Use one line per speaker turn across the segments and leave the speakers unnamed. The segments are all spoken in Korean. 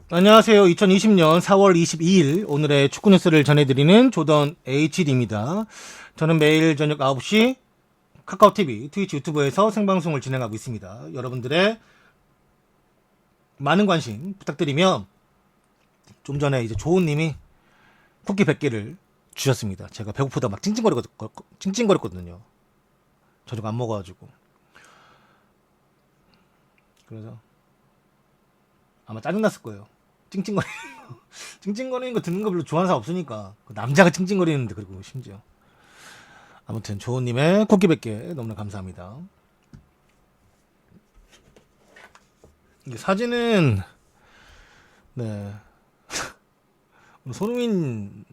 안녕하세요. 2020년 4월 22일 오늘의 축구 뉴스를 전해드리는 조던 HD입니다. 저는 매일 저녁 9시 카카오TV, 트위치, 유튜브에서 생방송을 진행하고 있습니다. 여러분들의 많은 관심 부탁드리며 좀 전에 이제 조은님이 쿠키 100개를 주셨습니다. 제가 배고프다 막 찡찡거렸거든요. 저녁 안 먹어가지고. 그래서 아마 짜증났을 거예요. 찡찡거리는 거 듣는 거 별로 좋아하는 사람 없으니까. 남자가 찡찡거리는데, 그리고 심지어. 아무튼, 조은님의 쿠키 100개 너무나 감사합니다. 이게 사진은, 네. 손흥민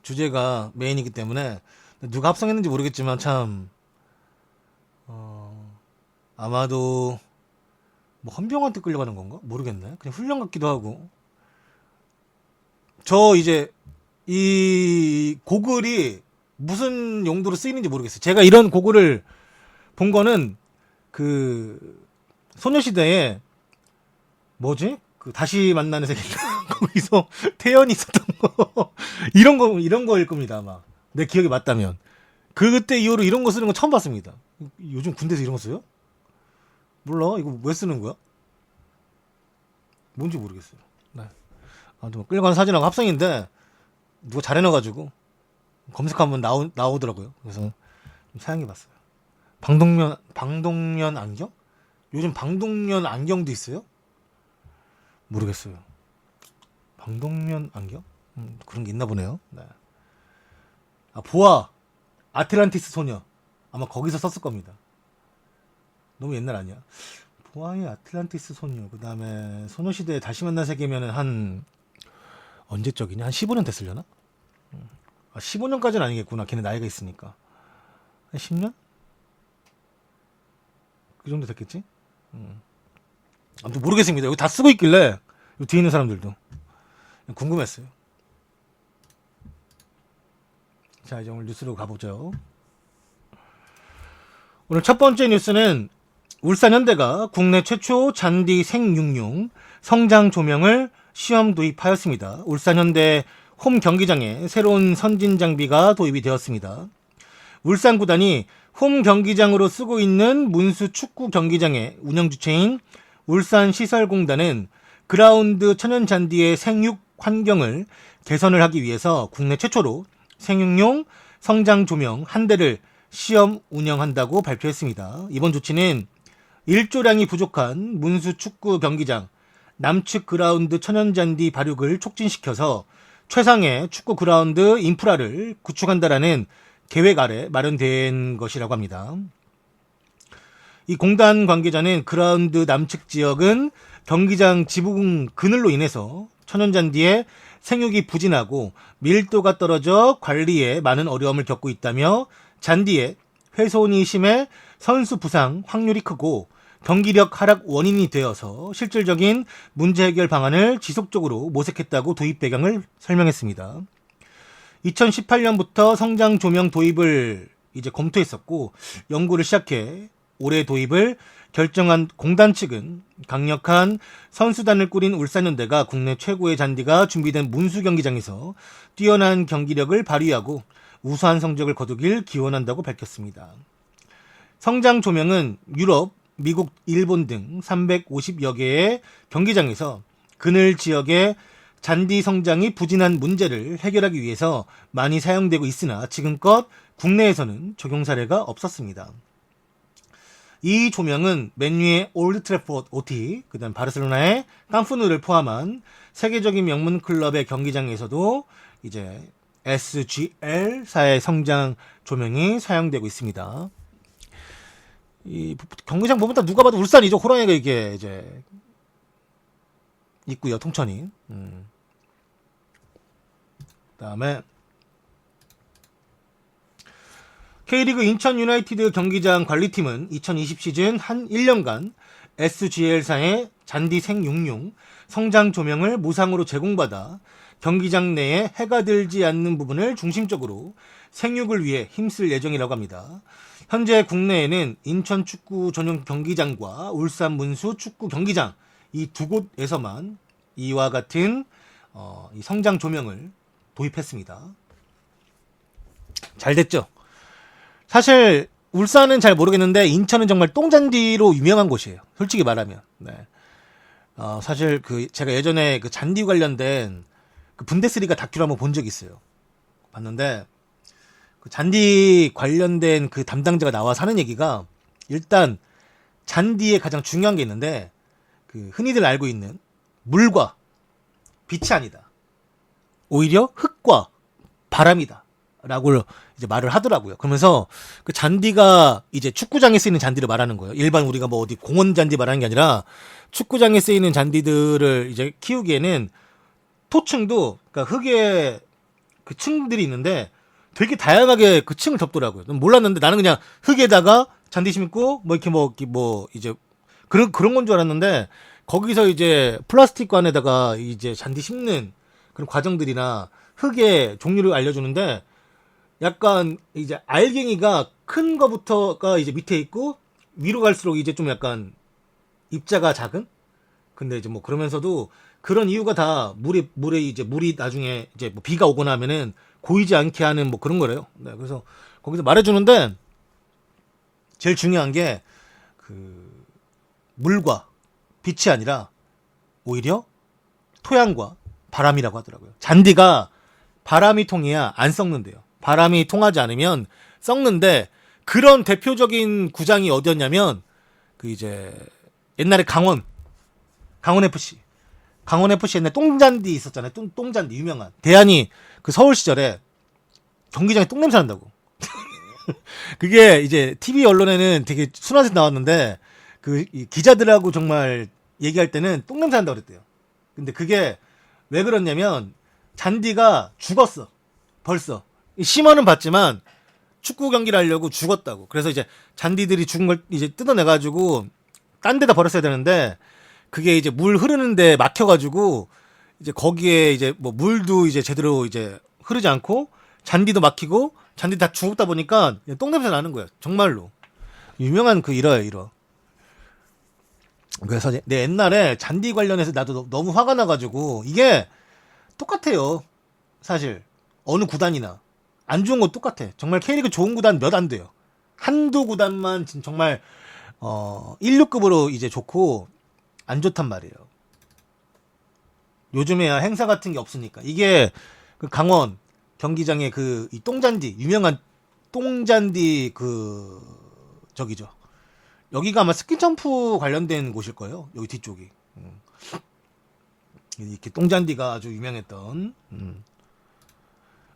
주제가 메인이기 때문에, 누가 합성했는지 모르겠지만, 참, 아마도, 뭐 헌병한테 끌려가는 건가? 모르겠네. 그냥 훈련 같기도 하고. 저 이제 이 고글이 무슨 용도로 쓰이는지 모르겠어요. 제가 이런 고글을 본 거는 그 소녀시대에 뭐지? 그 다시 만나는 세계 거기서 태연이 있었던 거 이런 거일 겁니다 아마. 내 기억이 맞다면. 그때 이후로 이런 거 쓰는 건 처음 봤습니다. 요즘 군대에서 이런 거 써요? 몰라. 이거 왜 쓰는 거야? 뭔지 모르겠어요. 네. 아무튼 끌려가는 사진하고 합성인데 누가 잘 해놔가지고 검색하면 나오더라고요. 그래서 좀 사용해봤어요. 방독면 안경? 요즘 방독면 안경도 있어요? 모르겠어요. 방독면 안경? 그런 게 있나 보네요. 네. 아, 보아 아틀란티스 소녀 아마 거기서 썼을 겁니다. 너무 옛날 아니야? 보아의 아틀란티스 소녀, 그 다음에 소녀시대에 다시 만난 세계면은 한 언제적이냐? 한 15년 됐으려나? 15년까지는 아니겠구나. 걔네 나이가 있으니까. 한 10년? 그 정도 됐겠지? 아무튼 모르겠습니다. 여기 다 쓰고 있길래, 여기 뒤에 있는 사람들도. 궁금했어요. 자, 이제 오늘 뉴스로 가보죠. 오늘 첫 번째 뉴스는 울산현대가 국내 최초 잔디 생육룡 성장 조명을 시험 도입하였습니다. 울산현대 홈 경기장에 새로운 선진 장비가 도입이 되었습니다. 울산 구단이 홈 경기장으로 쓰고 있는 문수 축구 경기장의 운영 주체인 울산시설공단은 그라운드 천연 잔디의 생육 환경을 개선을 하기 위해서 국내 최초로 생육용 성장 조명 한 대를 시험 운영한다고 발표했습니다. 이번 조치는 일조량이 부족한 문수 축구 경기장 남측 그라운드 천연잔디 발육을 촉진시켜서 최상의 축구 그라운드 인프라를 구축한다라는 계획 아래 마련된 것이라고 합니다. 이 공단 관계자는 그라운드 남측 지역은 경기장 지붕 그늘로 인해서 천연잔디의 생육이 부진하고 밀도가 떨어져 관리에 많은 어려움을 겪고 있다며 잔디의 훼손이 심해 선수 부상 확률이 크고 경기력 하락 원인이 되어서 실질적인 문제 해결 방안을 지속적으로 모색했다고 도입 배경을 설명했습니다. 2018년부터 성장 조명 도입을 이제 검토했었고 연구를 시작해 올해 도입을 결정한 공단 측은 강력한 선수단을 꾸린 울산현대가 국내 최고의 잔디가 준비된 문수 경기장에서 뛰어난 경기력을 발휘하고 우수한 성적을 거두길 기원한다고 밝혔습니다. 성장 조명은 유럽, 미국, 일본 등 350여 개의 경기장에서 그늘 지역의 잔디 성장이 부진한 문제를 해결하기 위해서 많이 사용되고 있으나 지금껏 국내에서는 적용 사례가 없었습니다. 이 조명은 맨유의 올드 트래포드 OT, 그다음 바르셀로나의 캄프누를 포함한 세계적인 명문 클럽의 경기장에서도 이제 SGL사의 성장 조명이 사용되고 있습니다. 이 경기장 보면 다 누가 봐도 울산이죠. 호랑이가 이게 이제 있고요. 통천이. 그다음에 K리그 인천 유나이티드 경기장 관리팀은 2020 시즌 한 1년간 SGL사의 잔디 생육룡 성장 조명을 무상으로 제공받아 경기장 내에 해가 들지 않는 부분을 중심적으로 생육을 위해 힘쓸 예정이라고 합니다. 현재 국내에는 인천 축구 전용 경기장과 울산 문수 축구 경기장 이 두 곳에서만 이와 같은 이 성장 조명을 도입했습니다. 잘 됐죠? 사실 울산은 잘 모르겠는데 인천은 정말 똥잔디로 유명한 곳이에요. 솔직히 말하면. 네. 사실 제가 예전에 그 잔디 관련된 그 분데스리가 다큐를 한번 본 적이 있어요. 봤는데 그 잔디 관련된 그 담당자가 나와서 하는 얘기가, 일단 잔디에 가장 중요한 게 있는데 그 흔히들 알고 있는 물과 빛이 아니다. 오히려 흙과 바람이다. 라고 이제 말을 하더라고요. 그러면서 그 잔디가 이제 축구장에 쓰이는 잔디를 말하는 거예요. 일반 우리가 뭐 어디 공원 잔디 말하는 게 아니라 축구장에 쓰이는 잔디들을 이제 키우기에는 토층도, 그러니까 흙의 그 층들이 있는데 되게 다양하게 그 층을 덮더라고요. 몰랐는데 나는 그냥 흙에다가 잔디 심고 뭐 이제 그런 건 줄 알았는데, 거기서 이제 플라스틱 관에다가 이제 잔디 심는 그런 과정들이나 흙의 종류를 알려주는데, 약간 이제 알갱이가 큰 거부터가 이제 밑에 있고 위로 갈수록 이제 좀 약간 입자가 작은? 근데 이제 뭐 그러면서도 그런 이유가 다 물이 나중에 이제 뭐 비가 오거나 하면은 고이지 않게 하는 뭐 그런 거래요. 네, 그래서 거기서 말해주는데 제일 중요한 게 그 물과 빛이 아니라 오히려 토양과 바람이라고 하더라고요. 잔디가 바람이 통해야 안 썩는데요. 바람이 통하지 않으면 썩는데, 그런 대표적인 구장이 어디였냐면 그 이제 옛날에 강원 FC 옛날 똥잔디 있었잖아요. 똥잔디 유명한 대한이 그 서울 시절에 경기장에 똥냄새 난다고. 그게 이제 TV 언론에는 되게 순화해서 나왔는데 그 기자들하고 정말 얘기할 때는 똥냄새 난다고 그랬대요. 근데 그게 왜 그렇냐면 잔디가 죽었어. 벌써 심어는 봤지만 축구 경기를 하려고 죽었다고. 그래서 이제 잔디들이 죽은 걸 이제 뜯어내가지고 딴 데다 버렸어야 되는데, 그게 이제 물 흐르는데 막혀가지고 이제 거기에 이제 뭐 물도 이제 제대로 이제 흐르지 않고 잔디도 막히고 잔디 다 죽었다 보니까 똥냄새 나는 거예요. 정말로 유명한 그 일화예요. 그래서 내 옛날에 잔디 관련해서 나도 너무 화가 나가지고, 이게 똑같아요. 사실 어느 구단이나 안 좋은 거 똑같아. 정말 K리그 좋은 구단 몇 안 돼요. 한두 구단만 정말 16급으로 이제 좋고 안 좋단 말이에요. 요즘에야 행사 같은 게 없으니까. 이게 그 강원 경기장에 그 이 똥잔디, 유명한 똥잔디 그 저기죠. 여기가 아마 스키점프 관련된 곳일 거예요. 여기 뒤쪽이. 이렇게 똥잔디가 아주 유명했던.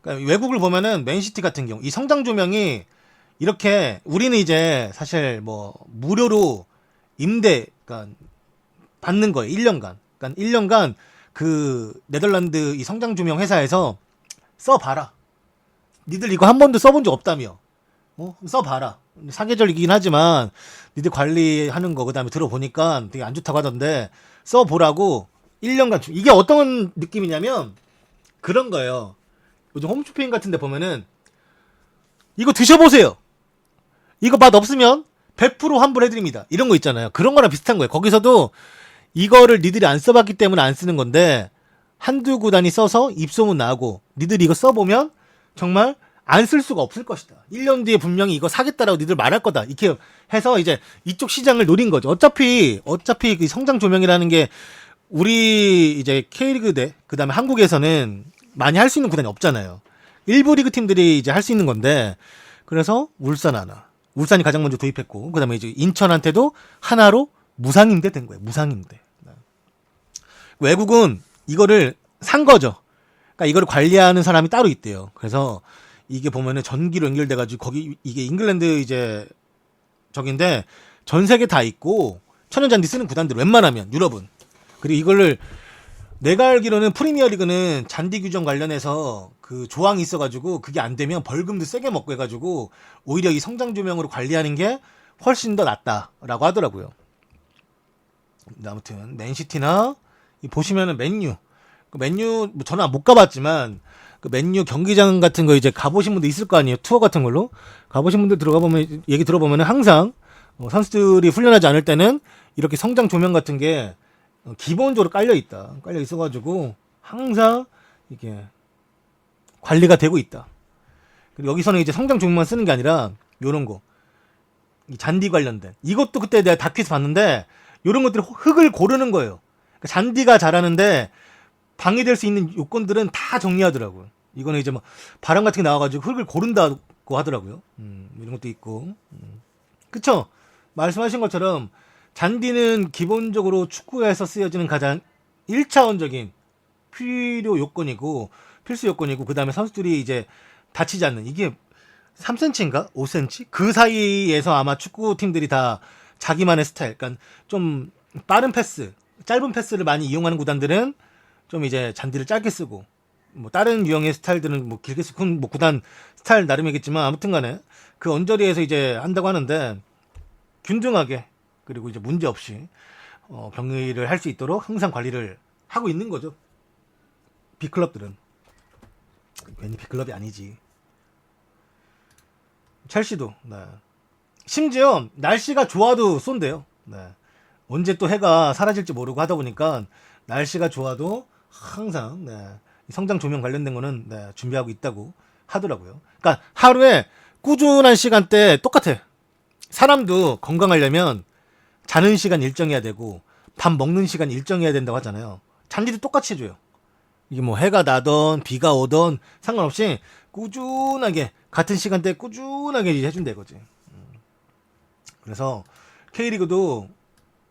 그러니까 외국을 보면은 맨시티 같은 경우 이 성장 조명이 이렇게, 우리는 이제 사실 뭐 무료로 그러니까 받는 거예요. 1년간. 그러니까 1년간 그 네덜란드 이 성장 조명 회사에서 써봐라. 니들 이거 한 번도 써본 적 없다며. 써봐라. 사계절이긴 하지만 니들 관리하는 거 그다음에 들어보니까 되게 안 좋다고 하던데 써보라고 1년간. 이게 어떤 느낌이냐면 그런 거예요. 요즘 홈쇼핑 같은 데 보면은 이거 드셔보세요. 이거 맛 없으면 100% 환불해드립니다. 이런 거 있잖아요. 그런 거랑 비슷한 거예요. 거기서도 이거를 니들이 안 써봤기 때문에 안 쓰는 건데, 한두 구단이 써서 입소문 나고 니들이 이거 써보면 정말 안 쓸 수가 없을 것이다. 1년 뒤에 분명히 이거 사겠다라고 니들 말할 거다. 이렇게 해서 이제 이쪽 시장을 노린 거죠. 어차피 그 성장 조명이라는 게 우리 이제 K리그 대 그다음에 한국에서는 많이 할 수 있는 구단이 없잖아요. 일부 리그 팀들이 이제 할 수 있는 건데, 그래서 울산이 가장 먼저 도입했고, 그다음에 이제 인천한테도 하나로 무상임대 된 거예요. 무상임대. 외국은 이거를 산 거죠. 그러니까 이거를 관리하는 사람이 따로 있대요. 그래서 이게 보면은 전기로 연결돼가지고 거기 이게 잉글랜드 이제 저긴데 전 세계 다 있고 천연잔디 쓰는 구단들 웬만하면 유럽은. 그리고 이거를 내가 알기로는 프리미어리그는 잔디 규정 관련해서 그 조항이 있어가지고 그게 안 되면 벌금도 세게 먹고 해가지고 오히려 이 성장 조명으로 관리하는 게 훨씬 더 낫다라고 하더라고요. 아무튼 맨시티나 보시면은 맨유 뭐 저는 못 가봤지만 그 맨유 경기장 같은 거 이제 가보신 분들 있을 거 아니에요. 투어 같은 걸로 가보신 분들 들어가 보면 얘기 들어보면은 항상 선수들이 훈련하지 않을 때는 이렇게 성장 조명 같은 게 기본적으로 깔려 있어가지고 항상 이게 관리가 되고 있다. 그리고 여기서는 이제 성장 조명만 쓰는 게 아니라 요런 거, 이 잔디 관련된 이것도 그때 내가 다큐에서 봤는데 요런 것들이 흙을 고르는 거예요. 그러니까 잔디가 자라는데 방해될 수 있는 요건들은 다 정리하더라고요. 이거는 이제 뭐 바람 같은 게 나와가지고 흙을 고른다고 하더라고요. 이런 것도 있고. 그쵸? 말씀하신 것처럼 잔디는 기본적으로 축구에서 쓰여지는 가장 1차원적인 필요 요건이고 필수 요건이고, 그 다음에 선수들이 이제 다치지 않는, 이게 3cm인가 5cm 그 사이에서 아마 축구 팀들이 다 자기만의 스타일, 그러니까 좀 빠른 패스, 짧은 패스를 많이 이용하는 구단들은 좀 이제 잔디를 짧게 쓰고, 뭐 다른 유형의 스타일들은 뭐 길게 쓰고, 뭐 구단 스타일 나름이겠지만 아무튼간에 그 언저리에서 이제 한다고 하는데 균등하게, 그리고 이제 문제 없이 경기를 할 수 있도록 항상 관리를 하고 있는 거죠. 빅클럽들은. 괜히 빅클럽이 아니지. 첼시도, 네. 심지어 날씨가 좋아도 쏜대요. 네. 언제 또 해가 사라질지 모르고 하다 보니까 날씨가 좋아도 항상, 네, 성장 조명 관련된 거는, 네, 준비하고 있다고 하더라고요. 그러니까 하루에 꾸준한 시간대 똑같아. 사람도 건강하려면 자는 시간 일정해야 되고 밥 먹는 시간 일정해야 된다고 하잖아요. 잔디도 똑같이 해줘요. 이게 뭐 해가 나던 비가 오던 상관없이 꾸준하게 같은 시간대에 꾸준하게 이제 해준다 이거지. 그래서 K리그도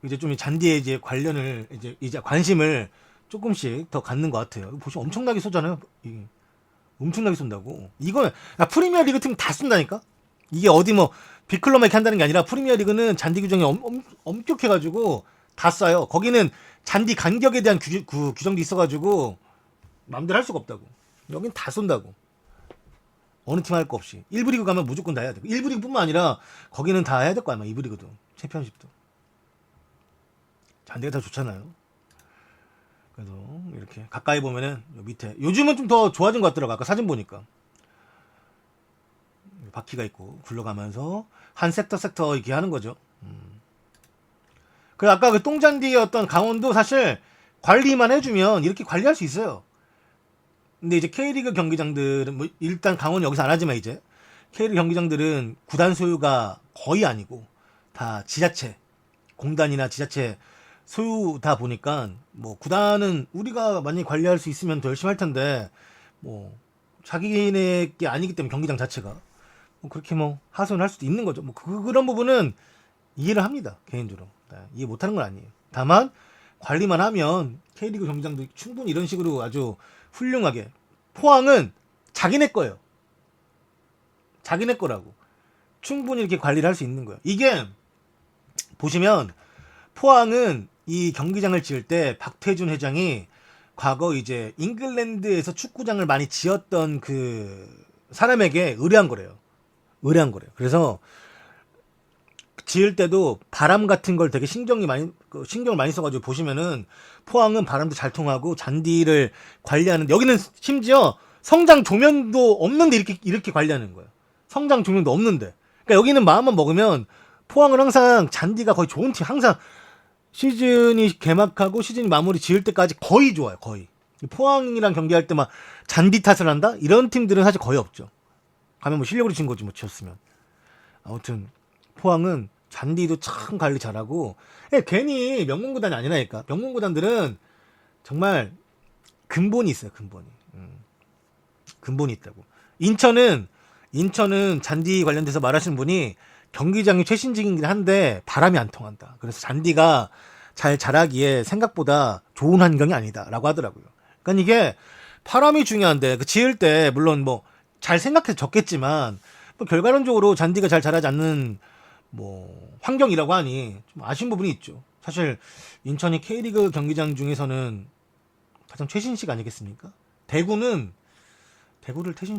이제 좀 잔디에 이제 관련을 이제 관심을 조금씩 더 갖는 것 같아요. 보시면 엄청나게 쏘잖아요. 엄청나게 쏜다고. 이거는 프리미어 리그 팀 다 쏜다니까. 이게 어디 뭐 빅클럽만 이렇게 한다는 게 아니라 프리미어 리그는 잔디 규정이 엄격해가지고 다 쏴요. 거기는 잔디 간격에 대한 규정도 있어가지고 마음대로 할 수가 없다고. 여긴 다 쏜다고. 어느 팀 할 거 없이. 1부 리그 가면 무조건 다 해야 되고. 1부 리그뿐만 아니라 거기는 다 해야 될 거 아니야. 2부 리그도. 챔피언십도. 잔디가 더 좋잖아요. 그래서 이렇게 가까이 보면은 요 밑에 요즘은 좀 더 좋아진 것 같더라고. 아까 사진 보니까 바퀴가 있고 굴러가면서 한 섹터 이렇게 하는 거죠. 그 아까 그 똥잔디의 어떤 강원도 사실 관리만 해주면 이렇게 관리할 수 있어요. 근데 이제 K리그 경기장들은 뭐 일단 강원 여기서 안 하지만 이제 K리그 경기장들은 구단 소유가 거의 아니고 다 지자체, 공단이나 지자체 소유다 보니까 뭐 구단은 우리가 많이 관리할 수 있으면 더 열심히 할 텐데 뭐 자기네 게 아니기 때문에 경기장 자체가 뭐 그렇게 뭐 하소연할 수도 있는 거죠. 뭐 그런 부분은 이해를 합니다. 개인적으로. 네, 이해 못하는 건 아니에요. 다만 관리만 하면 K리그 경기장도 충분히 이런 식으로 아주 훌륭하게, 포항은 자기네 거예요. 자기네 거라고. 충분히 이렇게 관리를 할 수 있는 거예요. 이게 보시면 포항은 이 경기장을 지을 때 박태준 회장이 과거 이제 잉글랜드에서 축구장을 많이 지었던 그 사람에게 의뢰한 거래요. 그래서 지을 때도 바람 같은 걸 되게 신경을 많이 써가지고 보시면은 포항은 바람도 잘 통하고 잔디를 관리하는, 여기는 심지어 성장 조명도 없는데 이렇게 관리하는 거예요. 성장 조명도 없는데. 그러니까 여기는 마음만 먹으면 포항은 항상 잔디가 거의 좋은 팀, 항상 시즌이 개막하고 시즌이 마무리 지을 때까지 거의 좋아요. 거의. 포항이랑 경기할 때 막 잔디 탓을 한다? 이런 팀들은 사실 거의 없죠. 가면 뭐 실력으로 진 거지 뭐 지었으면. 아무튼 포항은 잔디도 참 관리 잘하고, 괜히 명문구단이 아니라니까. 명문구단들은 정말 근본이 있어요. 근본이 있다고. 인천은 잔디 관련돼서 말하시는 분이 경기장이 최신직이긴 한데 바람이 안 통한다. 그래서 잔디가 잘 자라기에 생각보다 좋은 환경이 아니다라고 하더라고요. 그러니까 이게 바람이 중요한데 그 지을 때 물론 뭐 잘 생각해서 졌겠지만 뭐 결과론적으로 잔디가 잘 자라지 않는 뭐 환경이라고 하니 좀 아쉬운 부분이 있죠. 사실 인천이 K리그 경기장 중에서는 가장 최신식 아니겠습니까? 대구를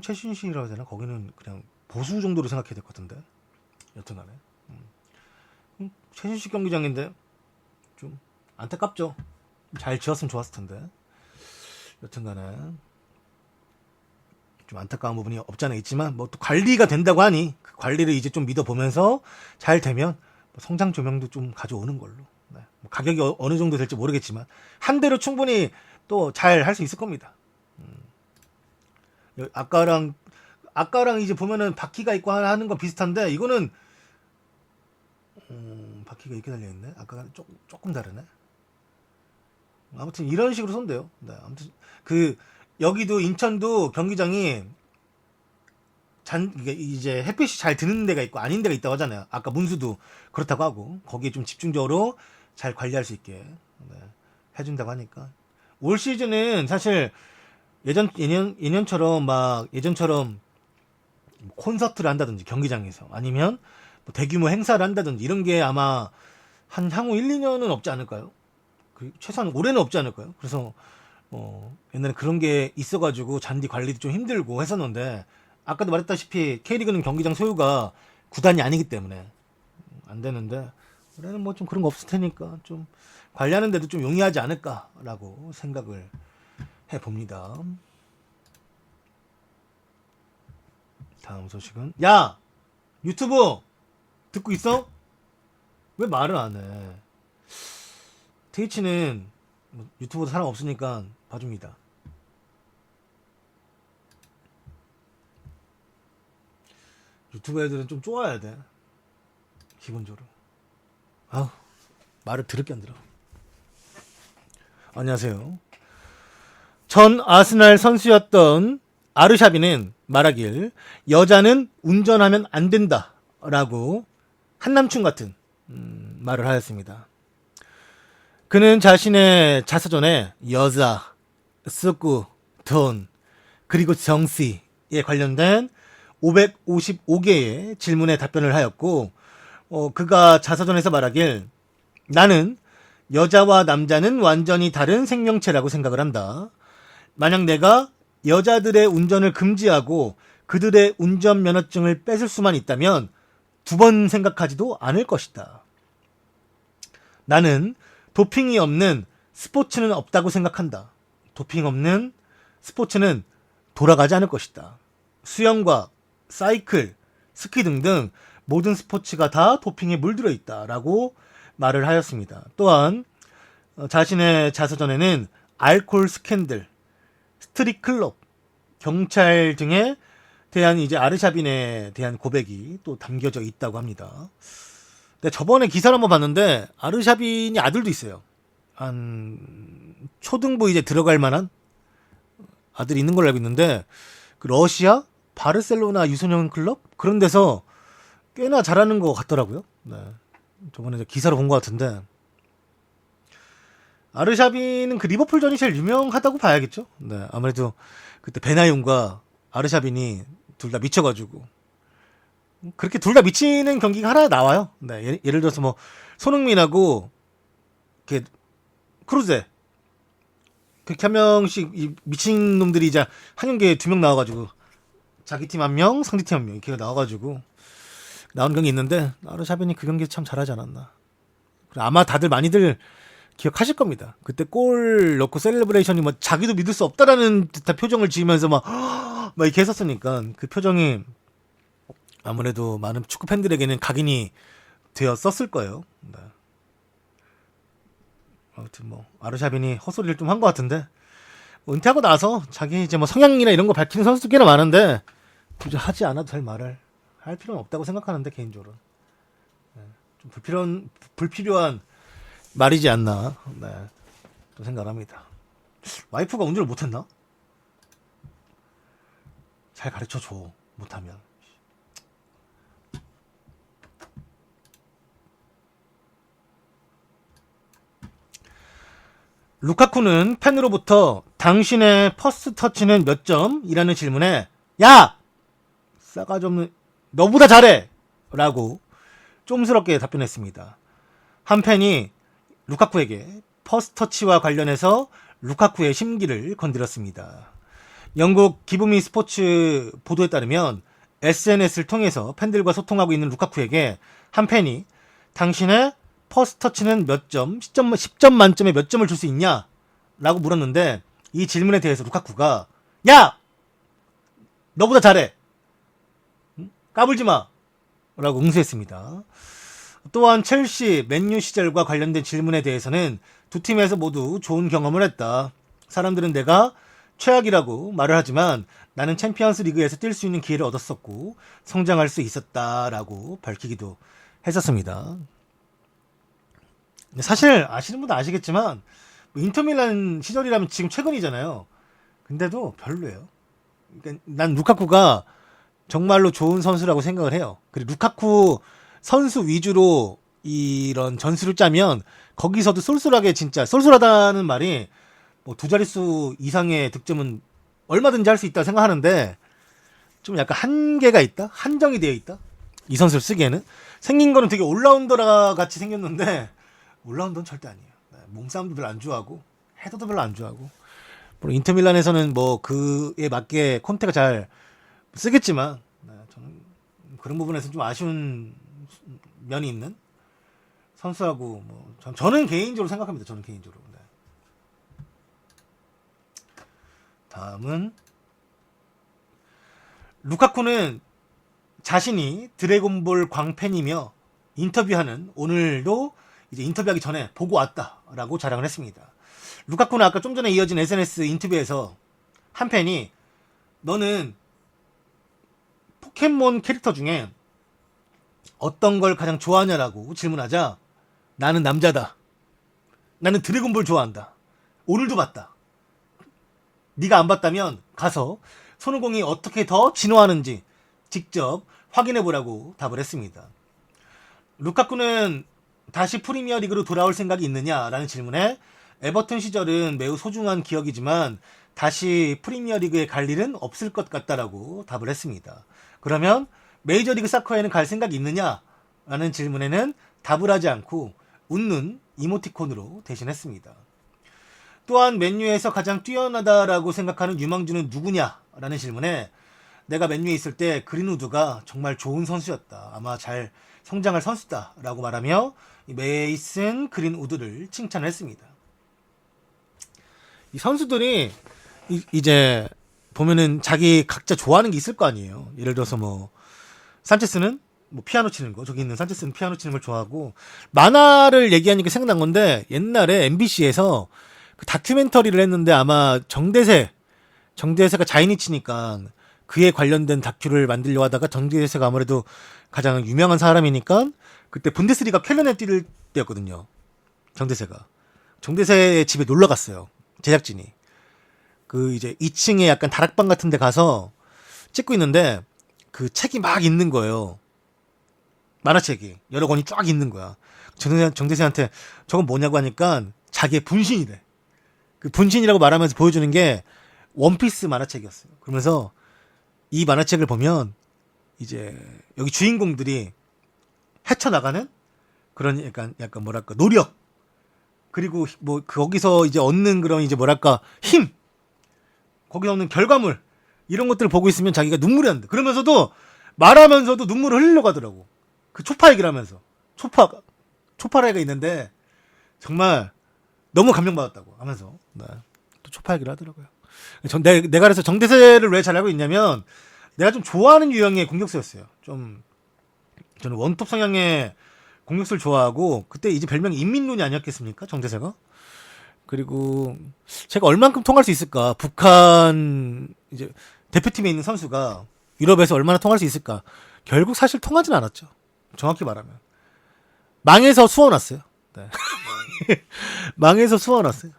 최신식이라고 해야 되나? 거기는 그냥 보수 정도로 생각해야 될 것 같은데. 여튼간에 최신식 경기장인데 좀 안타깝죠. 잘 지었으면 좋았을 텐데. 여튼간에 좀 안타까운 부분이 없지 않아 있지만 뭐 또 관리가 된다고 하니 그 관리를 이제 좀 믿어보면서 잘 되면 성장 조명도 좀 가져오는 걸로. 네. 가격이 어느 정도 될지 모르겠지만 한 대로 충분히 또 잘 할 수 있을 겁니다. 아까랑 이제 보면은 바퀴가 있고 하는 건 비슷한데 이거는 바퀴가 이렇게 달려있네. 아까랑 조금 다르네. 아무튼 이런 식으로 손대요. 네, 아무튼 여기도 인천도 경기장이 이게 이제 햇빛이 잘 드는 데가 있고 아닌 데가 있다고 하잖아요. 아까 문수도 그렇다고 하고 거기에 좀 집중적으로 잘 관리할 수 있게 해준다고 하니까 올 시즌은 사실 예년처럼 막 예전처럼 콘서트를 한다든지 경기장에서 아니면 뭐 대규모 행사를 한다든지 이런 게 아마 한 향후 1, 2년은 없지 않을까요? 최소한 올해는 없지 않을까요? 그래서 옛날에 그런 게 있어가지고 잔디 관리도 좀 힘들고 했었는데 아까도 말했다시피 K리그는 경기장 소유가 구단이 아니기 때문에 안 되는데 올해는 뭐 좀 그런 거 없을 테니까 좀 관리하는 데도 좀 용이하지 않을까라고 생각을 해봅니다. 다음 소식은 야! 유튜브 듣고 있어? 왜 말을 안 해? 트위치는 유튜브도 사람 없으니까 봐줍니다. 유튜브 애들은 좀 쪼아야 돼. 기본적으로. 아우, 말을 들을 게 안 들어. 안녕하세요. 전 아스날 선수였던 아르샤비는 말하길 여자는 운전하면 안 된다 라고 한남충 같은 말을 하였습니다. 그는 자신의 자서전에 여자, 스쿠, 돈, 그리고 정시에 관련된 555개의 질문에 답변을 하였고 그가 자서전에서 말하길 나는 여자와 남자는 완전히 다른 생명체라고 생각을 한다. 만약 내가 여자들의 운전을 금지하고 그들의 운전면허증을 뺏을 수만 있다면 2번 생각하지도 않을 것이다. 나는 도핑이 없는 스포츠는 없다고 생각한다. 도핑 없는 스포츠는 돌아가지 않을 것이다. 수영과 사이클, 스키 등등 모든 스포츠가 다 도핑에 물들어 있다라고 말을 하였습니다. 또한 자신의 자서전에는 알코올 스캔들, 스트릿 클럽, 경찰 등에 대한 이제 아르샤빈에 대한 고백이 또 담겨져 있다고 합니다. 근데 저번에 기사를 한번 봤는데 아르샤빈이 아들도 있어요. 한 초등부 이제 들어갈 만한 아들이 있는 걸로 알고 있는데 그 러시아 바르셀로나 유소년 클럽 그런 데서 꽤나 잘하는 것 같더라고요. 네. 저번에 기사로 본 것 같은데 아르샤빈은 그 리버풀전이 제일 유명하다고 봐야겠죠. 네, 아무래도 그때 베나용과 아르샤빈이 둘 다 미쳐가지고 그렇게 둘 다 미치는 경기가 하나 나와요. 네, 예를 들어서 뭐 손흥민하고 이렇게 크루제 그렇게 한 명씩 이 미친 놈들이 이제 한 경기에 2명 나와가지고 자기 팀 1명, 상대 팀 1명 이렇게 나와가지고 나온 경기 있는데 아르샤빈이 그 경기 참 잘하지 않았나. 아마 다들 많이들 기억하실 겁니다. 그때 골 넣고 셀레브레이션이 뭐 자기도 믿을 수 없다라는 듯한 표정을 지으면서 막 이렇게 했었으니까 그 표정이 아무래도 많은 축구 팬들에게는 각인이 되었었을 거예요. 네. 아무튼 뭐 아르샤빈이 헛소리를 좀 한 것 같은데 은퇴하고 나서 자기 이제 뭐 성향이나 이런 거 밝히는 선수도 꽤나 많은데 굳이 하지 않아도 될 말을 할 필요는 없다고 생각하는데 개인적으로 네. 좀 불필요한 말이지 않나 네. 또 생각합니다. 와이프가 운전을 못했나? 잘 가르쳐줘 못하면. 루카쿠는 팬으로부터 당신의 퍼스트 터치는 몇 점이라는 질문에 야! 싸가지 없는 너보다 잘해! 라고 쫌스럽게 답변했습니다. 한 팬이 루카쿠에게 퍼스트 터치와 관련해서 루카쿠의 심기를 건드렸습니다. 영국 기브미 스포츠 보도에 따르면 SNS를 통해서 팬들과 소통하고 있는 루카쿠에게 한 팬이 당신의 퍼스트 터치는 몇 점, 10점 만점에 몇 점을 줄 수 있냐? 라고 물었는데 이 질문에 대해서 루카쿠가 야! 너보다 잘해! 까불지 마! 라고 응수했습니다. 또한 첼시, 맨유 시절과 관련된 질문에 대해서는 두 팀에서 모두 좋은 경험을 했다. 사람들은 내가 최악이라고 말을 하지만 나는 챔피언스 리그에서 뛸 수 있는 기회를 얻었었고 성장할 수 있었다라고 밝히기도 했었습니다. 사실 아시는 분도 아시겠지만 인터밀란 시절이라면 지금 최근이잖아요. 근데도 별로예요. 그러니까 난 루카쿠가 정말로 좋은 선수라고 생각을 해요. 그리고 루카쿠 선수 위주로 이런 전술을 짜면 거기서도 쏠쏠하게 진짜 쏠쏠하다는 말이 뭐 두 자릿수 이상의 득점은 얼마든지 할 수 있다 생각하는데 좀 약간 한계가 있다? 한정이 되어 있다? 이 선수를 쓰기에는 생긴 거는 되게 올라운더라 같이 생겼는데 올라운더는 절대 아니에요. 몸싸움도 별로 안 좋아하고 헤더도 별로 안 좋아하고 물론 인터밀란에서는 뭐 그에 맞게 콘테가 잘 쓰겠지만 저는 그런 부분에서 좀 아쉬운 면이 있는 선수하고 뭐 저는 개인적으로 생각합니다. 저는 개인적으로. 네. 다음은 루카쿠는 자신이 드래곤볼 광팬이며 인터뷰하는 오늘도 이제 인터뷰하기 전에 보고 왔다라고 자랑을 했습니다. 루카쿠는 아까 좀 전에 이어진 SNS 인터뷰에서 한 팬이 너는 포켓몬 캐릭터 중에 어떤 걸 가장 좋아하냐라고 질문하자 나는 남자다. 나는 드래곤볼 좋아한다. 오늘도 봤다. 네가 안 봤다면 가서 손오공이 어떻게 더 진화하는지 직접 확인해보라고 답을 했습니다. 루카쿠는 다시 프리미어리그로 돌아올 생각이 있느냐라는 질문에 에버튼 시절은 매우 소중한 기억이지만 다시 프리미어리그에 갈 일은 없을 것 같다라고 답을 했습니다. 그러면 메이저리그 사커에는 갈 생각이 있느냐라는 질문에는 답을 하지 않고 웃는 이모티콘으로 대신했습니다. 또한 맨유에서 가장 뛰어나다라고 생각하는 유망주는 누구냐라는 질문에 내가 맨유에 있을 때 그린우드가 정말 좋은 선수였다. 아마 잘 성장할 선수다라고 말하며 메이슨 그린우드를 칭찬했습니다. 이 선수들이 이제 보면은 자기 각자 좋아하는 게 있을 거 아니에요. 예를 들어서 뭐 산체스는 뭐 피아노 치는 거, 저기 있는 산체스는 피아노 치는 걸 좋아하고 만화를 얘기하니까 생각난 건데 옛날에 MBC에서 그 다큐멘터리를 했는데 아마 정대세가 자이니치니까 그에 관련된 다큐를 만들려고 하다가 정대세가 아무래도 가장 유명한 사람이니까 그때 분데스리가 쾰른에 뛸 때였거든요. 정대세의 집에 놀러 갔어요. 제작진이. 그 이제 2층에 약간 다락방 같은 데 가서 찍고 있는데 그 책이 막 있는 거예요. 만화책이. 여러 권이 쫙 있는 거야. 정대세한테 저건 뭐냐고 하니까 자기의 분신이래. 그 분신이라고 말하면서 보여주는 게 원피스 만화책이었어요. 그러면서 이 만화책을 보면 이제 여기 주인공들이 헤쳐나가는 그런 약간 뭐랄까 노력 그리고 뭐 거기서 이제 얻는 그런 이제 뭐랄까 힘 거기서 얻는 결과물 이런 것들을 보고 있으면 자기가 눈물이 난다. 그러면서도 말하면서도 눈물을 흘리려고 하더라고. 그 초파 얘기를 하면서 초파라 애가 있는데 정말 너무 감명받았다고 하면서 네. 또 초파 얘기를 하더라고요. 내가 그래서 정대세를 왜 잘 알고 있냐면 내가 좀 좋아하는 유형의 공격수였어요. 좀 저는 원톱 성향의 공격수를 좋아하고 그때 이제 별명이 인민룬이 아니었겠습니까? 정대세가. 그리고 제가 얼만큼 통할 수 있을까? 북한 이제 대표팀에 있는 선수가 유럽에서 얼마나 통할 수 있을까? 결국 사실 통하진 않았죠. 정확히 말하면 망해서 수원 왔어요. 네. 망해서 수원 왔어요.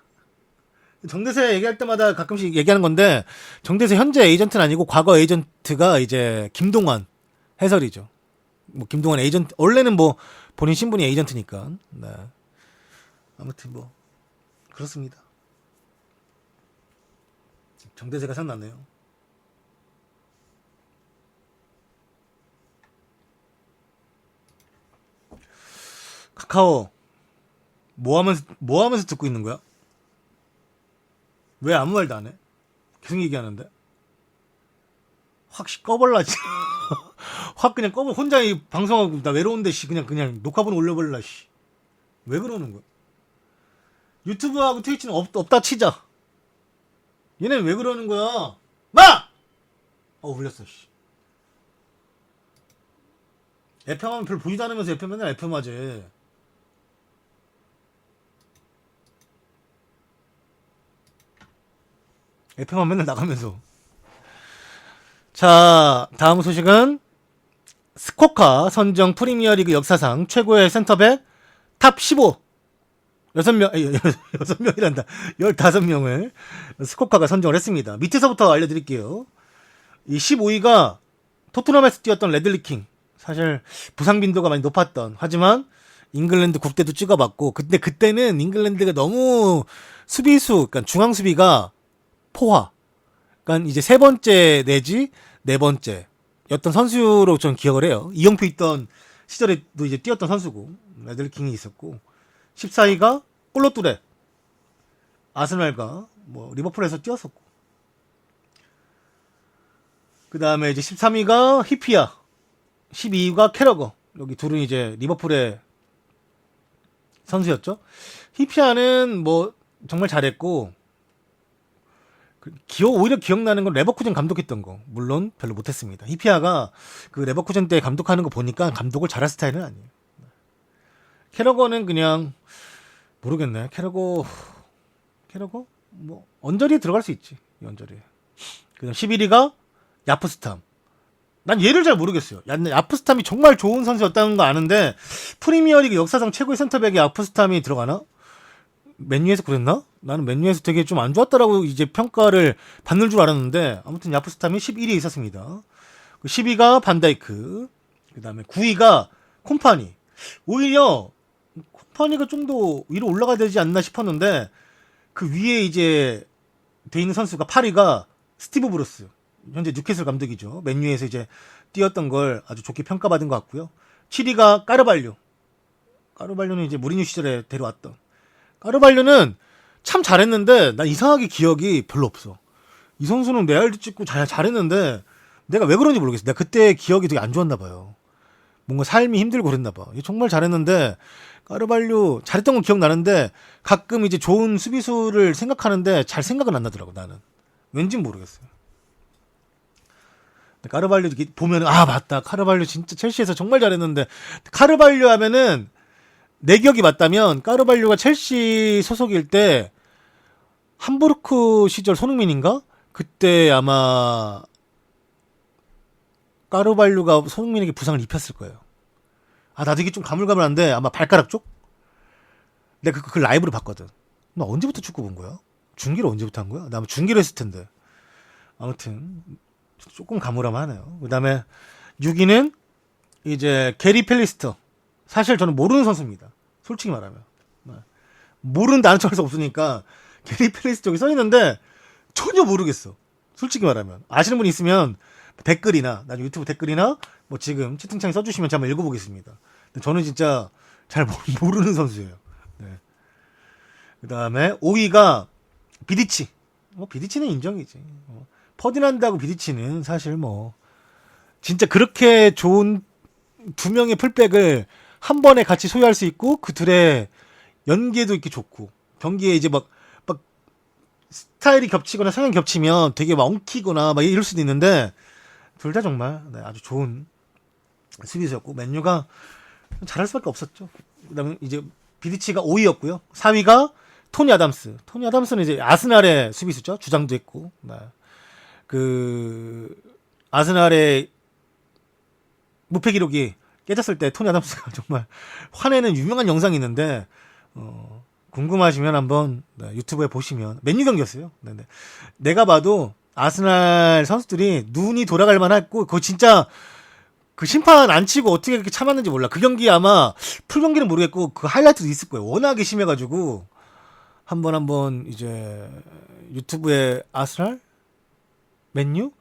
정대세 얘기할 때마다 가끔씩 얘기하는 건데 정대세 현재 에이전트는 아니고 과거 에이전트가 이제 김동완 해설이죠. 뭐 김동완 에이전트 원래는 뭐 본인 신분이 에이전트니까. 네. 아무튼 뭐 그렇습니다. 정대세가 생각났네요. 카카오 뭐 하면서 듣고 있는 거야? 왜 아무 말도 안 해? 계속 얘기하는데. 확 꺼버려 진짜. 확 그냥 꺼버 혼자 이 방송하고 나 외로운데 씨 그냥 녹화본 올려버릴라 씨. 왜 그러는 거야? 유튜브하고 트위치는 없다 치자. 얘네 왜 그러는 거야? 마! 울렸어 씨. FM 하면 별로 보지도 않으면서 FM 맨날 FM 하지. FM 하면 맨날 나가면서. 자, 다음 소식은 스코카 선정 프리미어리그 역사상 최고의 센터백 탑 15. 6명, 6명이란다. 15명을 스코카가 선정을 했습니다. 밑에서부터 알려드릴게요. 이 15위가 토트넘에서 뛰었던 레들리 킹. 사실 부상 빈도가 많이 높았던. 하지만 잉글랜드 국대도 찍어봤고, 근데 그때는 잉글랜드가 너무 수비수, 그러니까 중앙 수비가 포화. 그러니까 이제 세 번째 내지 네 번째였던 선수로 전 기억을 해요. 이영표 있던 시절에도 이제 뛰었던 선수고, 레들리 킹이 있었고, 14위가 꼴로뚜레. 아스날과 뭐 리버풀에서 뛰었었고. 그 다음에 이제 13위가 히피아. 12위가 캐러거. 여기 둘은 이제 리버풀의 선수였죠. 히피아는 뭐 정말 잘했고, 오히려 기억나는 건 레버쿠젠 감독했던 거. 물론 별로 못했습니다. 히피아가 그 레버쿠젠 때 감독하는 거 보니까 감독을 잘할 스타일은 아니에요. 캐러거는 그냥 모르겠네. 캐러거 뭐 언저리에 들어갈 수 있지. 언저리에. 그다음 11위가 야프스탐. 난 얘를 잘 모르겠어요. 야프스탐이 정말 좋은 선수였다는 거 아는데 프리미어리그 역사상 최고의 센터백에 야프스탐이 들어가나? 맨유에서 그랬나? 나는 맨유에서 되게 좀 안 좋았다라고 이제 평가를 받는 줄 알았는데 아무튼 야프스탐이 11위에 있었습니다. 10위가 반다이크. 그다음에 9위가 콤파니. 오히려 콤파니가 좀 더 위로 올라가야 되지 않나 싶었는데 그 위에 이제 돼 있는 선수가 8위가 스티브 브루스. 현재 뉴캐슬 감독이죠. 맨유에서 이제 뛰었던 걸 아주 좋게 평가받은 것 같고요. 7위가 까르발료. 까르발료는 이제 무리뉴 시절에 데려왔던. 까르발료는 참 잘했는데 난 이상하게 기억이 별로 없어. 이 선수는 레알도 찍고 잘했는데 내가 왜 그런지 모르겠어. 내가 그때 기억이 되게 안 좋았나 봐요. 뭔가 삶이 힘들고 그랬나 봐. 정말 잘했는데 까르발료 잘했던 건 기억나는데 가끔 이제 좋은 수비수를 생각하는데 잘 생각은 안 나더라고 나는. 왠진 모르겠어요. 까르발료 보면은 아 맞다. 카르발료 진짜 첼시에서 정말 잘했는데 카르발료 하면은 내 기억이 맞다면 까르발료가 첼시 소속일 때 함부르크 시절 손흥민인가? 그때 아마 까르발료가 손흥민에게 부상을 입혔을 거예요. 아 나도 이게 좀 가물가물한데 아마 발가락 쪽? 내가 그 라이브로 봤거든. 나 언제부터 축구 본 거야? 중계를 언제부터 한 거야? 나 아마 중계를 했을 텐데. 아무튼 조금 가물가물하네요. 그 다음에 6위는 이제 게리 펠리스터. 사실 저는 모르는 선수입니다. 솔직히 말하면. 모르는데 아는 척할 수 없으니까 게리 펠리스터 여기 써있는데 전혀 모르겠어. 솔직히 말하면. 아시는 분 있으면 댓글이나 나중에 유튜브 댓글이나 뭐 지금 채팅창에 써주시면 제가 한번 읽어보겠습니다. 근데 저는 진짜 잘 모르는 선수예요. 네. 그 다음에 5위가 비디치. 뭐 비디치는 인정이지. 퍼디난드하고 비디치는 사실 뭐 진짜 그렇게 좋은 두 명의 풀백을 한 번에 같이 소유할 수 있고 그 둘의 연계도 이렇게 좋고 경기에 이제 막 스타일이 겹치거나 성향이 겹치면 되게 막 엉키거나 막 이럴 수도 있는데 둘 다 정말 네, 아주 좋은 수비수였고 맨유가 잘할 수밖에 없었죠. 그다음에 이제 비디치가 5위였고요. 4위가 토니 아담스. 토니 아담스는 이제 아스날의 수비수죠. 주장도 했고. 네. 그 아스날의 무패 기록이 깨졌을 때 토니 아담스가 정말 화내는 유명한 영상이 있는데 궁금하시면 한번 네, 유튜브에 보시면 맨유 경기였어요. 네, 네. 내가 봐도 아스날 선수들이 눈이 돌아갈 만했고 그거 진짜 그 심판 안 치고 어떻게 그렇게 참았는지 몰라. 그 경기 아마 풀 경기는 모르겠고 그 하이라이트도 있을 거예요. 워낙에 심해가지고 한번 이제 유튜브에 아스날 맨유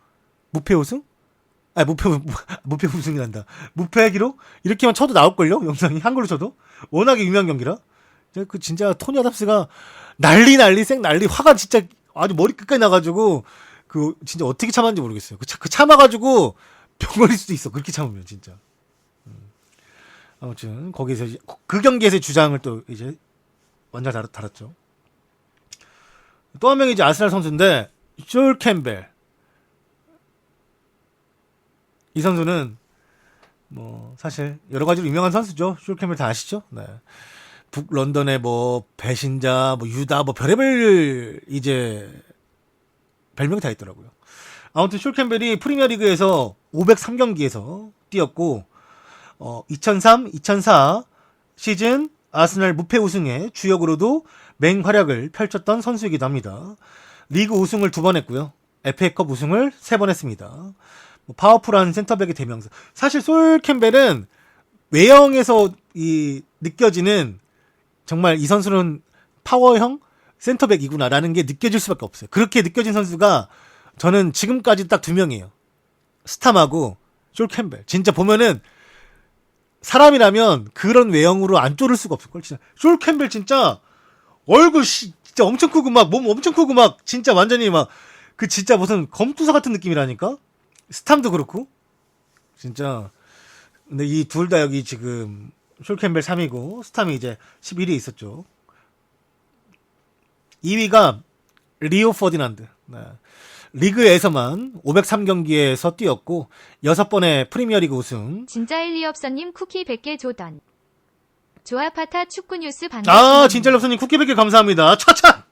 무패 우승? 아 무패 우승이란다. 무패 기록 이렇게만 쳐도 나올걸요 영상이 한글로 쳐도 워낙에 유명한 경기라. 그 진짜 토니 아담스가 난리 화가 진짜 아주 머리 끝까지 나가지고 그 진짜 어떻게 참았는지 모르겠어요. 그 참아가지고 병 걸릴 수도 있어. 그렇게 참으면 진짜. 아무튼 거기서 이제 그 경기에서의 주장을 또 이제 완전 달았죠. 또 한 명이 이제 아스날 선수인데 졸 캠벨. 이 선수는 뭐 사실 여러 가지로 유명한 선수죠. 슐 캠벨 다 아시죠? 네. 북런던의 뭐 배신자, 뭐 유다, 뭐 별의별 이제 별명이 다 있더라고요. 아무튼 슐 캠벨이 프리미어리그에서 503경기에서 뛰었고 2003, 2004 시즌 아스날 무패 우승의 주역으로도 맹활약을 펼쳤던 선수이기도 합니다. 리그 우승을 2번 했고요. FA컵 우승을 3번 했습니다. 뭐 파워풀한 센터백의 대명사. 사실 솔 캠벨은 외형에서 느껴지는 정말 이 선수는 파워형 센터백이구나라는 게 느껴질 수밖에 없어요. 그렇게 느껴진 선수가 저는 지금까지 딱 2명이에요. 스탐하고 솔 캠벨. 진짜 보면은 사람이라면 그런 외형으로 안 쫄을 수가 없을 걸. 진짜 솔 캠벨 진짜 얼굴 진짜 엄청 크고 막 몸 엄청 크고 막 진짜 완전히 막 그 진짜 무슨 검투사 같은 느낌이라니까. 스탐도 그렇고 진짜. 근데 이 둘 다 여기 지금 솔 캠벨 3위고 스탐이 이제 11위에 있었죠. 2위가 리오 퍼디난드. 네. 리그에서만 503경기에서 뛰었고 6번의 프리미어리그 우승.
진짜 일리업선님 쿠키 100개 조던. 조아파타 축구뉴스 반갑습니다.
진짜일리업선님 쿠키 100개 감사합니다. 차차!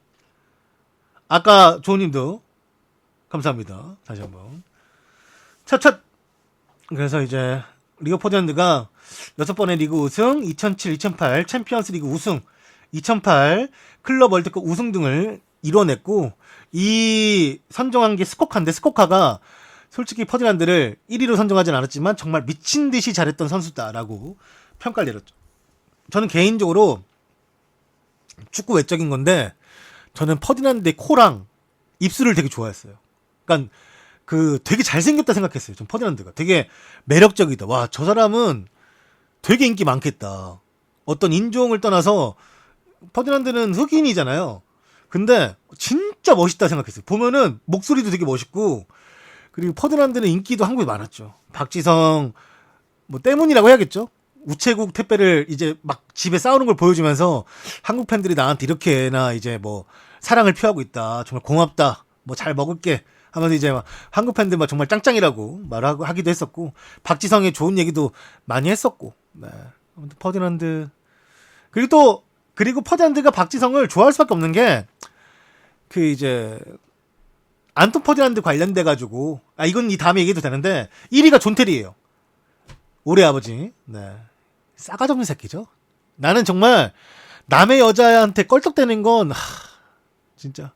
아까 조님도 감사합니다. 다시 한번. 차차! 그래서 이제 리오 퍼디난드가 6번의 리그 우승, 2007, 2008 챔피언스 리그 우승, 2008 클럽 월드컵 우승 등을 이뤄냈고, 이 선정한 게 스코카인데, 스코카가 솔직히 퍼디난드를 1위로 선정하진 않았지만 정말 미친 듯이 잘했던 선수다라고 평가를 내렸죠. 저는 개인적으로 축구 외적인 건데, 저는 퍼디난드의 코랑 입술을 되게 좋아했어요. 그러니까 되게 잘생겼다 생각했어요. 전 퍼디난드가 되게 매력적이다. 와, 저 사람은 되게 인기 많겠다. 어떤 인종을 떠나서 퍼디난드는 흑인이잖아요. 근데 진짜 멋있다 생각했어요. 보면은 목소리도 되게 멋있고, 그리고 퍼디난드는 인기도 한국에 많았죠. 박지성 뭐 때문이라고 해야겠죠. 우체국 택배를 이제 막 집에 싸우는 걸 보여주면서 한국 팬들이 나한테 이렇게나 이제 뭐 사랑을 표하고 있다. 정말 고맙다. 뭐 잘 먹을게. 하면서 이제 막 한국 팬들 막 정말 짱짱이라고 말하고 하기도 했었고, 박지성의 좋은 얘기도 많이 했었고. 네. 아무튼 퍼디난드. 그리고 퍼디난드가 박지성을 좋아할 수밖에 없는 게 이제 안톤 퍼디난드 관련돼 가지고, 이건 이 다음에 얘기해도 되는데 1위가 존 테리예요. 올해 아버지. 네. 싸가지 없는 새끼죠. 나는 정말 남의 여자한테 껄떡대는 건 진짜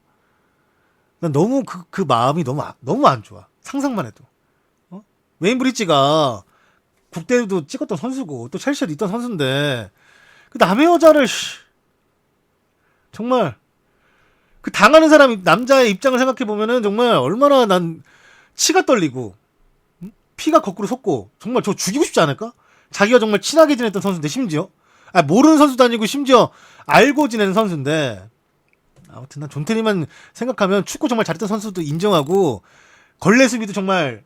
난 너무 그 마음이 너무 안 좋아. 상상만 해도. 웨인 브리지가 국대도 찍었던 선수고 또 첼시에 있던 선수인데 그 남의 여자를 정말 그 당하는 사람 남자의 입장을 생각해 보면은 정말 얼마나 난 치가 떨리고 피가 거꾸로 솟고 정말 저 죽이고 싶지 않을까? 자기가 정말 친하게 지냈던 선수인데 심지어 모르는 선수도 아니고 심지어 알고 지내는 선수인데. 아무튼 난 존 테리만 생각하면 축구 정말 잘했던 선수도 인정하고 걸레 수비도 정말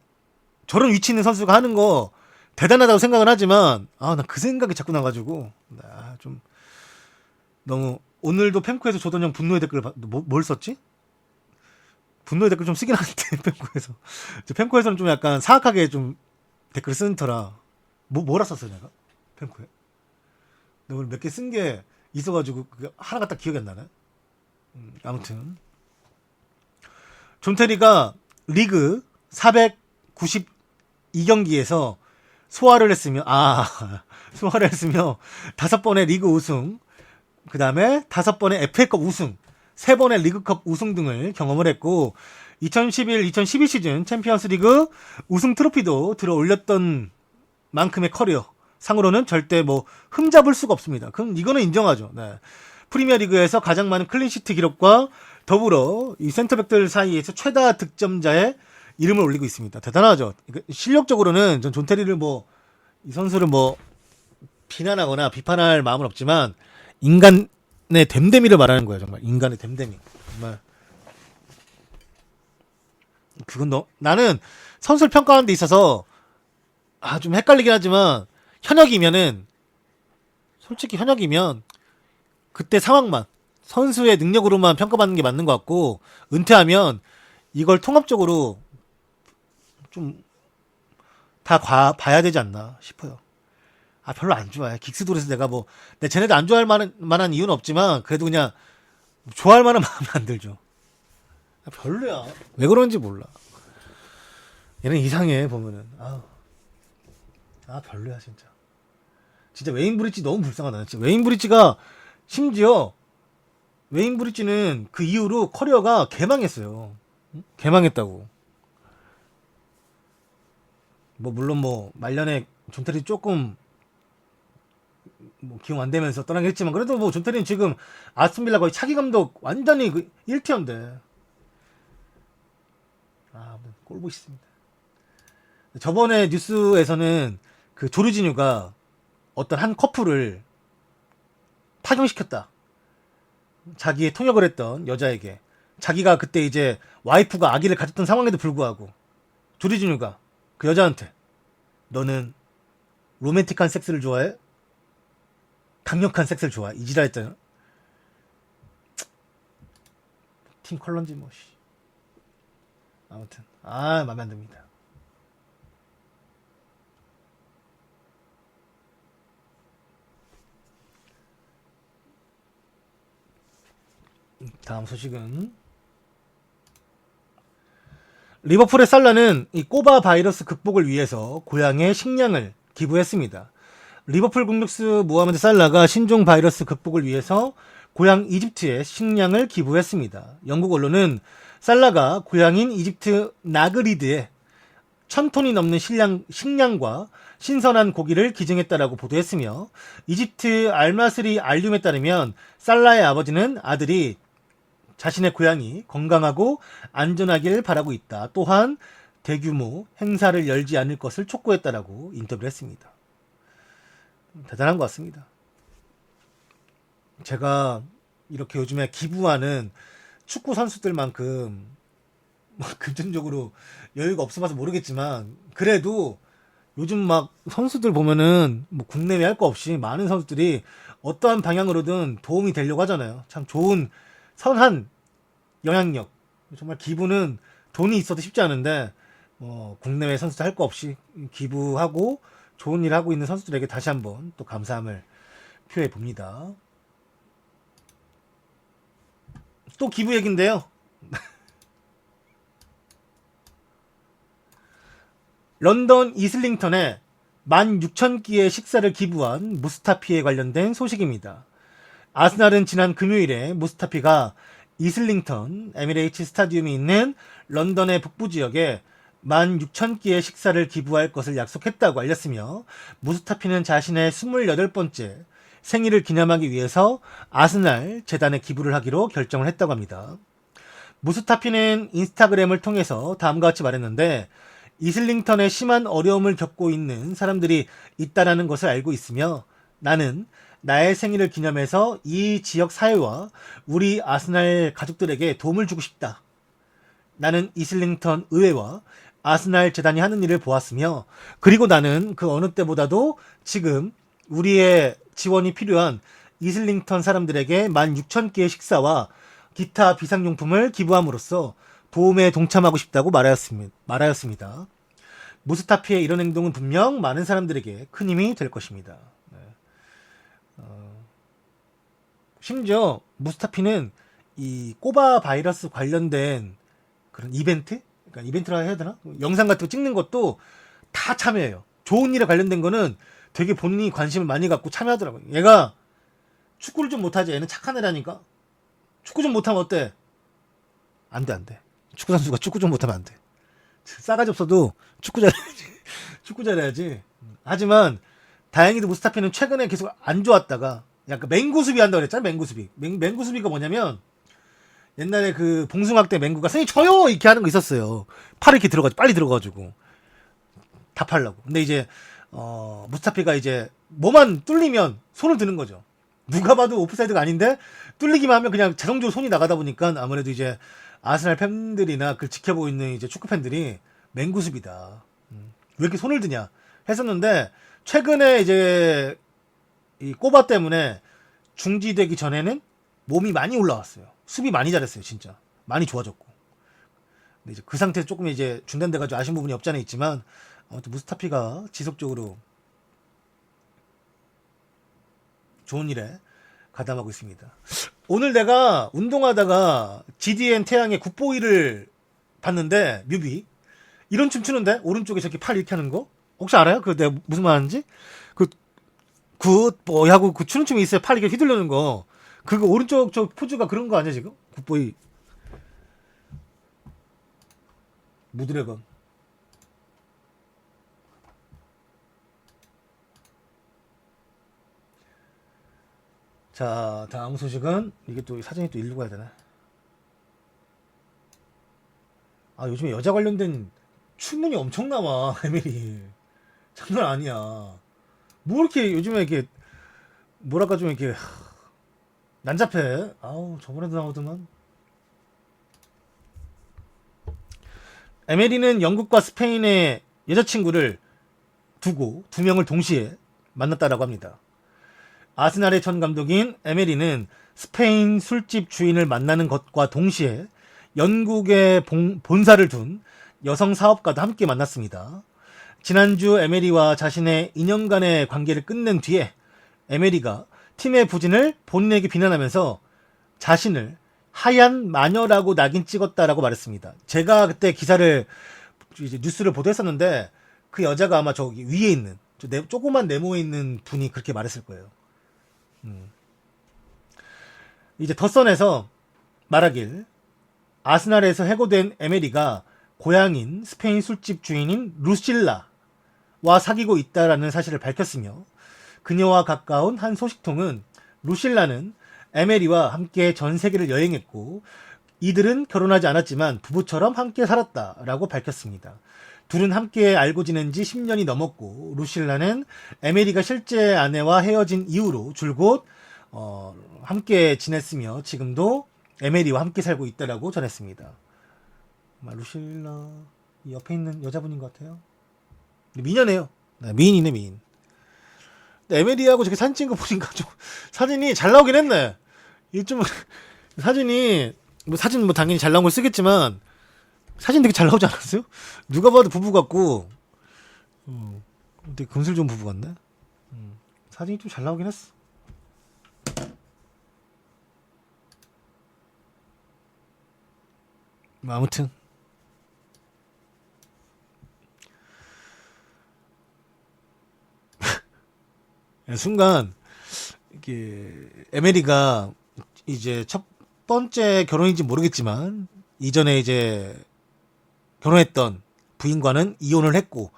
저런 위치 있는 선수가 하는 거 대단하다고 생각은 하지만 난 그 생각이 자꾸 나가지고 좀 너무. 오늘도 펜코에서 조던형 분노의 댓글 뭘 썼지? 분노의 댓글 좀 쓰긴 하는데 펜코에서 펜코에서는 좀 약간 사악하게 좀 댓글 쓰는 터라 뭐라 썼어 내가 펜코에. 내가 오늘 몇 개 쓴 게 있어가지고 하나가 딱 기억이 안 나네. 아무튼 존 테리가 리그 492경기에서 소화를 했으며 5번의 리그 우승, 그 다음에 5번의 FA컵 우승, 3번의 리그컵 우승 등을 경험을 했고 2011-2012 시즌 챔피언스 리그 우승 트로피도 들어 올렸던 만큼의 커리어 상으로는 절대 뭐 흠잡을 수가 없습니다. 그럼 이거는 인정하죠. 네. 프리미어리그에서 가장 많은 클린시트 기록과 더불어 이 센터백들 사이에서 최다 득점자의 이름을 올리고 있습니다. 대단하죠. 실력적으로는 전 존 테리를 이 선수를 비난하거나 비판할 마음은 없지만 인간의 댐댐이를 말하는 거예요. 정말 인간의 댐댐이. 정말 그건 나는 선수를 평가하는 데 있어서 좀 헷갈리긴 하지만 솔직히 현역이면 그때 상황만 선수의 능력으로만 평가받는 게 맞는 것 같고, 은퇴하면 이걸 통합적으로 좀 다 봐야 되지 않나 싶어요. 아, 별로 안 좋아해. 긱스돌에서 내가 뭐, 쟤네들 안 좋아할 만한 이유는 없지만, 그래도 그냥, 좋아할 만한 마음이 안 들죠. 아, 별로야. 왜 그런지 몰라. 얘는 이상해, 보면은. 별로야, 진짜. 진짜 웨인 브릿지 너무 불쌍하다. 진짜 웨인 브릿지가, 심지어, 웨인 브릿지는 그 이후로 커리어가 개망했어요. 응? 개망했다고. 뭐, 물론 뭐, 말년에 존 테리 조금, 뭐 기용 안 되면서 떠나긴 했지만 그래도 뭐 존 테리는 지금 아스톤빌라 거의 차기 감독 완전히 그 1티어인데 꼴보기 싫습니다. 저번에 뉴스에서는 그 조르지뉴가 어떤 한 커플을 파경시켰다. 자기의 통역을 했던 여자에게 자기가 그때 이제 와이프가 아기를 가졌던 상황에도 불구하고 조르지뉴가 그 여자한테 너는 로맨틱한 섹스를 좋아해? 강력한 섹스를 좋아. 이지라 했잖아. 팀 컬런지 뭐 씨. 아무튼 마음에 안 듭니다. 다음 소식은 리버풀의 살라는 이 꼬바 바이러스 극복을 위해서 고향에 식량을 기부했습니다. 리버풀 공격수 모하메드 살라가 신종 바이러스 극복을 위해서 고향 이집트에 식량을 기부했습니다. 영국 언론은 살라가 고향인 이집트 나그리드에 1000톤이 넘는 식량과 신선한 고기를 기증했다라고 보도했으며 이집트 알마스리 알륨에 따르면 살라의 아버지는 아들이 자신의 고향이 건강하고 안전하길 바라고 있다. 또한 대규모 행사를 열지 않을 것을 촉구했다라고 인터뷰를 했습니다. 대단한 것 같습니다. 제가 이렇게 요즘에 기부하는 축구 선수들만큼 금전적으로 여유가 없어서 모르겠지만 그래도 요즘 막 선수들 보면은 뭐 국내외 할 거 없이 많은 선수들이 어떠한 방향으로든 도움이 되려고 하잖아요. 참 좋은 선한 영향력. 정말 기부는 돈이 있어도 쉽지 않은데 국내외 선수들 할 거 없이 기부하고 좋은 일 하고 있는 선수들에게 다시 한번 또 감사함을 표해 봅니다. 또 기부 얘기인데요. 런던 이슬링턴에 16,000끼의 식사를 기부한 무스타피에 관련된 소식입니다. 아스날은 지난 금요일에 무스타피가 이슬링턴 에미레이츠 스타디움이 있는 런던의 북부 지역에 16,000끼의 식사를 기부할 것을 약속했다고 알렸으며 무스타피는 자신의 28번째 생일을 기념하기 위해서 아스날 재단에 기부를 하기로 결정을 했다고 합니다. 무스타피는 인스타그램을 통해서 다음과 같이 말했는데 이슬링턴에 심한 어려움을 겪고 있는 사람들이 있다는 것을 알고 있으며 나는 나의 생일을 기념해서 이 지역 사회와 우리 아스날 가족들에게 도움을 주고 싶다. 나는 이슬링턴 의회와 아스날 재단이 하는 일을 보았으며 그리고 나는 그 어느 때보다도 지금 우리의 지원이 필요한 이슬링턴 사람들에게 16,000끼의 식사와 기타 비상용품을 기부함으로써 도움에 동참하고 싶다고 말하였습니다. 무스타피의 이런 행동은 분명 많은 사람들에게 큰 힘이 될 것입니다. 심지어 무스타피는 이 꼬바 바이러스 관련된 그런 이벤트? 그러니까 이벤트라 해야 되나? 영상 같은 거 찍는 것도 다 참여해요. 좋은 일에 관련된 거는 되게 본인이 관심을 많이 갖고 참여하더라고요. 얘가 축구를 좀 못하지. 얘는 착한 애라니까. 축구 좀 못하면 어때? 안 돼. 축구 선수가 축구 좀 못하면 안 돼. 싸가지 없어도 축구 잘해야지. 축구 잘해야지. 하지만 다행히도 무스타피는 최근에 계속 안 좋았다가 약간 맹구수비 한다고 그랬잖아. 맹구수비. 맹구수비가 뭐냐면 옛날에 그 봉숭학 때 맹구가 선생님 저요! 이렇게 하는 거 있었어요. 팔을 이렇게 빨리 들어가지고 답하려고. 근데 이제 무스타피가 이제 뭐만 뚫리면 손을 드는 거죠. 누가 봐도 오프사이드가 아닌데 뚫리기만 하면 그냥 자동적으로 손이 나가다 보니까 아무래도 이제 아스날 팬들이나 그걸 지켜보고 있는 이제 축구 팬들이 맹구수비다. 왜 이렇게 손을 드냐 했었는데 최근에 이제 이 꼬바 때문에 중지되기 전에는 몸이 많이 올라왔어요. 수비 많이 잘했어요, 진짜. 많이 좋아졌고. 근데 이제 그 상태에서 조금 이제 중단돼가지고 아쉬운 부분이 없지 않아 있지만 아무튼 무스타피가 지속적으로 좋은 일에 가담하고 있습니다. 오늘 내가 운동하다가 GDN 태양의 굿보이를 봤는데 뮤비 이런 춤 추는데 오른쪽에 저렇게 팔 이렇게 하는 거 혹시 알아요? 그 내가 무슨 말 하는지? 굿보이 하고 그 추는 춤이 있어요. 팔 이렇게 휘둘르는 거. 그거 오른쪽 저 포즈가 그런 거 아니야 지금? 굿보이 무드래건. 자, 다음 소식은 이게 또 사진이 또 일로 가야 되나? 아, 요즘에 여자 관련된 추문이 엄청 나와. 에밀리 장난 아니야. 뭐 이렇게 요즘에 이렇게 뭐랄까 좀 이렇게 난잡해. 아우, 저번에도 나오더만. 에메리는 영국과 스페인의 여자친구를 두고 두 명을 동시에 만났다라고 합니다. 아스날의 전 감독인 에메리는 스페인 술집 주인을 만나는 것과 동시에 영국의 본사를 둔 여성 사업가도 함께 만났습니다. 지난주 에메리와 자신의 2년간의 관계를 끝낸 뒤에 에메리가 팀의 부진을 본인에게 비난하면서 자신을 하얀 마녀라고 낙인 찍었다라고 말했습니다. 제가 그때 기사를 이제 뉴스를 보도했었는데 그 여자가 아마 저기 위에 있는 조그만 네모에 있는 분이 그렇게 말했을 거예요. 이제 덧선에서 말하길 아스날에서 해고된 에메리가 고향인 스페인 술집 주인인 루실라와 사귀고 있다라는 사실을 밝혔으며 그녀와 가까운 한 소식통은 루실라는 에메리와 함께 전 세계를 여행했고 이들은 결혼하지 않았지만 부부처럼 함께 살았다라고 밝혔습니다. 둘은 함께 알고 지낸 지 10년이 넘었고 루실라는 에메리가 실제 아내와 헤어진 이후로 줄곧 함께 지냈으며 지금도 에메리와 함께 살고 있다라고 전했습니다. 루실라 옆에 있는 여자분인 것 같아요. 미녀네요. 네, 미인이네 미인. 에메리하고 저렇게 사진 찍은 거 보니까 좀 사진이 잘 나오긴 했네. 이 좀 사진이 사진 당연히 잘 나온 걸 쓰겠지만 사진 되게 잘 나오지 않았어요? 누가 봐도 부부 같고 되게 금슬 좋은 부부 같네. 사진이 좀 잘 나오긴 했어. 아무튼 순간 이게 에메리가 이제 첫 번째 결혼인지 모르겠지만 이전에 이제 결혼했던 부인과는 이혼을 했고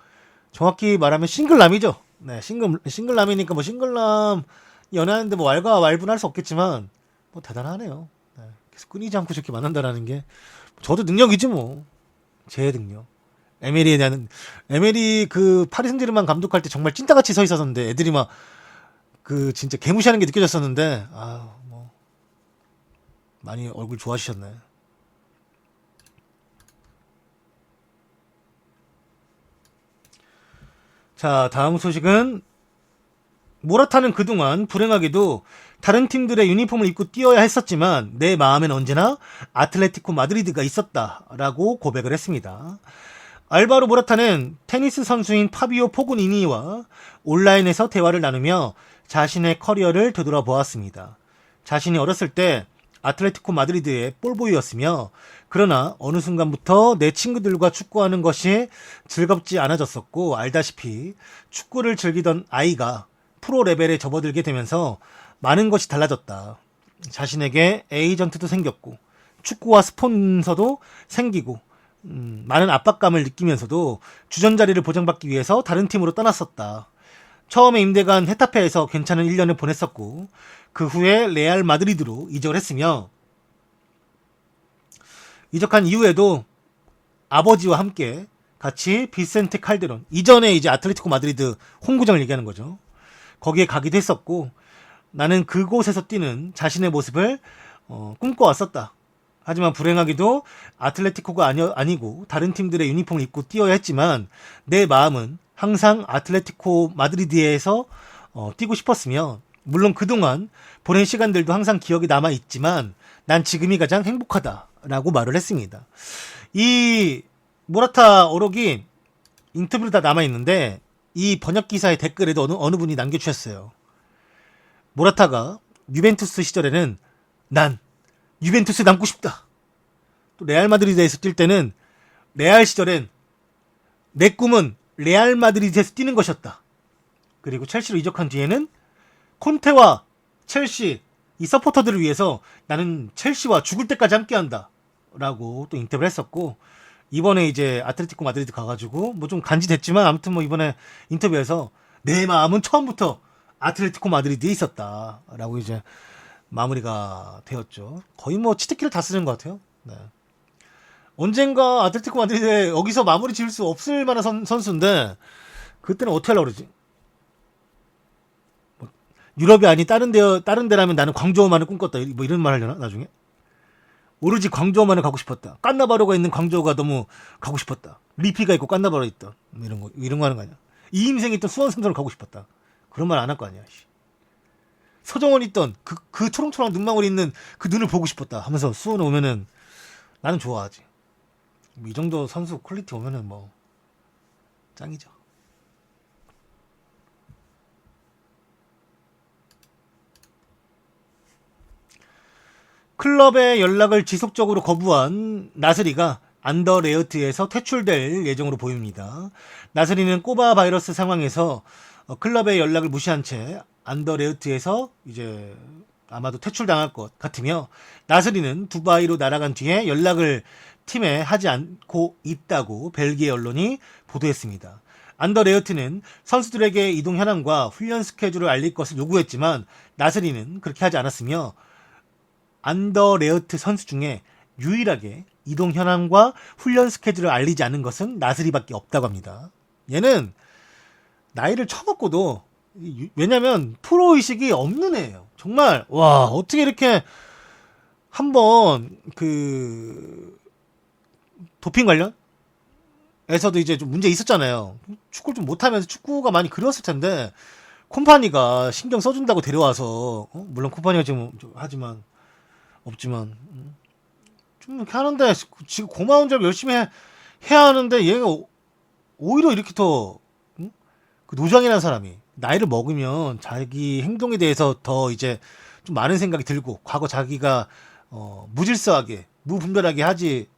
정확히 말하면 싱글남이죠. 네, 싱글남이니까 뭐 싱글남 연애하는데 뭐 왈가왈부는 할 수 없겠지만 뭐 대단하네요. 네, 계속 끊이지 않고 저렇게 만난다라는 게 저도 능력이지 뭐. 제 능력. 에메리에 대한 에메리 그 파리 생제르맹 감독할 때 정말 찐따같이 서 있었는데 애들이 막 그 진짜 개무시하는 게 느껴졌었는데 뭐 많이 얼굴 좋아지셨네. 자, 다음 소식은 모라타는 그동안 불행하게도 다른 팀들의 유니폼을 입고 뛰어야 했었지만 내 마음엔 언제나 아틀레티코 마드리드가 있었다라고 고백을 했습니다. 알바로 모라타는 테니스 선수인 파비오 포그니니와 온라인에서 대화를 나누며 자신의 커리어를 되돌아보았습니다. 자신이 어렸을 때 아틀레티코 마드리드의 볼보이였으며 그러나 어느 순간부터 내 친구들과 축구하는 것이 즐겁지 않아졌었고 알다시피 축구를 즐기던 아이가 프로 레벨에 접어들게 되면서 많은 것이 달라졌다. 자신에게 에이전트도 생겼고 축구와 스폰서도 생기고 많은 압박감을 느끼면서도 주전자리를 보장받기 위해서 다른 팀으로 떠났었다. 처음에 임대간 헤타페에서 괜찮은 1년을 보냈었고 그 후에 레알 마드리드로 이적을 했으며 이적한 이후에도 아버지와 함께 같이 비센테 칼데론 이전에 이제 아틀레티코 마드리드 홈구장을 얘기하는 거죠. 거기에 가기도 했었고 나는 그곳에서 뛰는 자신의 모습을 꿈꿔왔었다. 하지만 불행하게도 아틀레티코가 아니고 다른 팀들의 유니폼을 입고 뛰어야 했지만 내 마음은 항상 아틀레티코 마드리드에서 뛰고 싶었으며 물론 그동안 보낸 시간들도 항상 기억에 남아있지만 난 지금이 가장 행복하다라고 말을 했습니다. 이 모라타 어록이 인터뷰로 다 남아있는데 이 번역 기사의 댓글에도 어느 분이 남겨주셨어요. 모라타가 유벤투스 시절에는 난 유벤투스에 남고 싶다. 또 레알 마드리드에서 뛸 때는 레알 시절엔 내 꿈은 레알 마드리드에서 뛰는 것이었다. 그리고 첼시로 이적한 뒤에는 콘테와 첼시 이 서포터들을 위해서 나는 첼시와 죽을 때까지 함께한다 라고 또 인터뷰를 했었고, 이번에 이제 아틀레티코 마드리드 가가지고 뭐 좀 간지됐지만 아무튼 뭐 이번에 인터뷰에서 내 마음은 처음부터 아틀레티코 마드리드에 있었다 라고 이제 마무리가 되었죠. 거의 뭐 치트키를 다 쓰는 것 같아요. 네. 언젠가 아틀레티코 마드리드에 여기서 마무리 지을 수 없을 만한 선수인데 그때는 어떻게 하려고 그러지? 뭐 유럽이 아니 다른 데라면 나는 광저우만을 꿈꿨다 뭐 이런 말 하려나 나중에? 오로지 광저우만을 가고 싶었다. 깐나바로가 있는 광저우가 너무 가고 싶었다. 리피가 있고 깐나바로 있던 뭐 이런 거 하는 거 아니야? 이임생이 있던 수원 삼성을 가고 싶었다. 그런 말 안 할 거 아니야. 서정원 있던 그 초롱초롱 눈망울이 있는 그 눈을 보고 싶었다 하면서 수원에 오면은 나는 좋아하지. 뭐 이 정도 선수 퀄리티 오면은 뭐 짱이죠. 클럽의 연락을 지속적으로 거부한 나스리가 안더레어트에서 퇴출될 예정으로 보입니다. 나스리는 꼬바 바이러스 상황에서 클럽의 연락을 무시한 채 안더레어트에서 이제 아마도 퇴출당할 것 같으며, 나스리는 두바이로 날아간 뒤에 연락을 팀에 하지 않고 있다고 벨기에 언론이 보도했습니다. 안더레어트는 선수들에게 이동 현황과 훈련 스케줄을 알릴 것을 요구했지만 나스리는 그렇게 하지 않았으며, 안더레어트 선수 중에 유일하게 이동 현황과 훈련 스케줄을 알리지 않은 것은 나스리밖에 없다고 합니다. 얘는 나이를 처먹고도, 왜냐면 프로의식이 없는 애예요. 정말 와, 어떻게 이렇게 한번 그 도핑 관련에서도 이제 좀 문제 있었잖아요. 축구를 좀 못하면서 축구가 많이 그리웠을 텐데 콤파니가 신경 써준다고 데려와서, 물론 콤파니가 지금 하지만 없지만 좀 이렇게 하는데, 지금 고마운 점 열심히 해야 하는데 얘가 오히려 이렇게 더 그 노장이라는 사람이 나이를 먹으면 자기 행동에 대해서 더 이제 좀 많은 생각이 들고, 과거 자기가 무질서하게 무분별하게 하지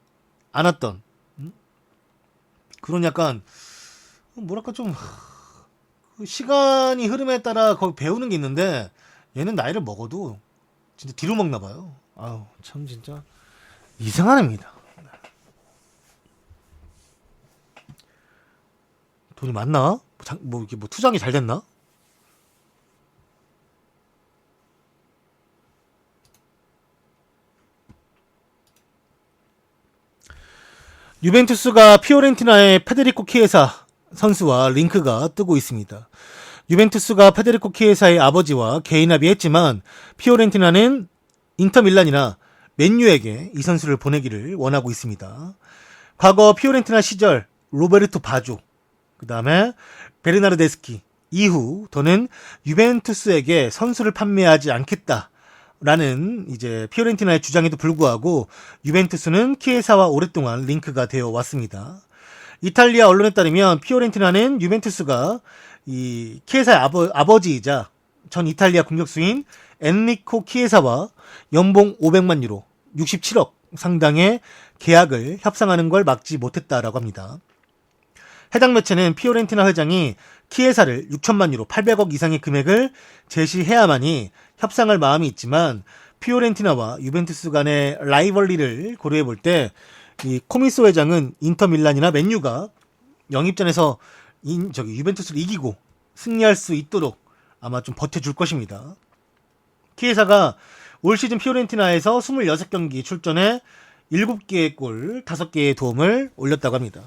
않았던 그런 약간 뭐랄까 좀 시간이 흐름에 따라 거기 배우는 게 있는데, 얘는 나이를 먹어도 진짜 뒤로 먹나 봐요. 아우 참 진짜 이상한 애입니다. 돈이 많나? 뭐 이게 뭐 투자가 잘 됐나? 유벤투스가 피오렌티나의 페데리코 키에사 선수와 링크가 뜨고 있습니다. 유벤투스가 페데리코 키에사의 아버지와 개인 합의했지만 피오렌티나는 인터밀란이나 맨유에게 이 선수를 보내기를 원하고 있습니다. 과거 피오렌티나 시절 로베르토 바조, 그 다음에 베르나르데스키 이후 더는 유벤투스에게 선수를 판매하지 않겠다라는 이제 피오렌티나의 주장에도 불구하고 유벤투스는 키에사와 오랫동안 링크가 되어 왔습니다. 이탈리아 언론에 따르면 피오렌티나는 유벤투스가 이 키에사의 아버지이자 전 이탈리아 공격수인 엔리코 키에사와 연봉 500만 유로 67억 상당의 계약을 협상하는 걸 막지 못했다라고 합니다. 해당 매체는 피오렌티나 회장이 키에사를 6천만 유로 800억 이상의 금액을 제시해야만이 협상할 마음이 있지만, 피오렌티나와 유벤투스 간의 라이벌리를 고려해 볼 때 이 코미소 회장은 인터밀란이나 맨유가 영입전에서 유벤투스를 이기고 승리할 수 있도록 아마 좀 버텨줄 것입니다. 키에사가 올 시즌 피오렌티나에서 26경기 출전해 7개의 골, 5개의 도움을 올렸다고 합니다.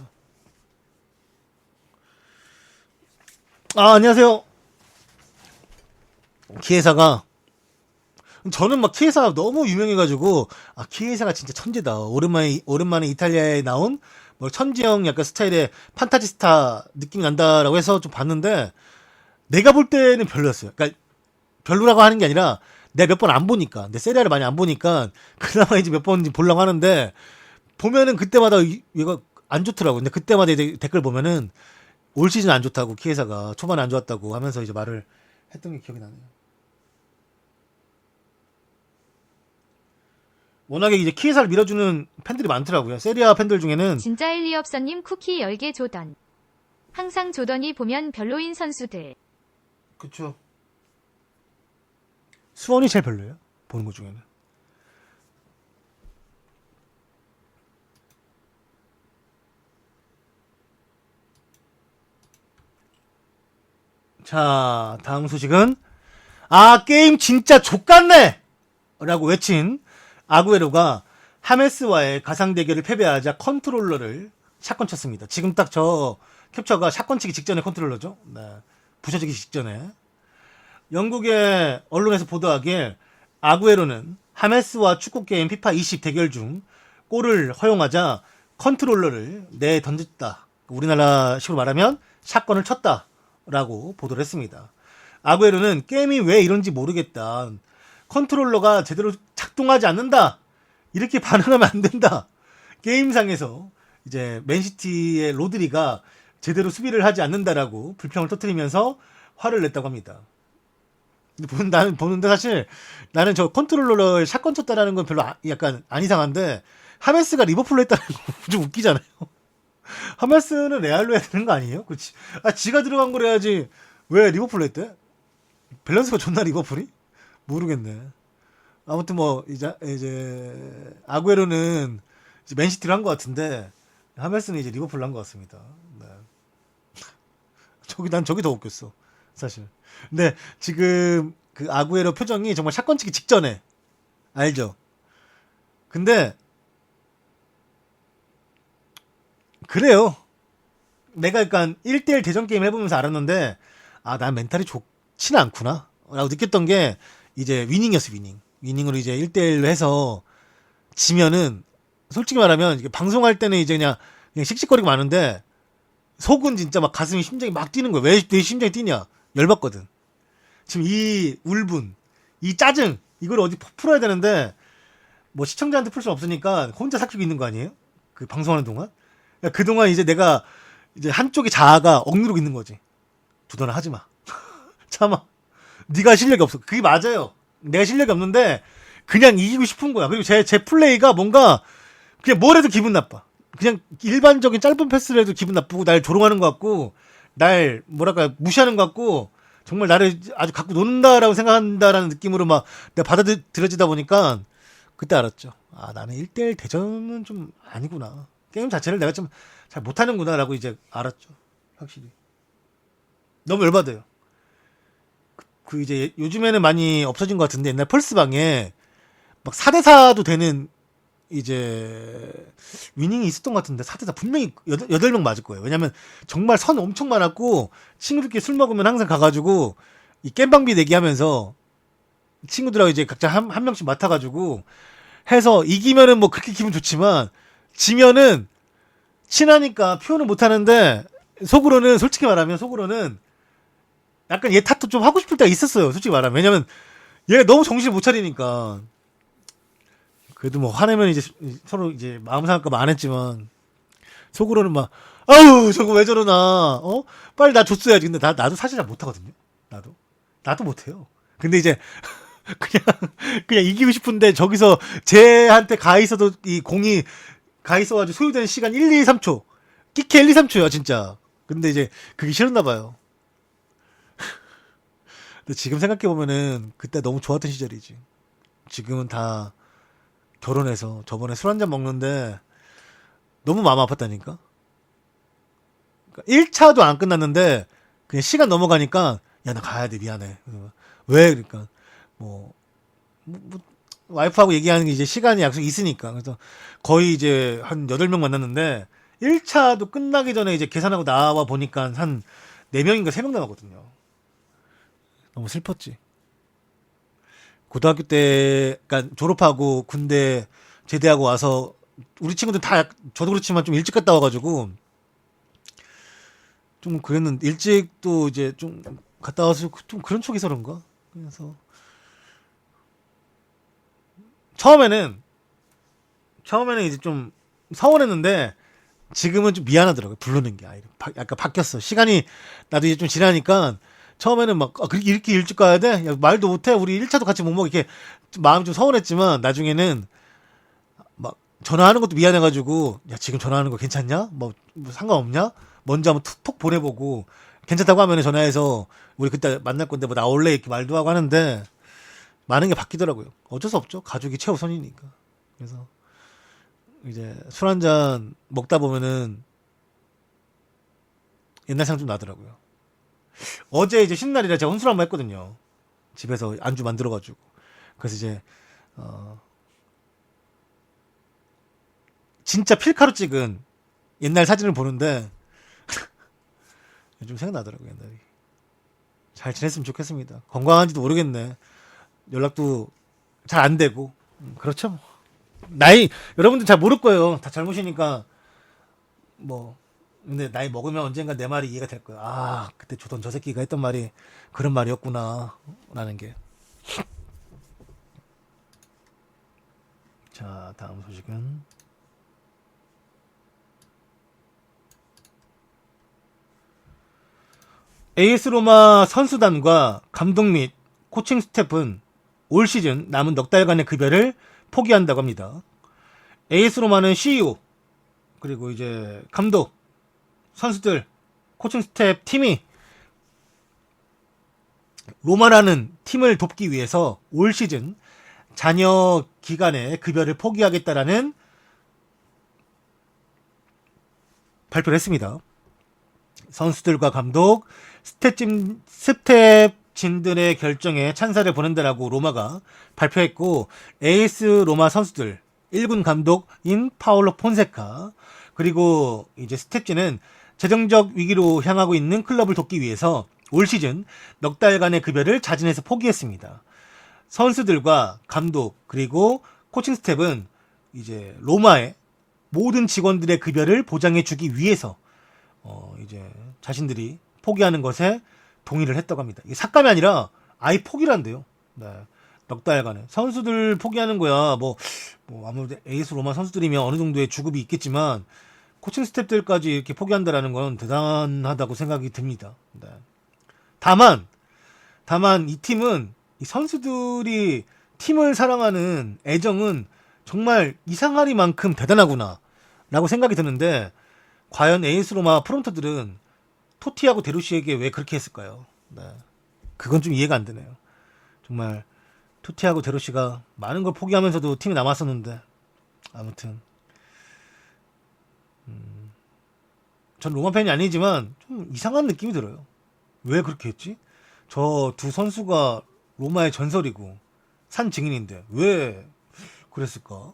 안녕하세요. 키에사가, 저는 막 키에사가 너무 유명해가지고, 키에사가 진짜 천재다. 오랜만에 이탈리아에 나온, 뭐, 천지영 약간 스타일의 판타지스타 느낌이 난다라고 해서 좀 봤는데, 내가 볼 때는 별로였어요. 그러니까, 별로라고 하는 게 아니라, 내가 몇 번 안 보니까, 내 세리아를 많이 안 보니까, 그나마 이제 몇 번 보려고 하는데, 보면은 그때마다 얘가 안 좋더라고. 근데 그때마다 이제 댓글 보면은, 올 시즌 안 좋다고 키에사가 초반에 안 좋았다고 하면서 이제 말을 했던 게 기억이 나네요. 워낙에 이제 키에사를 밀어주는 팬들이 많더라고요. 세리아 팬들 중에는.
진짜 엘리업서님 쿠키 10개 조던. 항상 조던이 보면 별로인 선수들.
그쵸. 수원이 제일 별로예요. 보는 것 중에는. 자, 다음 소식은 게임 진짜 족같네! 라고 외친 아구에로가 하메스와의 가상 대결을 패배하자 컨트롤러를 샷건 쳤습니다. 지금 딱 저 캡처가 샷건 치기 직전의 컨트롤러죠. 네. 부셔지기 직전에. 영국의 언론에서 보도하길 아구에로는 하메스와 축구게임 피파 20 대결 중 골을 허용하자 컨트롤러를 내던졌다. 우리나라식으로 말하면 샷건을 쳤다. 라고 보도를 했습니다. 아구에로는 게임이 왜 이런지 모르겠다. 컨트롤러가 제대로 작동하지 않는다. 이렇게 반응하면 안 된다. 게임상에서 이제 맨시티의 로드리가 제대로 수비를 하지 않는다라고 불평을 터뜨리면서 화를 냈다고 합니다. 나는 보는데 사실 나는 저 컨트롤러를 샷건 쳤다라는 건 별로 약간 안 이상한데 하메스가 리버풀로 했다는 거 좀 웃기잖아요. 하메스는 레알로 해야 되는 거 아니에요? 그치? 지가 들어간 걸 해야지. 왜 리버풀로 했대? 밸런스가 좋나 리버풀이? 모르겠네. 아무튼 뭐 이제 아구에로는 이제 맨시티를 한 것 같은데 하메스는 이제 리버풀로 한 것 같습니다. 네. 난 저기 더 웃겼어 사실. 근데 지금 그 아구에로 표정이 정말 샷건 치기 직전에 알죠? 근데 그래요. 내가 약간 1대1 대전 게임 해보면서 알았는데 난 멘탈이 좋지는 않구나 라고 느꼈던 게 이제 위닝이었어. 위닝으로 이제 1대1로 해서 지면은 솔직히 말하면 이게 방송할 때는 이제 그냥 씩씩거리고 마는데 속은 진짜 막 가슴이 심장이 막 뛰는 거야. 왜 내 심장이 뛰냐? 열받거든. 지금 이 울분, 이 짜증 이걸 어디 풀어야 되는데 뭐 시청자한테 풀 수 없으니까 혼자 삭히고 있는 거 아니에요? 그 방송하는 동안? 그러니까 그동안 이제 내가 이제 한쪽의 자아가 억누르고 있는 거지. 두더나 하지 마. 참아. 네가 실력이 없어. 그게 맞아요. 내가 실력이 없는데 그냥 이기고 싶은 거야. 그리고 제 플레이가 뭔가 그냥 뭘 해도 기분 나빠. 그냥 일반적인 짧은 패스를 해도 기분 나쁘고 날 조롱하는 것 같고 날 뭐랄까 무시하는 것 같고 정말 나를 아주 갖고 논다라고 생각한다라는 느낌으로 막 내가 받아들여지다 보니까 그때 알았죠. 나는 1대1 대전은 좀 아니구나. 게임 자체를 내가 좀 잘 못하는구나 라고 이제 알았죠. 확실히. 너무 열받아요. 그 이제 요즘에는 많이 없어진 것 같은데 옛날 펄스방에 막 4대4도 되는 이제 위닝이 있었던 것 같은데 4대4 분명히 8명 맞을 거예요. 왜냐면 정말 선 엄청 많았고 친구들끼리 술 먹으면 항상 가가지고 이 깸방비 내기 하면서 친구들하고 이제 각자 한 명씩 맡아가지고 해서 이기면은 뭐 그렇게 기분 좋지만 지면은 친하니까 표현을 못 하는데 속으로는 솔직히 말하면 속으로는 약간 얘 탓도 좀 하고 싶을 때가 있었어요. 솔직히 말하면. 왜냐면 얘가 너무 정신을 못 차리니까. 그래도 뭐 화내면 이제 서로 이제 마음 상할까봐 안 했지만 속으로는 막 아우 저거 왜 저러나 빨리 나 줬어야지. 근데 나도 사실 잘 못하거든요. 나도 못해요. 근데 이제 그냥 이기고 싶은데 저기서 쟤한테 가 있어도 이 공이 가 있어가지고 소요되는 시간 1, 2, 3초 끼케 1, 2, 3초야 진짜. 근데 이제 그게 싫었나 봐요. 근데 지금 생각해보면은 그때 너무 좋았던 시절이지. 지금은 다 결혼해서 저번에 술 한잔 먹는데 너무 마음 아팠다니까. 그러니까 1차도 안 끝났는데 그냥 시간 넘어가니까 야 나 가야 돼 미안해. 왜 그러니까 뭐 와이프하고 얘기하는 게 이제 시간이 약속이 있으니까. 그래서 거의 이제 한 8명 만났는데 1차도 끝나기 전에 이제 계산하고 나와 보니까 한 4명인가 3명 남았거든요. 너무 슬펐지. 고등학교 때, 그러니까 졸업하고 군대 제대하고 와서 우리 친구들 다 저도 그렇지만 좀 일찍 갔다 와가지고 좀 그랬는데 일찍 또 이제 좀 갔다 와서 좀 그런 쪽이서 그런가? 그래서 처음에는 이제 좀 서운했는데 지금은 좀 미안하더라고요. 부르는 게. 약간 바뀌었어. 시간이 나도 이제 좀 지나니까 처음에는 막 이렇게 일찍 가야 돼? 야, 말도 못해? 우리 1차도 같이 못 먹어. 이렇게 좀 마음이 좀 서운했지만 나중에는 막 전화하는 것도 미안해가지고 야 지금 전화하는 거 괜찮냐? 뭐 상관없냐? 먼저 한번 톡 보내보고 괜찮다고 하면 전화해서 우리 그때 만날 건데 뭐 나올래? 이렇게 말도 하고 하는데 많은 게 바뀌더라고요. 어쩔 수 없죠. 가족이 최우선이니까. 그래서 이제 술 한잔 먹다 보면은 옛날 생각 좀 나더라고요. 어제 이제 쉬는 날이라 제가 혼술 한번 했거든요. 집에서 안주 만들어가지고. 그래서 이제, 진짜 필카로 찍은 옛날 사진을 보는데, 좀 생각나더라고요, 옛날이. 잘 지냈으면 좋겠습니다. 건강한지도 모르겠네. 연락도 잘 안 되고. 그렇죠. 나이, 여러분들 잘 모를 거예요. 다 젊으시니까, 뭐, 근데 나이 먹으면 언젠가 내 말이 이해가 될 거야. 아, 그때 조던 저 새끼가 했던 말이 그런 말이었구나. 라는 게. 자, 다음 소식은. AS 로마 선수단과 감독 및 코칭 스태프는 올 시즌 남은 넉 달간의 급여를 포기한다고 합니다. AS 로마는 CEO, 그리고 이제 감독, 선수들, 코칭 스태프 팀이 로마라는 팀을 돕기 위해서 올 시즌 잔여 기간의 급여를 포기하겠다라는 발표를 했습니다. 선수들과 감독, 스태프진들의 결정에 찬사를 보낸다라고 로마가 발표했고, 에이스 로마 선수들, 1군 감독인 파올로 폰세카, 그리고 이제 스태프진은 재정적 위기로 향하고 있는 클럽을 돕기 위해서 올 시즌 넉 달간의 급여를 자진해서 포기했습니다. 선수들과 감독 그리고 코칭 스텝은 이제 로마의 모든 직원들의 급여를 보장해주기 위해서 이제 자신들이 포기하는 것에 동의를 했다고 합니다. 이게 삭감이 아니라 아예 포기를 한대요. 네. 넉 달간에 선수들 포기하는 거야. 뭐 아무래도 에이스 로마 선수들이면 어느 정도의 주급이 있겠지만 코칭 스태프들까지 이렇게 포기한다라는 건 대단하다고 생각이 듭니다. 네. 다만 이 팀은 이 선수들이 팀을 사랑하는 애정은 정말 이상하리만큼 대단하구나 라고 생각이 드는데, 과연 에이스 로마 프론터들은 토티하고 데루시에게 왜 그렇게 했을까요? 네. 그건 좀 이해가 안 되네요. 정말 토티하고 데루시가 많은 걸 포기하면서도 팀이 남았었는데, 아무튼 전 로마 팬이 아니지만 좀 이상한 느낌이 들어요. 왜 그렇게 했지? 저 두 선수가 로마의 전설이고 산 증인인데 왜 그랬을까?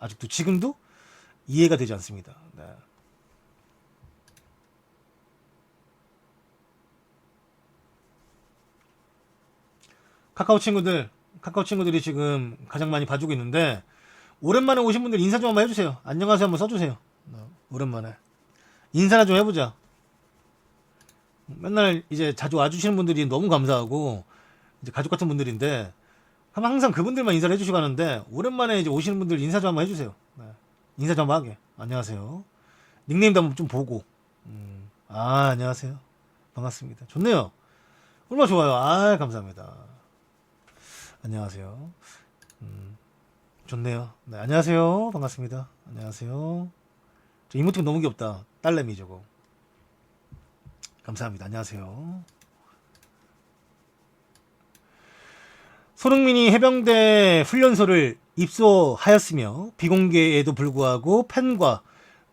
아직도 지금도 이해가 되지 않습니다. 네. 카카오 친구들이 지금 가장 많이 봐주고 있는데, 오랜만에 오신 분들 인사 좀 한번 해주세요. 안녕하세요 한번 써주세요. 오랜만에 인사나 좀 해보자. 맨날 이제 자주 와주시는 분들이 너무 감사하고 이제 가족 같은 분들인데, 항상 그분들만 인사를 해주시고 하는데, 오랜만에 이제 오시는 분들 인사 좀 한번 해주세요. 네. 인사 좀 한번 하게. 안녕하세요. 닉네임도 한번 좀 보고. 안녕하세요. 반갑습니다. 좋네요. 얼마나 좋아요. 감사합니다. 안녕하세요. 좋네요. 네, 안녕하세요. 반갑습니다. 안녕하세요. 저 이모티콘 너무 귀엽다. 딸내미 저거. 감사합니다. 안녕하세요. 손흥민이 해병대 훈련소를 입소하였으며 비공개에도 불구하고 팬과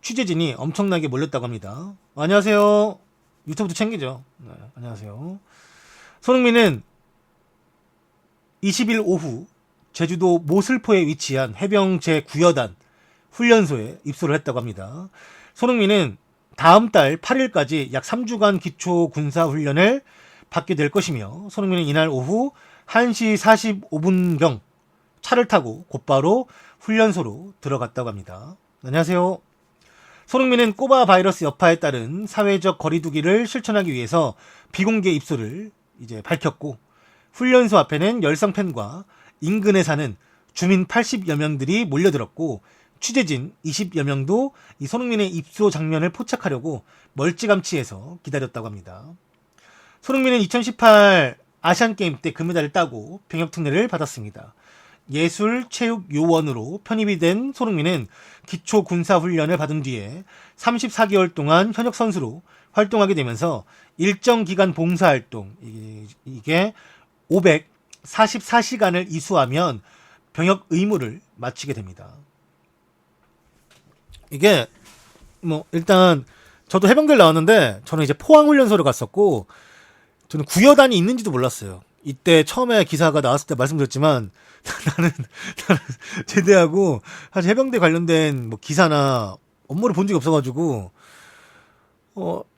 취재진이 엄청나게 몰렸다고 합니다. 안녕하세요. 유튜브도 챙기죠. 네, 안녕하세요. 손흥민은 20일 오후 제주도 모슬포에 위치한 해병 제9여단 훈련소에 입소를 했다고 합니다. 손흥민은 다음 달 8일까지 약 3주간 기초 군사 훈련을 받게 될 것이며, 손흥민은 이날 오후 1시 45분경 차를 타고 곧바로 훈련소로 들어갔다고 합니다. 안녕하세요. 손흥민은 꼬바 바이러스 여파에 따른 사회적 거리두기를 실천하기 위해서 비공개 입소를 이제 밝혔고, 훈련소 앞에는 열성 팬과 인근에 사는 주민 80여 명들이 몰려들었고, 취재진 20여 명도 이 손흥민의 입소 장면을 포착하려고 멀찌감치해서 기다렸다고 합니다. 손흥민은 2018 아시안게임 때 금메달을 따고 병역특례를 받았습니다. 예술체육요원으로 편입이 된 손흥민은 기초군사훈련을 받은 뒤에 34개월 동안 현역 선수로 활동하게 되면서 일정 기간 봉사활동, 이게 544시간을 이수하면 병역 의무를 마치게 됩니다. 이게 일단 저도 해병대를 나왔는데 저는 이제 포항훈련소를 갔었고 저는 구여단이 있는지도 몰랐어요. 이때 처음에 기사가 나왔을 때 말씀드렸지만 나는 제대하고 사실 해병대 관련된 뭐 기사나 업무를 본 적이 없어가지고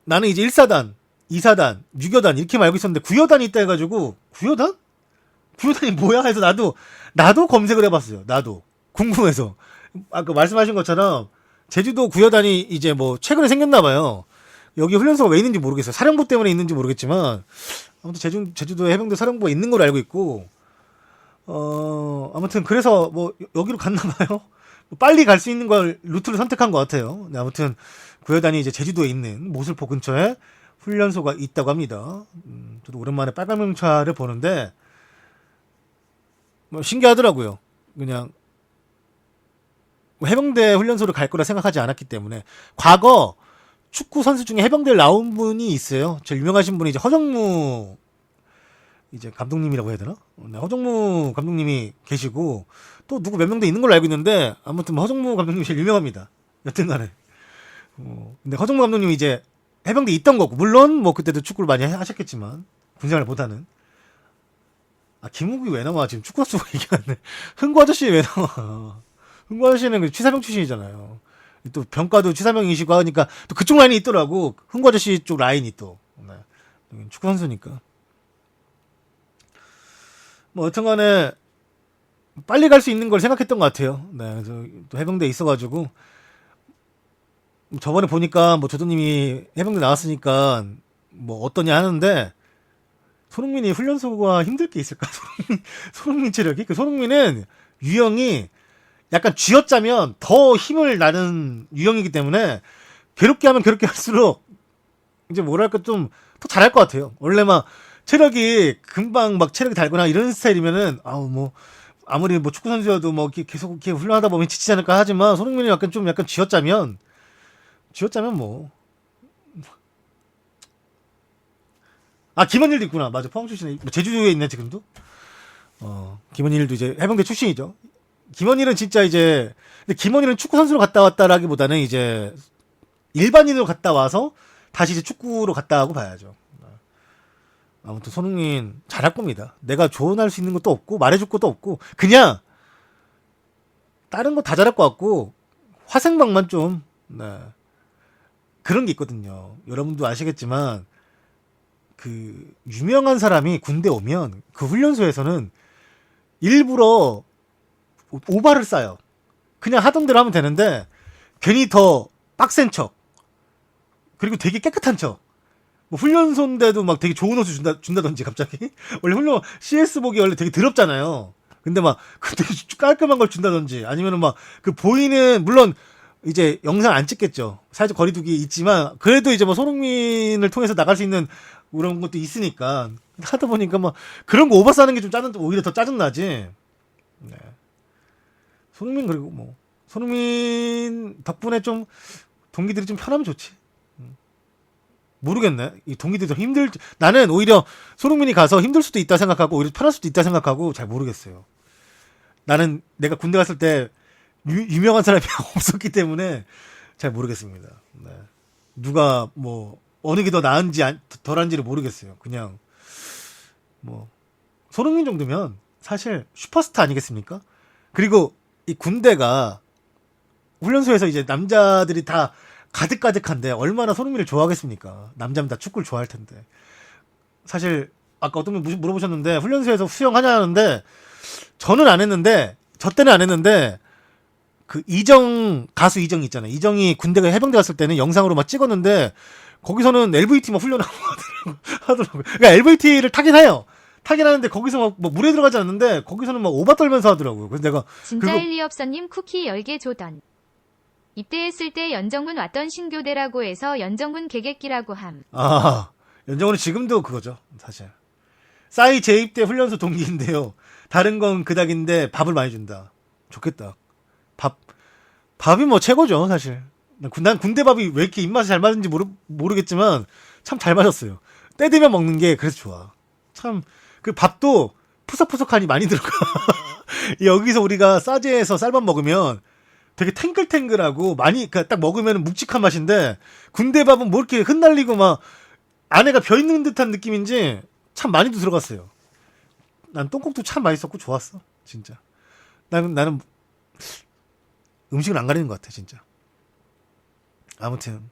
나는 이제 1사단, 2사단, 6여단 이렇게 알고 있었는데 구여단이 있다 해가지고 구여단? 구여단이 뭐야? 해서 나도 검색을 해봤어요. 나도 궁금해서 아까 말씀하신 것처럼 제주도 구여단이 이제 뭐 최근에 생겼나봐요. 여기 훈련소가 왜 있는지 모르겠어요. 사령부 때문에 있는지 모르겠지만 아무튼 제주도에 해병대 사령부가 있는 걸로 알고 있고 아무튼 그래서 뭐 여기로 갔나봐요. 빨리 갈 수 있는 걸 루트를 선택한 것 같아요. 네, 아무튼 구여단이 이제 제주도에 있는 모슬포 근처에 훈련소가 있다고 합니다. 저도 오랜만에 빨간 명찰을 보는데 뭐 신기하더라고요. 그냥 해병대 훈련소를 갈 거라 생각하지 않았기 때문에. 과거 축구 선수 중에 해병대를 나온 분이 있어요. 제일 유명하신 분이 이제 허정무 이제 감독님이라고 해야 되나? 네, 허정무 감독님이 계시고 또 누구 몇 명도 있는 걸로 알고 있는데 아무튼 뭐 허정무 감독님이 제일 유명합니다. 여튼간에. 근데 허정무 감독님이 이제 해병대 있던 거고 물론 뭐 그때도 축구를 많이 하셨겠지만 군생활보다는. 김욱이 왜 나와? 지금 축구 선수가 얘기하네. 흥구 아저씨 왜 나와? 흥구 아저씨는 그 취사병 출신이잖아요. 또 병과도 취사병이시고 하니까 또 그쪽 라인이 있더라고. 흥구 아저씨 쪽 라인이 또. 네. 축구 선수니까. 뭐 여튼간에 빨리 갈 수 있는 걸 생각했던 것 같아요. 네, 그래서 또 해병대에 있어가지고 저번에 보니까 뭐 조도님이 해병대 나왔으니까 뭐 어떠냐 하는데 손흥민이 훈련소가 힘들 게 있을까? 손흥민 체력이? 그 손흥민은 유형이 약간 쥐어짜면 더 힘을 나는 유형이기 때문에 괴롭게 하면 괴롭게 할수록 이제 뭐랄까 좀 더 잘할 것 같아요. 원래 막 체력이 금방 막 체력이 달거나 이런 스타일이면은 뭐 아무리 뭐 축구 선수여도 뭐 계속 이렇게 훈련하다 보면 지치지 않을까 하지만 손흥민이 약간 쥐어짜면 뭐 김원일도 있구나. 맞아. 포항 출신에 제주도에 있네 지금도. 김원일도 이제 해병대 출신이죠. 김원일은 진짜 이제 근데 김원일은 축구 선수로 갔다 왔다라기보다는 이제 일반인으로 갔다 와서 다시 이제 축구로 갔다 하고 봐야죠. 아무튼 손흥민 잘할 겁니다. 내가 조언할 수 있는 것도 없고 말해줄 것도 없고 그냥 다른 거 다 잘할 것 같고 화생방만 좀 그런 게 있거든요. 여러분도 아시겠지만 그 유명한 사람이 군대 오면 그 훈련소에서는 일부러 오바를 싸요. 그냥 하던 대로 하면 되는데 괜히 더 빡센 척 그리고 되게 깨끗한 척 뭐 훈련소인데도 막 되게 좋은 옷을 준다든지 갑자기 원래 훈련 CS복이 원래 되게 더럽잖아요. 근데 막 되게 깔끔한 걸 준다든지 아니면은 막 그 보이는 물론 이제 영상 안 찍겠죠. 사회적 거리두기 있지만 그래도 이제 뭐 손흥민을 통해서 나갈 수 있는 그런 것도 있으니까 하다 보니까 막 그런 거 오버 싸는 게 좀 오히려 더 짜증 나지. 네. 손흥민 그리고 뭐 손흥민 덕분에 좀 동기들이 좀 편하면 좋지. 모르겠네. 이 동기들이 더 나는 오히려 손흥민이 가서 힘들 수도 있다 생각하고 오히려 편할 수도 있다 생각하고 잘 모르겠어요. 나는 내가 군대 갔을 때 유명한 사람이 없었기 때문에 잘 모르겠습니다. 네. 누가 뭐 어느 게 더 나은지 덜한지를 모르겠어요. 그냥 뭐 손흥민 정도면 사실 슈퍼스타 아니겠습니까? 그리고 이 군대가 훈련소에서 이제 남자들이 다 가득가득한데 얼마나 손흥민을 좋아하겠습니까? 남자면 다 축구를 좋아할 텐데. 사실 아까 어떤 분 물어보셨는데 훈련소에서 수영하냐는데 저는 안 했는데 저 때는 안 했는데 그 가수 이정 있잖아요. 이정이 군대가 해병대 갔을 때는 영상으로 막 찍었는데 거기서는 LVT만 훈련하고 하더라고요. 그러니까 LVT를 타긴 해요. 타긴 하는데 거기서 막 뭐 물에 들어가지 않는데 거기서는 막 오바 떨면서 하더라고요. 그래서 내가
진짜 일리 없어님 쿠키 10개 조던. 입대했을 때 연정군 왔던 신교대라고 해서 연정군 개객기라고 함.
아, 연정훈은 지금도 그거죠, 사실. 싸이 재입대 훈련소 동기인데요. 다른 건 그닥인데 밥을 많이 준다. 좋겠다. 밥이 뭐 최고죠, 사실. 난 군대 밥이 왜 이렇게 입맛이 잘 맞는지 모르겠지만 참 잘 맞았어요. 때 되면 먹는 게 그래서 좋아. 참, 그 밥도 푸석푸석하니 많이 들어가. 여기서 우리가 싸제에서 쌀밥 먹으면 되게 탱글탱글하고 많이, 딱 먹으면 묵직한 맛인데 군대 밥은 뭐 이렇게 흩날리고 막 안에가 벼있는 듯한 느낌인지 참 많이도 들어갔어요. 난 똥국도 참 맛있었고 좋았어. 진짜. 나는 음식을 안 가리는 것 같아, 진짜. 아무튼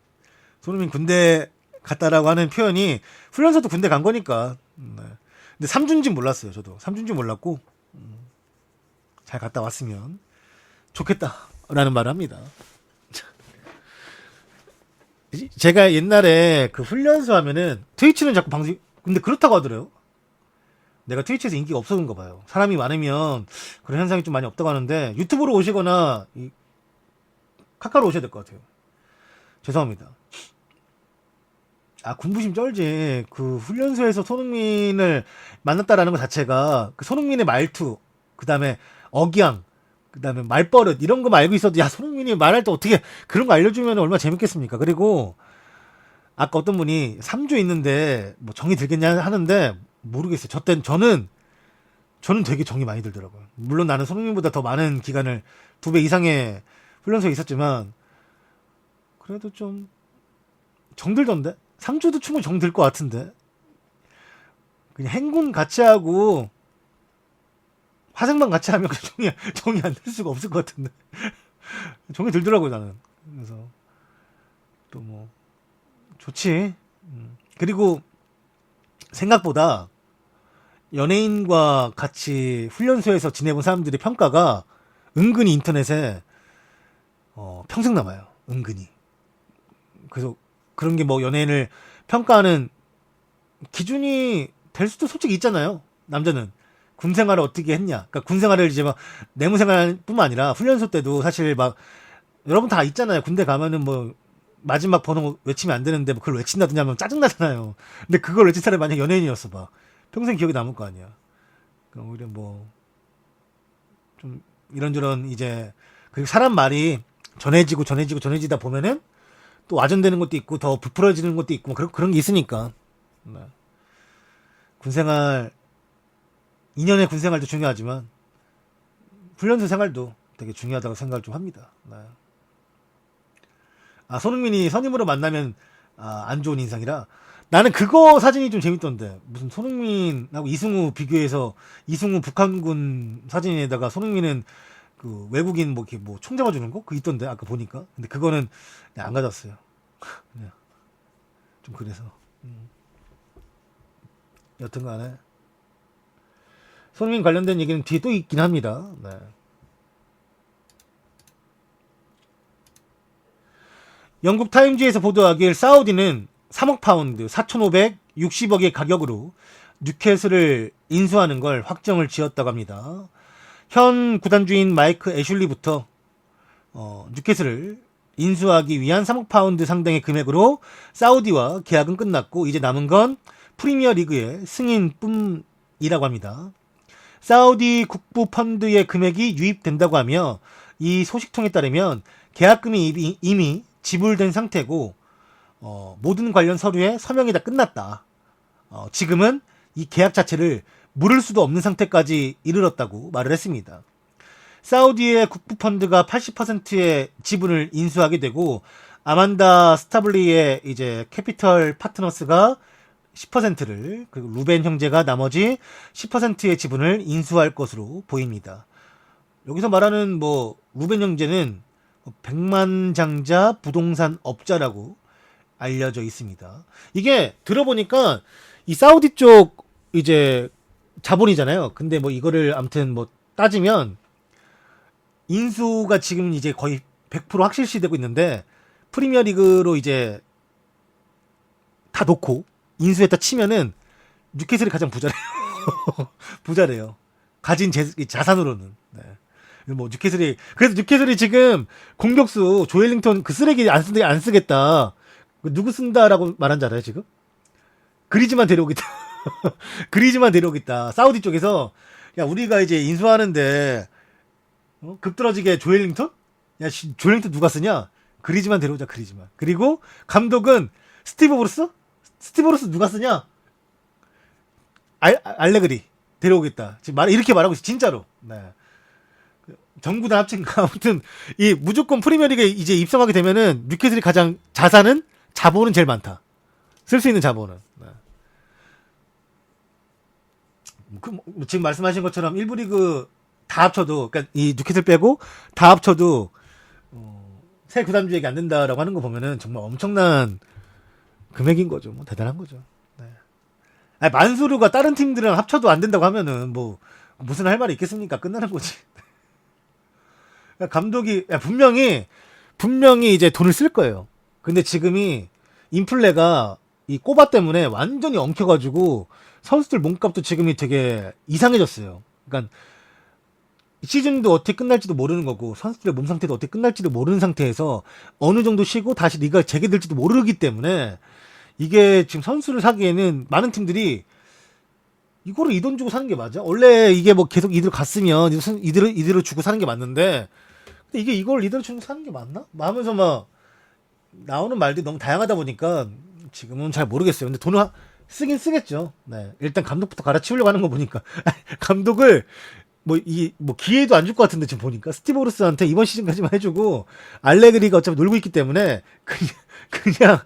손흥민 군대 갔다라고 하는 표현이 훈련소도 군대 간 거니까. 네. 근데 3주인지 몰랐어요. 저도 3주인지 몰랐고 잘 갔다 왔으면 좋겠다라는 말을 합니다. 제가 옛날에 그 훈련소 하면은 트위치는 자꾸 방송, 근데 그렇다고 하더래요. 내가 트위치에서 인기가 없어진가 봐요. 사람이 많으면 그런 현상이 좀 많이 없다고 하는데 유튜브로 오시거나 카카로 오셔야 될 것 같아요. 죄송합니다. 아, 군부심 쩔지. 그 훈련소에서 손흥민을 만났다라는 것 자체가 그 손흥민의 말투, 그 다음에 억양, 그 다음에 말버릇 이런 거만 알고 있어도 야, 손흥민이 말할 때 어떻게 그런 거 알려주면 얼마나 재밌겠습니까? 그리고 아까 어떤 분이 3주 있는데 뭐 정이 들겠냐 하는데 모르겠어요. 저는 되게 정이 많이 들더라고요. 물론 나는 손흥민보다 더 많은 기간을 2배 이상의 훈련소에 있었지만 그래도 좀 정들던데? 3주도 충분히 정들 것 같은데 그냥 행군 같이 하고 화생방 같이 하면 정이 안 들 수가 없을 것 같은데 정이 들더라고요 나는. 그래서 또 뭐 좋지. 그리고 생각보다 연예인과 같이 훈련소에서 지내본 사람들의 평가가 은근히 인터넷에 평생 남아요. 은근히. 그래서 그런 게 뭐 연예인을 평가하는 기준이 될 수도 솔직히 있잖아요. 남자는 군 생활을 어떻게 했냐. 그러니까 군 생활을 이제 막 내무 생활뿐만 아니라 훈련소 때도 사실 막 여러분 다 있잖아요. 군대 가면은 뭐 마지막 번호 외치면 안 되는데 뭐 그걸 외친다든지 하면 짜증나잖아요. 근데 그걸 외친 사람이 만약 연예인이었어 봐. 평생 기억이 남을 거 아니야. 그럼 오히려 뭐 좀 이런저런 이제 그리고 사람 말이 전해지다 보면은 또 와전되는 것도 있고 더 부풀어지는 것도 있고 뭐 그런 게 있으니까. 네. 군생활 2년의 군생활도 중요하지만 훈련소 생활도 되게 중요하다고 생각을 좀 합니다. 네. 아, 손흥민이 선임으로 만나면 안 좋은 인상이라 나는 그거 사진이 좀 재밌던데 무슨 손흥민하고 이승우 비교해서 이승우 북한군 사진에다가 손흥민은 그 외국인 뭐 이렇게 뭐 총 잡아주는 거? 그 있던데 아까 보니까. 근데 그거는 그냥 안 가졌어요. 그냥 좀 그래서 여튼간에 손흥민 관련된 얘기는 뒤에 또 있긴 합니다. 네. 영국 타임즈에서 보도하길 사우디는 3억 파운드 4,560억의 가격으로 뉴캐슬을 인수하는 걸 확정을 지었다고 합니다. 현 구단주인 마이크 애슐리부터 뉴캐슬을 인수하기 위한 3억 파운드 상당의 금액으로 사우디와 계약은 끝났고 이제 남은 건 프리미어 리그의 승인뿐이라고 합니다. 사우디 국부 펀드의 금액이 유입된다고 하며 이 소식통에 따르면 계약금이 이미 지불된 상태고 모든 관련 서류에 서명이 다 끝났다. 지금은 이 계약 자체를 물을 수도 없는 상태까지 이르렀다고 말을 했습니다. 사우디의 국부 펀드가 80%의 지분을 인수하게 되고 아만다 스타블리의 이제 캐피털 파트너스가 10%를 그리고 루벤 형제가 나머지 10%의 지분을 인수할 것으로 보입니다. 여기서 말하는 뭐 루벤 형제는 백만장자 부동산 업자라고 알려져 있습니다. 이게 들어보니까 이 사우디 쪽 이제 자본이잖아요. 근데 뭐 이거를 아무튼 뭐 따지면 인수가 지금 이제 거의 100% 확실시되고 있는데 프리미어 리그로 이제 다 놓고 인수했다 치면은 뉴캐슬이 가장 부자래요. 부자래요. 가진 자산으로는. 네. 뭐 뉴캐슬이 그래서 뉴캐슬이 지금 공격수 조엘링턴 그 쓰레기 안 쓰겠다. 누구 쓴다라고 말한 줄 알아요 지금? 그리즈만 데려오겠다. 그리즈만 데려오겠다. 사우디 쪽에서 야 우리가 이제 인수하는데 급 떨어지게 조엘링턴? 야 조엘링턴 누가 쓰냐? 그리즈만 데려오자 그리즈만. 그리고 감독은 스티브 브루스? 스티브 브루스 누가 쓰냐? 알레그리 데려오겠다. 지금 이렇게 말하고 있어 진짜로. 네. 전부 다 합친 거 아무튼 이 무조건 프리미어리그에 이제 입성하게 되면은 뉴캐슬이 가장 자본은 제일 많다. 쓸 수 있는 자본은. 네. 지금 말씀하신 것처럼 1부 리그 다 합쳐도 그러니까 이 뉴캐슬 빼고 다 합쳐도 새 구단주에게 안 된다라고 하는 거 보면은 정말 엄청난 금액인 거죠. 뭐 대단한 거죠. 네. 아니, 만수르가 다른 팀들이랑 합쳐도 안 된다고 하면은 뭐 무슨 할 말이 있겠습니까? 끝나는 거지. 감독이 분명히 이제 돈을 쓸 거예요. 근데 지금이 인플레가 이 꼬바 때문에 완전히 엉켜가지고 선수들 몸값도 지금이 되게 이상해졌어요. 그러니까 시즌도 어떻게 끝날지도 모르는 거고 선수들의 몸 상태도 어떻게 끝날지도 모르는 상태에서 어느 정도 쉬고 다시 리가 재개될지도 모르기 때문에 이게 지금 선수를 사기에는 많은 팀들이 이거를 이 돈 주고 사는 게 맞아? 원래 이게 뭐 계속 이대로 갔으면 이대로 주고 사는 게 맞는데 근데 이게 이걸 이대로 주고 사는 게 맞나? 하면서 막 나오는 말들이 너무 다양하다 보니까 지금은 잘 모르겠어요. 근데 돈을 쓰긴 쓰겠죠. 네. 일단 감독부터 갈아치우려고 하는 거 보니까 감독을 뭐 기회도 안 줄 것 같은데 지금 보니까 스티브 브루스한테 이번 시즌까지만 해주고 알레그리가 어차피 놀고 있기 때문에 그냥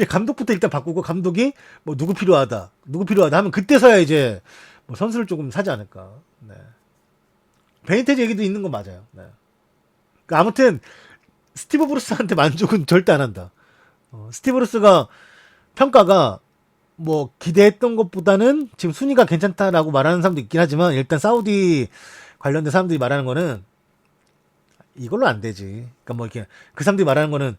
감독부터 일단 바꾸고 감독이 뭐 누구 필요하다 하면 그때서야 이제 뭐 선수를 조금 사지 않을까. 네. 베니테즈 얘기도 있는 건 맞아요. 네. 그러니까 아무튼 스티브 브루스한테 만족은 절대 안 한다. 스티브 브루스가 평가가 뭐 기대했던 것보다는 지금 순위가 괜찮다라고 말하는 사람도 있긴 하지만 일단 사우디 관련된 사람들이 말하는 거는 이걸로 안 되지. 그러니까 뭐 이렇게 그 사람들이 말하는 거는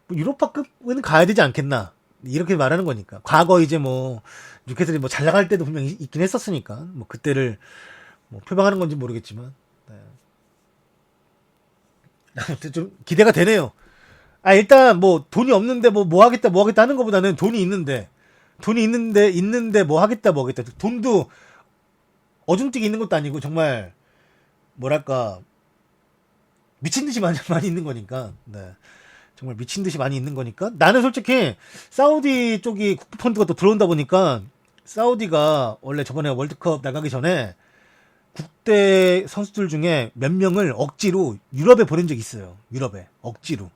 뭐 유로파급은 가야 되지 않겠나 이렇게 말하는 거니까. 과거 이제 뭐 뉴캐슬이 뭐 잘 나갈 때도 분명히 있긴 했었으니까 뭐 그때를 뭐 표방하는 건지 모르겠지만 네. 아무튼 좀 기대가 되네요. 일단 뭐 돈이 없는데 뭐 하겠다 하는 것보다는 돈이 있는데 뭐 하겠다. 돈도 어중뛰게 있는 것도 아니고 정말 뭐랄까 미친 듯이 많이 있는 거니까. 네. 정말 미친 듯이 많이 있는 거니까. 나는 솔직히 사우디 쪽이 국부 펀드가 또 들어온다 보니까 사우디가 원래 저번에 월드컵 나가기 전에 국대 선수들 중에 몇 명을 억지로 유럽에 보낸 적이 있어요. 유럽에 억지로.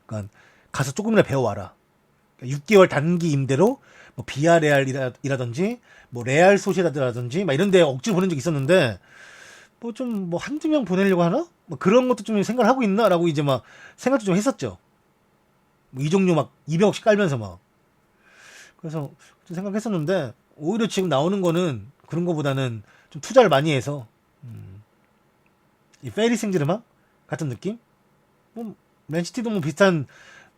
그러니까 가서 조금이나 배워와라. 6개월 단기 임대로 뭐 비아레알이라든지 뭐 레알 소시다드라든지 막 이런 데 억지로 보낸 적이 있었는데 뭐 좀 뭐 한두 명 보내려고 하나? 뭐 그런 것도 좀 생각을 하고 있나라고 이제 막 생각도 좀 했었죠. 뭐 이종류 막 200억씩 깔면서 막 그래서 좀 생각했었는데 오히려 지금 나오는 거는 그런 거보다는 좀 투자를 많이 해서 이 페리 생제르맹 같은 느낌? 뭐 맨시티도 뭐 비슷한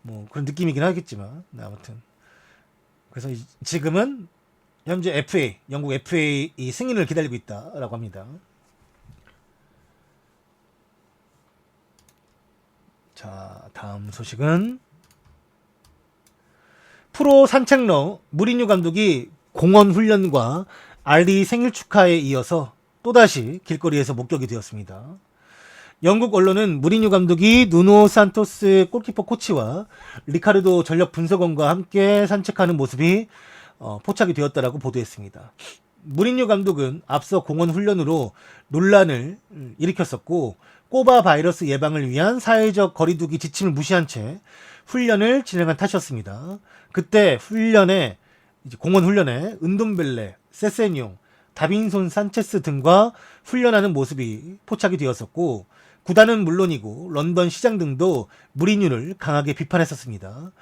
뭐 그런 느낌이긴 하겠지만 네, 아무튼 그래서 지금은 현재 FA 영국 FA 이 승인을 기다리고 있다라고 합니다. 자 다음 소식은 프로 산책러 무리뉴 감독이 공원 훈련과 알리 생일 축하에 이어서 또다시 길거리에서 목격이 되었습니다. 영국 언론은 무리뉴 감독이 누노 산토스 골키퍼 코치와 리카르도 전력 분석원과 함께 산책하는 모습이 포착이 되었다라고 보도했습니다. 무리뉴 감독은 앞서 공원 훈련으로 논란을 일으켰었고 꼬바 바이러스 예방을 위한 사회적 거리두기 지침을 무시한 채 훈련을 진행한 탓이었습니다. 그때 공원 훈련에 은돔벨레, 세세뇽, 다빈손 산체스 등과 훈련하는 모습이 포착이 되었었고 구단은 물론이고 런던 시장 등도 무리뉴를 강하게 비판했었습니다.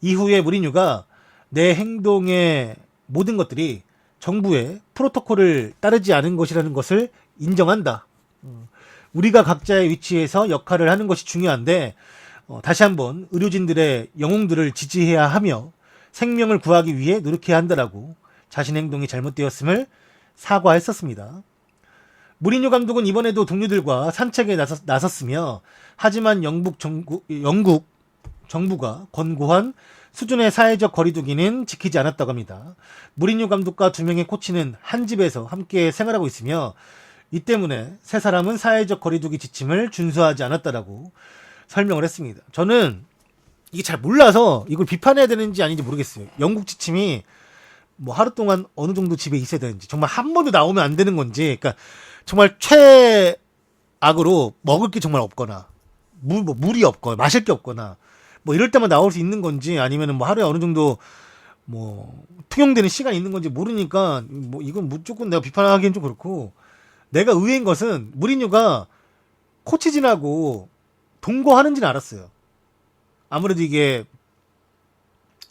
이후에 무리뉴가 내 행동의 모든 것들이 정부의 프로토콜을 따르지 않은 것이라는 것을 인정한다. 우리가 각자의 위치에서 역할을 하는 것이 중요한데 다시 한번 의료진들의 영웅들을 지지해야 하며 생명을 구하기 위해 노력해야 한다라고 자신의 행동이 잘못되었음을 사과했었습니다. 무리뉴 감독은 이번에도 동료들과 산책에 나섰으며 하지만 영국 정부가 권고한 수준의 사회적 거리두기는 지키지 않았다고 합니다. 무리뉴 감독과 2명의 코치는 한 집에서 함께 생활하고 있으며 이 때문에 세 사람은 사회적 거리두기 지침을 준수하지 않았다라고 설명을 했습니다. 저는 이게 잘 몰라서 이걸 비판해야 되는지 아닌지 모르겠어요. 영국 지침이 뭐 하루 동안 어느 정도 집에 있어야 되는지, 정말 한 번도 나오면 안 되는 건지, 그러니까 정말 최악으로 먹을 게 정말 없거나 물이 없거나 마실 게 없거나 뭐 이럴 때만 나올 수 있는 건지, 아니면은 뭐 하루에 어느 정도 뭐 통용되는 시간이 있는 건지 모르니까 뭐 이건 무조건 내가 비판하기엔 좀 그렇고, 내가 의외인 것은 무리뉴가 코치진하고 동거하는지는 알았어요. 아무래도 이게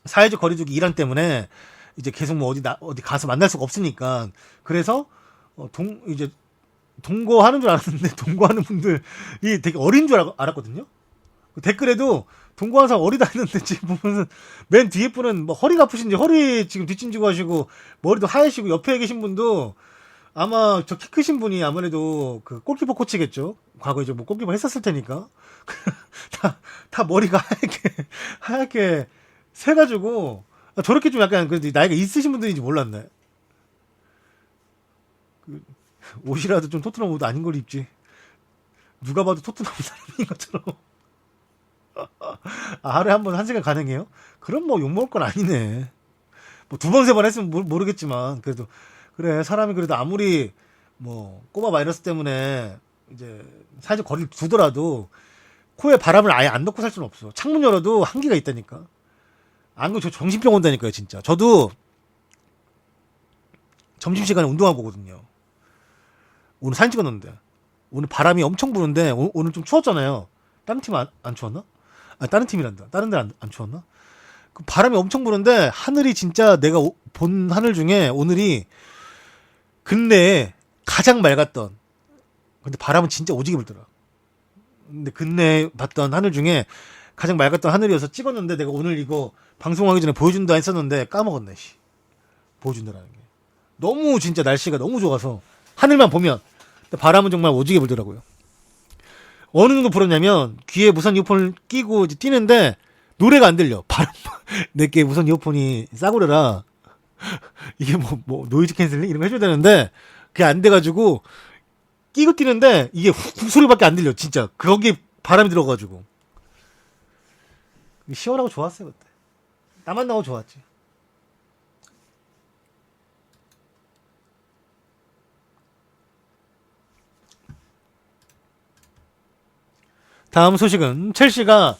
사회적 거리두기 일환 때문에 이제 계속 뭐 어디 가서 만날 수가 없으니까, 그래서 이제 동거하는 줄 알았는데 동거하는 분들이 되게 어린 줄 알았거든요. 댓글에도 동거하는 사람 어리다 했는데 지금 보면은 맨 뒤에 분은 뭐 허리가 아프신지 허리 지금 뒷짐지고 하시고 머리도 하얘시고, 옆에 계신 분도 아마 저 키 크신 분이 아무래도 그 골키퍼 코치겠죠. 과거에 뭐 골키퍼 했었을 테니까. 다 머리가 하얗게 새가지고, 저렇게 좀 약간 그래도 나이가 있으신 분들인지 몰랐네. 옷이라도 좀 토트넘 옷 아닌 걸 입지. 누가 봐도 토트넘 사람인 것처럼. 하루에 한 번 한 시간 가능해요? 그럼 뭐 욕먹을 건 아니네. 뭐 2번, 3번 했으면 모르겠지만, 그래도, 그래, 사람이 그래도 아무리 뭐 꼬마 바이러스 때문에 이제 사회적 거리를 두더라도 코에 바람을 아예 안 넣고 살 수는 없어. 창문 열어도 한기가 있다니까. 안 그러면 저 정신병 온다니까요, 진짜. 저도 점심시간에 운동하고 오거든요. 오늘 사진 찍었는데. 오늘 바람이 엄청 부는데, 오늘 좀 추웠잖아요. 다른 팀 안 추웠나? 다른 팀이란다. 다른 데는 안 추웠나? 그 바람이 엄청 부는데, 하늘이 진짜 내가 본 하늘 중에 오늘이 근래에 가장 맑았던, 근데 바람은 진짜 오지게 불더라. 근데 근래에 봤던 하늘 중에 가장 맑았던 하늘이어서 찍었는데, 내가 오늘 이거 방송하기 전에 보여준다 했었는데 까먹었네. 보여준다라는 게 너무 진짜 날씨가 너무 좋아서 하늘만 보면, 바람은 정말 오지게 불더라고요. 어느 정도 불었냐면 귀에 무선 이어폰을 끼고 이제 뛰는데 노래가 안 들려. 바람 내게 무선 이어폰이 싸구려라. 이게 뭐 노이즈 캔슬링 이런 거 해줘야 되는데 그게 안 돼가지고 끼고 뛰는데 이게 훅 소리밖에 안 들려. 진짜 거기 바람이 들어가지고 시원하고 좋았어요 그때. 땀 안 나고 좋았지. 다음 소식은 첼시가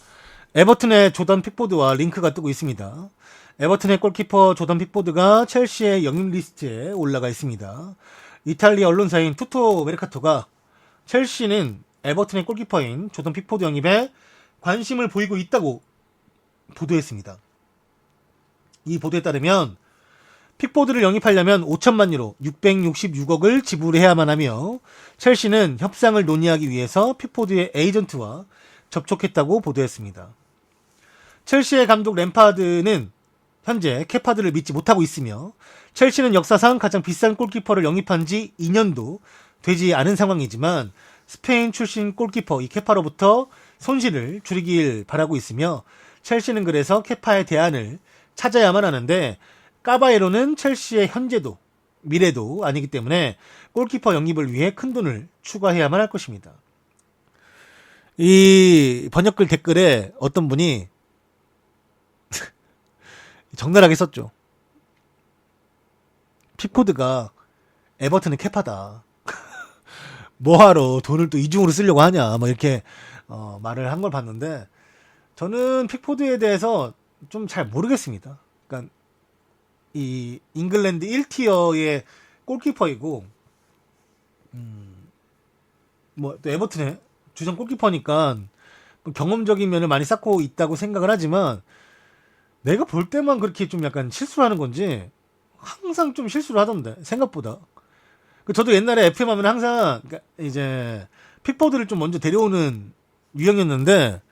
에버튼의 조던 픽포드와 링크가 뜨고 있습니다. 에버튼의 골키퍼 조던 픽포드가 첼시의 영입 리스트에 올라가 있습니다. 이탈리아 언론사인 투토 메르카토가 첼시는 에버튼의 골키퍼인 조던 픽포드 영입에 관심을 보이고 있다고 보도했습니다. 이 보도에 따르면 픽포드를 영입하려면 5천만 유로 666억을 지불해야만 하며 첼시는 협상을 논의하기 위해서 픽포드의 에이전트와 접촉했다고 보도했습니다. 첼시의 감독 램파드는 현재 케파드를 믿지 못하고 있으며 첼시는 역사상 가장 비싼 골키퍼를 영입한 지 2년도 되지 않은 상황이지만 스페인 출신 골키퍼 이 케파로부터 손실을 줄이길 바라고 있으며 첼시는 그래서 케파의 대안을 찾아야만 하는데 까바에로는 첼시의 현재도 미래도 아니기 때문에 골키퍼 영입을 위해 큰 돈을 추가해야만 할 것입니다. 이 번역글 댓글에 어떤 분이 적나라하게 썼죠. 픽포드가 에버튼의 케파다. 뭐하러 돈을 또 이중으로 쓰려고 하냐. 뭐 이렇게 말을 한 걸 봤는데 저는 픽포드에 대해서 좀 잘 모르겠습니다. 그러니까 이 잉글랜드 1티어의 골키퍼이고 뭐 또 에버튼의 주전 골키퍼니까 경험적인 면을 많이 쌓고 있다고 생각을 하지만 내가 볼 때만 그렇게 좀 약간 실수를 하는 건지 항상 좀 실수를 하던데 생각보다. 저도 옛날에 FM 하면 항상 이제 픽포드를 좀 먼저 데려오는 유형이었는데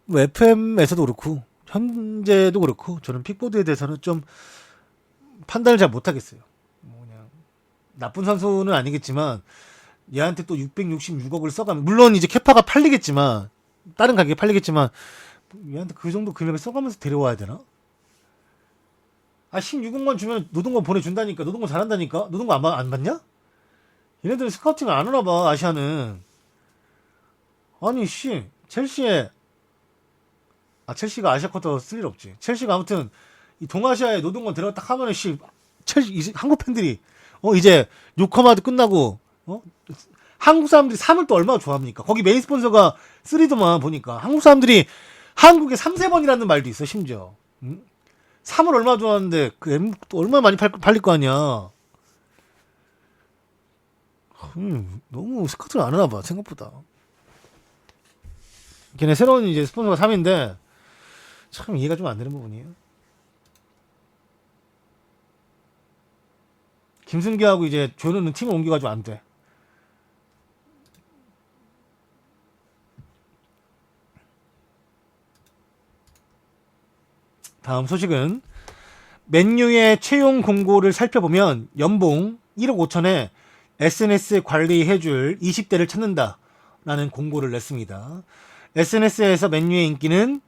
뭐 FM에서도 그렇고 현재도 그렇고 저는 픽포드에 대해서는 좀 판단을 잘 못하겠어요. 뭐 그냥 나쁜 선수는 아니겠지만 얘한테 또 666억을 써가면, 물론 이제 캐파가 팔리겠지만, 다른 가격에 팔리겠지만, 얘한테 그 정도 금액을 써가면서 데려와야 되나? 16억만 주면 노동권 보내준다니까. 노동권 잘한다니까. 노동권 안 받냐? 얘네들은 스카우팅을 안 하나 봐, 아시아는. 아니, 첼시가 아시아 쿼터 쓸 일 없지. 첼시가 아무튼, 이 동아시아에 노동권 데려왔다 하면은, 첼시, 한국 팬들이, 이제, 요커마드 끝나고, 한국 사람들이 3을 또 얼마나 좋아합니까? 거기 메인 스폰서가 3더만 보니까. 한국 사람들이 한국에 3세번이라는 말도 있어, 심지어. 3을 얼마나 좋아하는데, 그 M 또 얼마나 많이 팔릴 거 아니야. 너무 스카우트를 안 하나 봐, 생각보다. 걔네 새로운 이제 스폰서가 3인데, 참 이해가 좀 안 되는 부분이에요. 김승기하고 이제 조현우는 팀을 옮겨가지고 안 돼. 다음 소식은 맨유의 채용 공고를 살펴보면 연봉 1억 5천에 SNS 관리해줄 20대를 찾는다라는 공고를 냈습니다. SNS에서 맨유의 인기는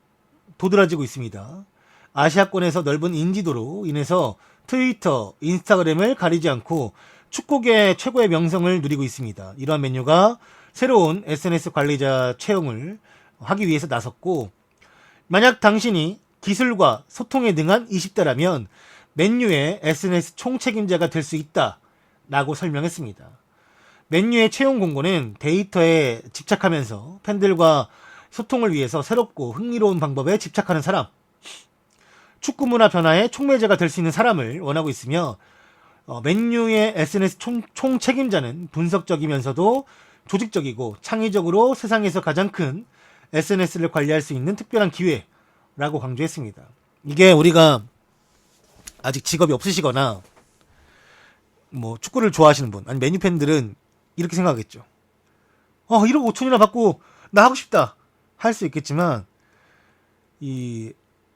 도드라지고 있습니다. 아시아권에서 넓은 인지도로 인해서 트위터, 인스타그램을 가리지 않고 축구계 최고의 명성을 누리고 있습니다. 이러한 맨유가 새로운 SNS 관리자 채용을 하기 위해서 나섰고, 만약 당신이 기술과 소통에 능한 20대라면 맨유의 SNS 총책임자가 될 수 있다 라고 설명했습니다. 맨유의 채용 공고는 데이터에 집착하면서 팬들과 소통을 위해서 새롭고 흥미로운 방법에 집착하는 사람, 축구 문화 변화의 촉매제가 될 수 있는 사람을 원하고 있으며, 맨유의 SNS 총책임자는 분석적이면서도 조직적이고 창의적으로 세상에서 가장 큰 SNS를 관리할 수 있는 특별한 기회라고 강조했습니다. 이게 우리가 아직 직업이 없으시거나 뭐 축구를 좋아하시는 분, 아니 맨유 팬들은 이렇게 생각하겠죠. 1억 5천이나 받고 나 하고 싶다 할 수 있겠지만, 이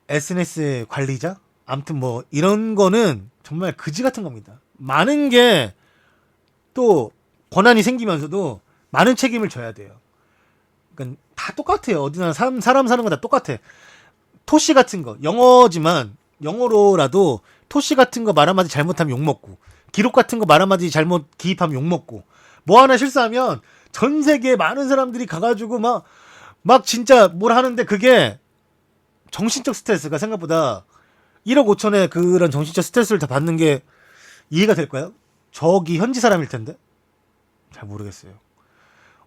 SNS 관리자? 아무튼 뭐 이런 거는 정말 그지 같은 겁니다. 많은 게 또 권한이 생기면서도 많은 책임을 져야 돼요. 그러니까 다 똑같아요. 어디나 사람 사는 거 다 똑같아. 토시 같은 거, 영어지만 영어로라도 토시 같은 거 말 한마디 잘못하면 욕먹고, 기록 같은 거 말 한마디 잘못 기입하면 욕먹고, 뭐 하나 실수하면 전 세계에 많은 사람들이 가가지고 막 진짜 뭘 하는데, 그게 정신적 스트레스가 생각보다 1억 5천에 그런 정신적 스트레스를 다 받는 게 이해가 될까요? 저기 현지 사람일 텐데. 잘 모르겠어요.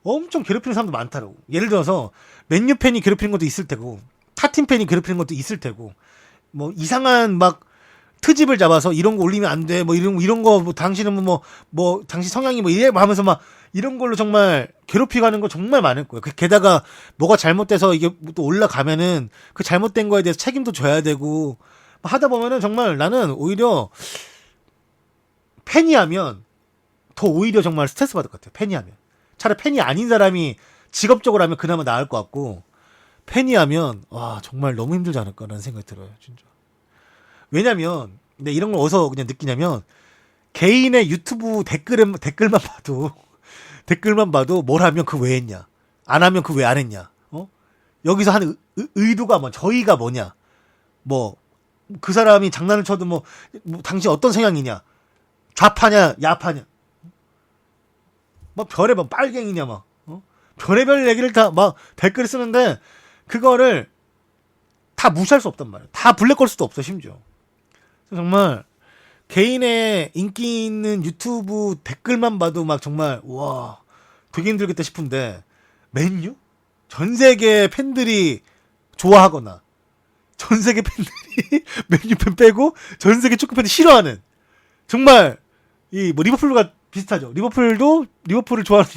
엄청 괴롭히는 사람도 많다라고. 예를 들어서 맨유 팬이 괴롭히는 것도 있을 테고, 타팀 팬이 괴롭히는 것도 있을 테고, 뭐 이상한 막 트집을 잡아서 이런 거 올리면 안 돼, 뭐 이런 거 뭐 당신은 뭐 당신 성향이 뭐 이래 하면서 막 이런 걸로 정말 괴롭히고 하는 거 정말 많을 거예요. 게다가 뭐가 잘못돼서 이게 또 올라가면은 그 잘못된 거에 대해서 책임도 져야 되고 하다 보면은, 정말 나는 오히려 팬이 하면 더 오히려 정말 스트레스 받을 것 같아요. 팬이 하면 차라리 팬이 아닌 사람이 직업적으로 하면 그나마 나을 것 같고, 팬이 하면 와 정말 너무 힘들지 않을까라는 생각이 들어요, 진짜. 왜냐면 근데 이런 걸 어디서 그냥 느끼냐면, 개인의 유튜브 댓글만 봐도 뭘 하면 그 왜 했냐, 안 하면 그 왜 안 했냐, 여기서 하는 의도가 뭐, 저희가 뭐냐, 뭐 그 사람이 장난을 쳐도 뭐 당신 어떤 성향이냐, 좌파냐 야파냐, 뭐 별의별 빨갱이냐, 막 별의별 얘기를 다 막 댓글 쓰는데, 그거를 다 무시할 수 없단 말이야. 다 블랙 걸 수도 없어, 심지어. 정말 개인의 인기 있는 유튜브 댓글만 봐도 막 정말 와 되게 힘들겠다 싶은데, 맨유? 전 세계 팬들이 좋아하거나 전 세계 팬들이 맨유 팬 빼고 전 세계 축구 팬이 싫어하는, 정말 이 뭐 리버풀과 비슷하죠. 리버풀을 좋아하는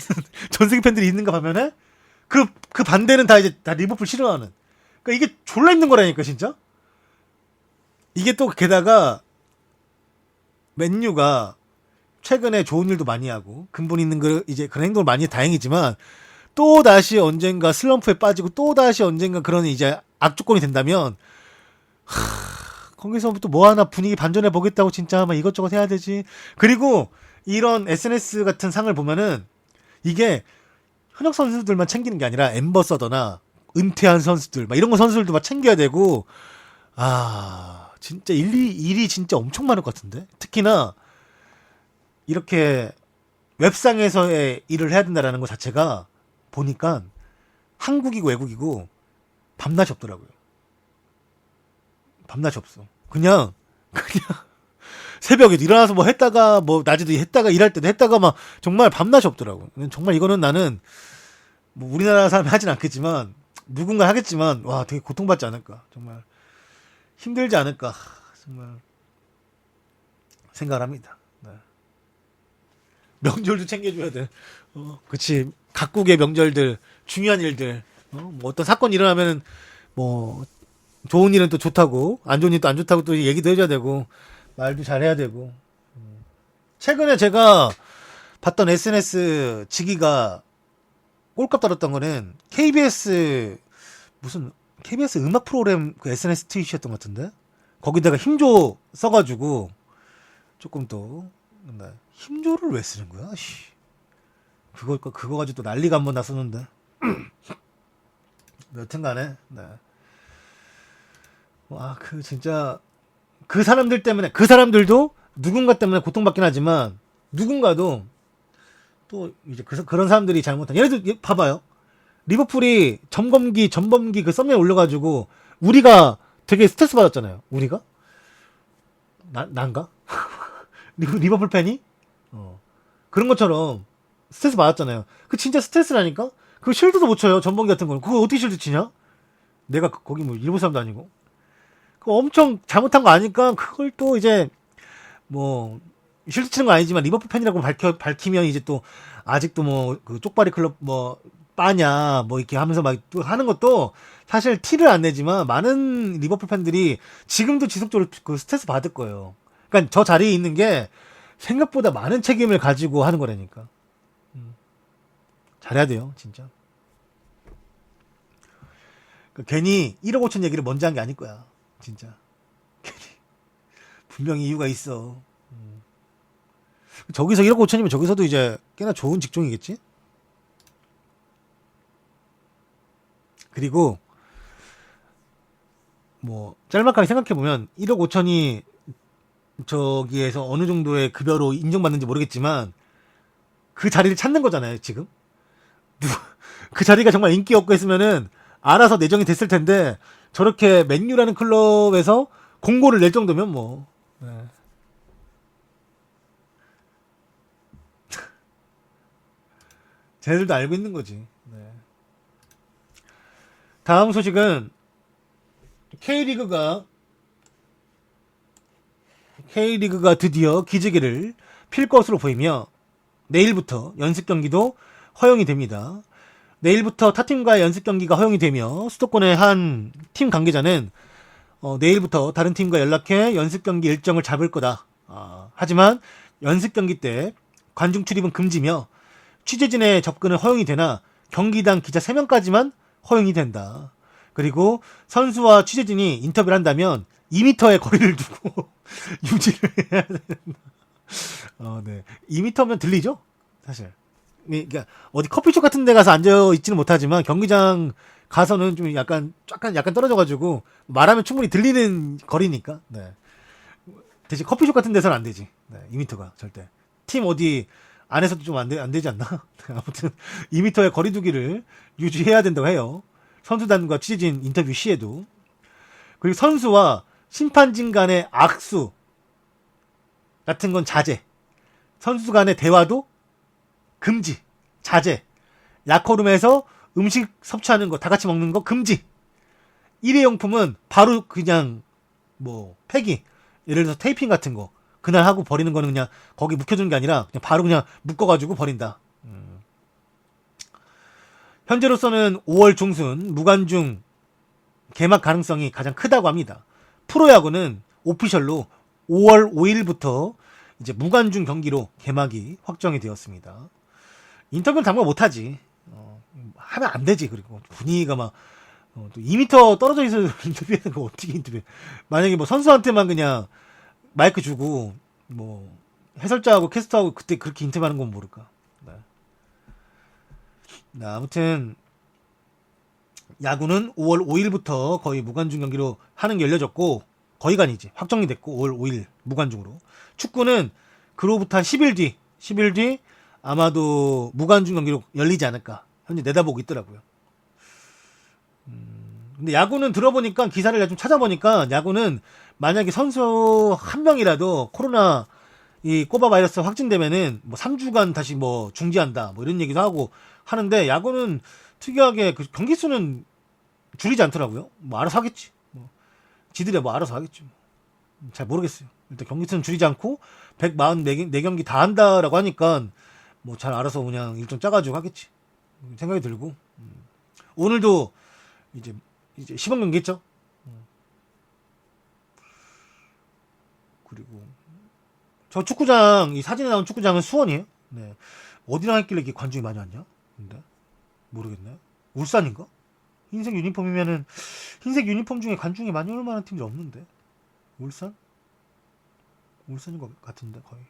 전 세계 팬들이 있는가 보면은 그 반대는 다 이제 다 리버풀 싫어하는. 그러니까 이게 졸라 힘든 거라니까, 진짜. 이게 또 게다가 맨유가 최근에 좋은 일도 많이 하고 근본 있는 이제 그런 행동을 많이 해 다행이지만, 또 다시 언젠가 슬럼프에 빠지고 또 다시 언젠가 그런 이제 악조건이 된다면, 거기서부터 뭐 하나 분위기 반전해 보겠다고 진짜 막 이것저것 해야 되지. 그리고 이런 SNS 같은 상을 보면은 이게 현역 선수들만 챙기는 게 아니라 엠버서더나 은퇴한 선수들 막 이런 거 선수들도 막 챙겨야 되고 진짜 일이 진짜 엄청 많을 것 같은데 특히나 이렇게 웹상에서의 일을 해야 된다라는 것 자체가 보니까 한국이고 외국이고 밤낮이 없더라고요. 밤낮이 없어. 그냥 새벽에 일어나서 뭐 했다가 뭐 낮에도 했다가 일할 때도 했다가 막 정말 밤낮이 없더라고. 정말 이거는 나는 뭐 우리나라 사람이 하진 않겠지만 누군가 하겠지만 와 되게 고통받지 않을까. 정말 힘들지 않을까. 정말 생각을 합니다. 네. 명절도 챙겨줘야 돼. 그치. 각국의 명절들 중요한 일들 뭐 어떤 사건이 일어나면은 뭐 좋은 일은 또 좋다고 안 좋은 일도 안 좋다고 또 얘기도 해줘야 되고 말도 잘해야 되고 최근에 제가 봤던 SNS 직위가 꼴값 떨었던 거는 KBS 무슨 KBS 음악 프로그램 그 SNS 트윗이었던 것 같은데 거기다가 힘조 써가지고 조금 또 네. 힘조를 왜 쓰는 거야? 씨. 그거 가지고 또 난리가 한번 났었는데 여튼간에 네. 와 그 진짜 그 사람들 때문에 그 사람들도 누군가 때문에 고통받긴 하지만 누군가도 또 이제 그런 사람들이 잘못한 예를 들어 봐봐요 리버풀이 전범기 그 썸네일 올려가지고 우리가 되게 스트레스 받았잖아요. 우리가 난가 리버풀 팬이 그런 것처럼 스트레스 받았잖아요. 그 진짜 스트레스라니까. 그 쉴드도 못 쳐요. 전범기 같은 거는 그거 어떻게 쉴드 치냐? 내가 거기 뭐 일본 사람도 아니고. 그 엄청 잘못한 거 아니까 그걸 또 이제 뭐 쉴드 치는 거 아니지만 리버풀 팬이라고 밝히면 이제 또 아직도 뭐 그 쪽발이 클럽 뭐 빠냐 뭐 이렇게 하면서 막 또 하는 것도 사실 티를 안 내지만 많은 리버풀 팬들이 지금도 지속적으로 그 스트레스 받을 거예요. 그러니까 저 자리에 있는 게 생각보다 많은 책임을 가지고 하는 거라니까. 잘해야 돼요, 진짜. 그러니까 괜히 1억 5천 얘기를 먼저 한 게 아닐 거야, 진짜. 괜히 분명히 이유가 있어. 저기서 1억 5천이면 저기서도 이제 꽤나 좋은 직종이겠지? 그리고 뭐 짤막하게 생각해보면 1억 5천이 저기에서 어느 정도의 급여로 인정받는지 모르겠지만 그 자리를 찾는 거잖아요 지금. 그 자리가 정말 인기 없고 했으면은 알아서 내정이 됐을 텐데 저렇게 맨유라는 클럽에서 공고를 낼 정도면 뭐 네. 쟤네들도 알고 있는 거지. 네. 다음 소식은 K리그가 드디어 기지개를 필 것으로 보이며 내일부터 연습 경기도 허용이 됩니다. 내일부터 타팀과의 연습 경기가 허용이 되며 수도권의 한 팀 관계자는 내일부터 다른 팀과 연락해 연습 경기 일정을 잡을 거다. 하지만 연습 경기 때 관중 출입은 금지며 취재진의 접근은 허용이 되나 경기당 기자 3명까지만 허용이 된다. 그리고 선수와 취재진이 인터뷰를 한다면 2m의 거리를 두고 유지를 해야 된다. 네. 2m면 들리죠? 사실. 그러니까 어디 커피숍 같은 데 가서 앉아 있지는 못하지만 경기장 가서는 좀 약간 떨어져가지고 말하면 충분히 들리는 거리니까. 네. 대신 커피숍 같은 데서는 안 되지. 네. 2m가 절대. 팀 어디 안에서도 좀 안 되지 않나? 아무튼 2m의 거리 두기를 유지해야 된다고 해요. 선수단과 취재진 인터뷰 시에도. 그리고 선수와 심판진 간의 악수 같은 건 자제. 선수 간의 대화도 금지. 자제. 라커룸에서 음식 섭취하는 거, 다 같이 먹는 거 금지. 일회용품은 바로 그냥 뭐 폐기. 예를 들어서 테이핑 같은 거 그날 하고 버리는 거는 그냥 거기 묵혀두는 게 아니라 그냥 바로 그냥 묶어가지고 버린다. 현재로서는 5월 중순 무관중 개막 가능성이 가장 크다고 합니다. 프로야구는 오피셜로 5월 5일부터 이제 무관중 경기로 개막이 확정이 되었습니다. 인터뷰는 당장 못하지. 하면 안 되지. 그리고 분위기가 막 또 2m 떨어져 있어서 인터뷰하는 거 어떻게 인터뷰해. 만약에 뭐 선수한테만 그냥 마이크 주고 뭐 해설자하고 캐스터하고 그때 그렇게 인터뷰하는 건 모를까. 네. 네, 아무튼 야구는 5월 5일부터 거의 무관중 경기로 하는 게 열려졌고, 거의가 아니지, 확정이 됐고 5월 5일 무관중으로. 축구는 그로부터 한 10일 뒤 아마도 무관중 경기로 열리지 않을까 현재 내다보고 있더라고요. 근데 야구는 들어보니까, 기사를 좀 찾아보니까, 야구는 만약에 선수 한 명이라도 코로나 이 꼬바 바이러스 확진되면은 뭐 3주간 다시 뭐 중지한다 뭐 이런 얘기도 하고 하는데, 야구는 특이하게 그 경기 수는 줄이지 않더라고요. 뭐 알아서 하겠지. 뭐 지들이 뭐 알아서 하겠지. 잘 모르겠어요. 일단 경기 수는 줄이지 않고 144경기 다 한다라고 하니까 뭐 잘 알아서 그냥 일정 짜가지고 하겠지 생각이 들고, 오늘도 이제 시범 경기 했죠. 그리고 저 축구장, 이 사진에 나온 축구장은 수원이에요. 네. 어디랑 했길래 이렇게 관중이 많이 왔냐? 근데 모르겠네. 울산인가? 흰색 유니폼이면은, 흰색 유니폼 중에 관중이 많이 올 만한 팀이 없는데. 울산? 울산인 것 같은데 거의.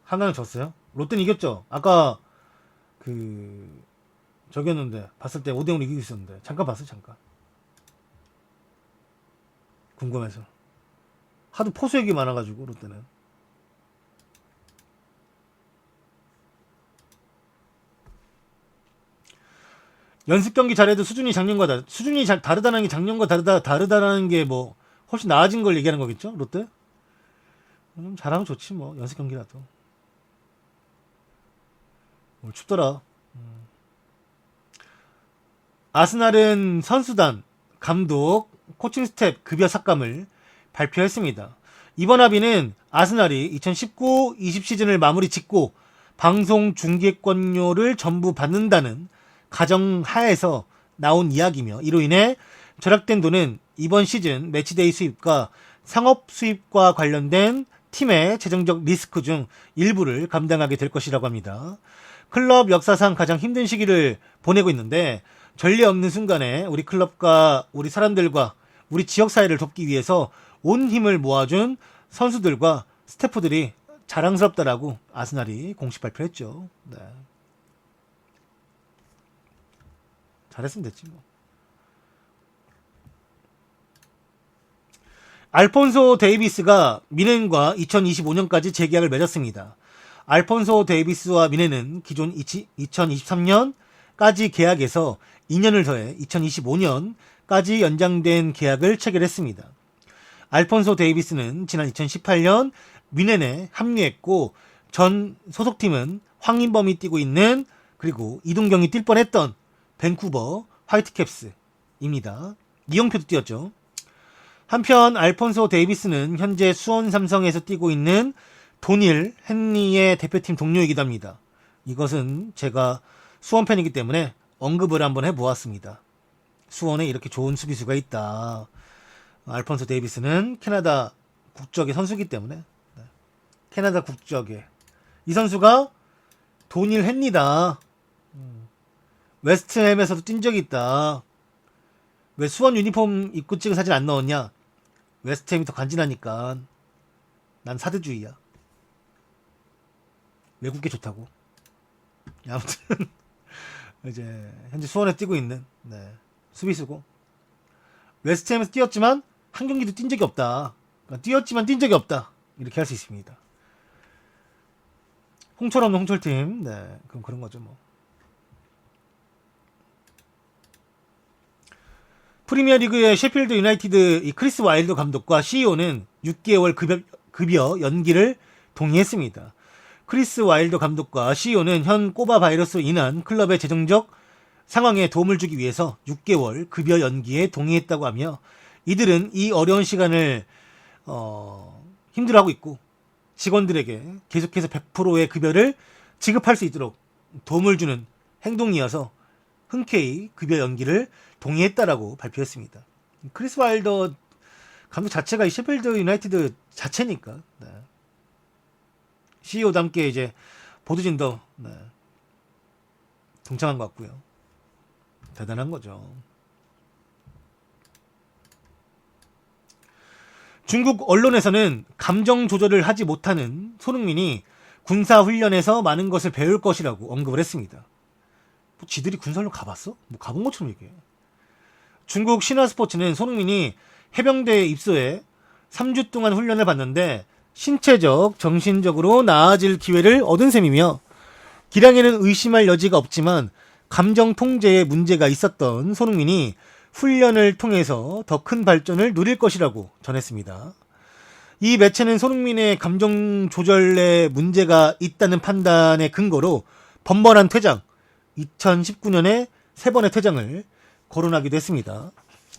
하나는 졌어요. 롯데는 이겼죠. 아까 저기였는데 봤을 때 5대0 이기고 있었는데 잠깐 봤어요. 잠깐. 궁금해서. 하도 포수 얘기 많아가지고 롯데는. 연습 경기 잘해도 수준이 다르다는 게 작년과 다르다라는 게 뭐 훨씬 나아진 걸 얘기하는 거겠죠, 롯데? 잘하면 좋지 뭐, 연습 경기라도. 오늘 춥더라. 아스날은 선수단, 감독, 코칭 스텝 급여 삭감을 발표했습니다. 이번 합의는 아스날이 2019-20 시즌을 마무리 짓고 방송 중계권료를 전부 받는다는 가정하에서 나온 이야기며, 이로 인해 절약된 돈은 이번 시즌 매치데이 수입과 상업 수입과 관련된 팀의 재정적 리스크 중 일부를 감당하게 될 것이라고 합니다. 클럽 역사상 가장 힘든 시기를 보내고 있는데, 전례 없는 순간에 우리 클럽과 우리 사람들과 우리 지역사회를 돕기 위해서 온 힘을 모아준 선수들과 스태프들이 자랑스럽다라고 아스날이 공식 발표했죠. 네. 잘했으면 됐지 뭐. 알폰소 데이비스가 미넨과 2025년까지 재계약을 맺었습니다. 알폰소 데이비스와 미넨은 기존 2023년까지 계약에서 2년을 더해 2025년까지 연장된 계약을 체결했습니다. 알폰소 데이비스는 지난 2018년 미넨에 합류했고, 전 소속팀은 황인범이 뛰고 있는, 그리고 이동경이 뛸 뻔했던 밴쿠버 화이트캡스입니다. 이영표도 뛰었죠. 한편 알폰소 데이비스는 현재 수원 삼성에서 뛰고 있는 도닐 헨리의 대표팀 동료이기도 합니다. 이것은 제가 수원 팬이기 때문에 언급을 한번 해보았습니다. 수원에 이렇게 좋은 수비수가 있다. 알폰소 데이비스는 캐나다 국적의 선수이기 때문에, 캐나다 국적의 이 선수가 도닐 헨리다. 웨스트햄에서도 뛴 적이 있다. 왜 수원 유니폼 입고 찍은 사진 안 넣었냐? 웨스트햄이 더 간지나니까. 난 사대주의야. 외국계 좋다고. 아무튼 이제 현재 수원에 뛰고 있는 수비수고, 웨스트햄에서 뛰었지만 한 경기도 뛴 적이 없다. 그러니까 뛰었지만 뛴 적이 없다. 이렇게 할 수 있습니다. 홍철 없는 홍철팀. 네, 그럼 그런 거죠 뭐. 프리미어리그의 셰필드 유나이티드 이 크리스 와일드 감독과 CEO는 6개월 급여 연기를 동의했습니다. 크리스 와일드 감독과 CEO는 현 꼬바 바이러스로 인한 클럽의 재정적 상황에 도움을 주기 위해서 6개월 급여 연기에 동의했다고 하며, 이들은 이 어려운 시간을 힘들어하고 있고 직원들에게 계속해서 100%의 급여를 지급할 수 있도록 도움을 주는 행동이어서 흔쾌히 급여 연기를 동의했다라고 발표했습니다. 크리스 와일더 감독 자체가 이 셰필드 유나이티드 자체니까. 네. CEO도 함께 이제 보드진도 동참한 것 같고요. 대단한 거죠. 중국 언론에서는 감정 조절을 하지 못하는 손흥민이 군사훈련에서 많은 것을 배울 것이라고 언급을 했습니다. 뭐 지들이 군사훈련 가봤어? 뭐 가본 것처럼 얘기해. 중국 신화스포츠는 손흥민이 해병대에 입소해 3주 동안 훈련을 받는데 신체적, 정신적으로 나아질 기회를 얻은 셈이며 기량에는 의심할 여지가 없지만 감정 통제에 문제가 있었던 손흥민이 훈련을 통해서 더 큰 발전을 누릴 것이라고 전했습니다. 이 매체는 손흥민의 감정 조절에 문제가 있다는 판단의 근거로 번번한 퇴장, 2019년에 3번의 퇴장을 거론하기도 했습니다.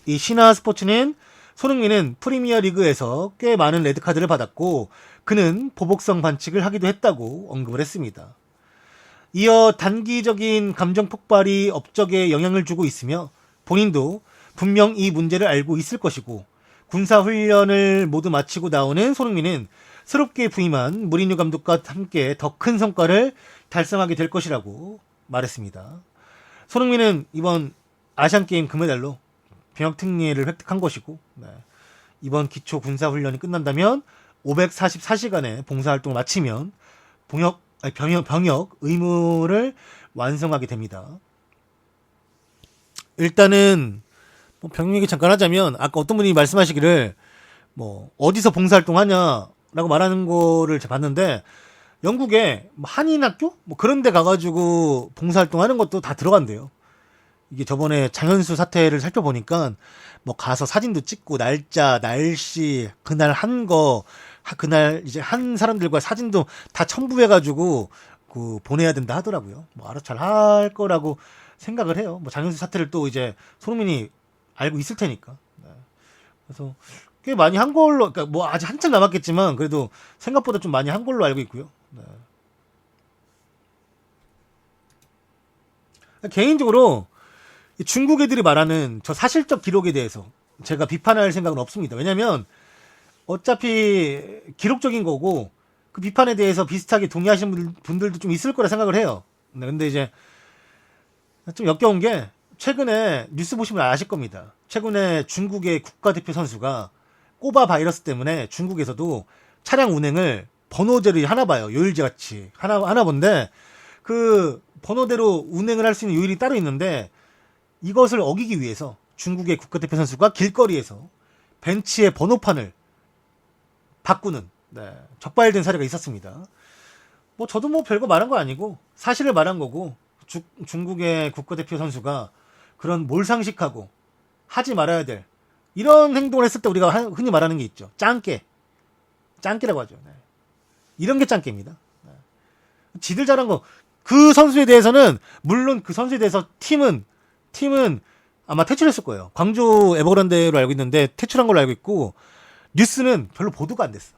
이 신화 스포츠는 손흥민은 프리미어 리그에서 꽤 많은 레드카드를 받았고 그는 보복성 반칙을 하기도 했다고 언급을 했습니다. 이어 단기적인 감정 폭발이 업적에 영향을 주고 있으며 본인도 분명 이 문제를 알고 있을 것이고 군사훈련을 모두 마치고 나오는 손흥민은 새롭게 부임한 무리뉴 감독과 함께 더 큰 성과를 달성하게 될 것이라고 말했습니다. 손흥민은 이번 아시안게임 금메달로 병역 특례를 획득한 것이고 이번 기초 군사훈련이 끝난다면 544시간의 봉사활동을 마치면 병역 의무를 완성하게 됩니다. 일단은 뭐 병역 얘기 잠깐 하자면 아까 어떤 분이 말씀하시기를 뭐 어디서 봉사활동 하냐라고 말하는 거를 제가 봤는데 영국에 한인학교 뭐 그런 데 가가지고 봉사활동 하는 것도 다 들어간대요. 이게 저번에 장현수 사태를 살펴보니까 뭐 가서 사진도 찍고 날짜, 날씨, 그날 한 거, 그날 이제 한 사람들과 사진도 다 첨부해가지고 그 보내야 된다 하더라고요. 뭐 알아서 잘 할 거라고 생각을 해요. 뭐 장현수 사태를 또 이제 손흥민이 알고 있을 테니까. 그래서 꽤 많이 한 걸로, 그러니까 뭐 아직 한참 남았겠지만 그래도 생각보다 좀 많이 한 걸로 알고 있고요. 개인적으로 중국 애들이 말하는 저 사실적 기록에 대해서 제가 비판할 생각은 없습니다. 왜냐면 어차피 기록적인 거고 그 비판에 대해서 비슷하게 동의하시는 분들도 좀 있을 거라 생각을 해요. 근데 이제 좀 역겨운 게 최근에 뉴스 보시면 아실 겁니다. 최근에 중국의 국가대표 선수가 꼬바 바이러스 때문에 중국에서도 차량 운행을 번호제를 하나 봐요. 요일제 같이 하나 본데 그 번호대로 운행을 할 수 있는 요일이 따로 있는데 이것을 어기기 위해서 중국의 국가대표 선수가 길거리에서 벤츠의 번호판을 바꾸는 적발된 사례가 있었습니다. 뭐 저도 뭐 별거 말한 거 아니고 사실을 말한 거고 중국의 국가대표 선수가 그런 몰상식하고 하지 말아야 될 이런 행동을 했을 때 우리가 흔히 말하는 게 있죠. 짱깨라고 하죠. 이런 게 짱깨입니다. 지들 잘한 거 그 선수에 대해서는 물론 그 선수에 대해서 팀은 아마 퇴출했을 거예요. 광주 에버그란데로 알고 있는데 퇴출한 걸로 알고 있고 뉴스는 별로 보도가 안 됐어.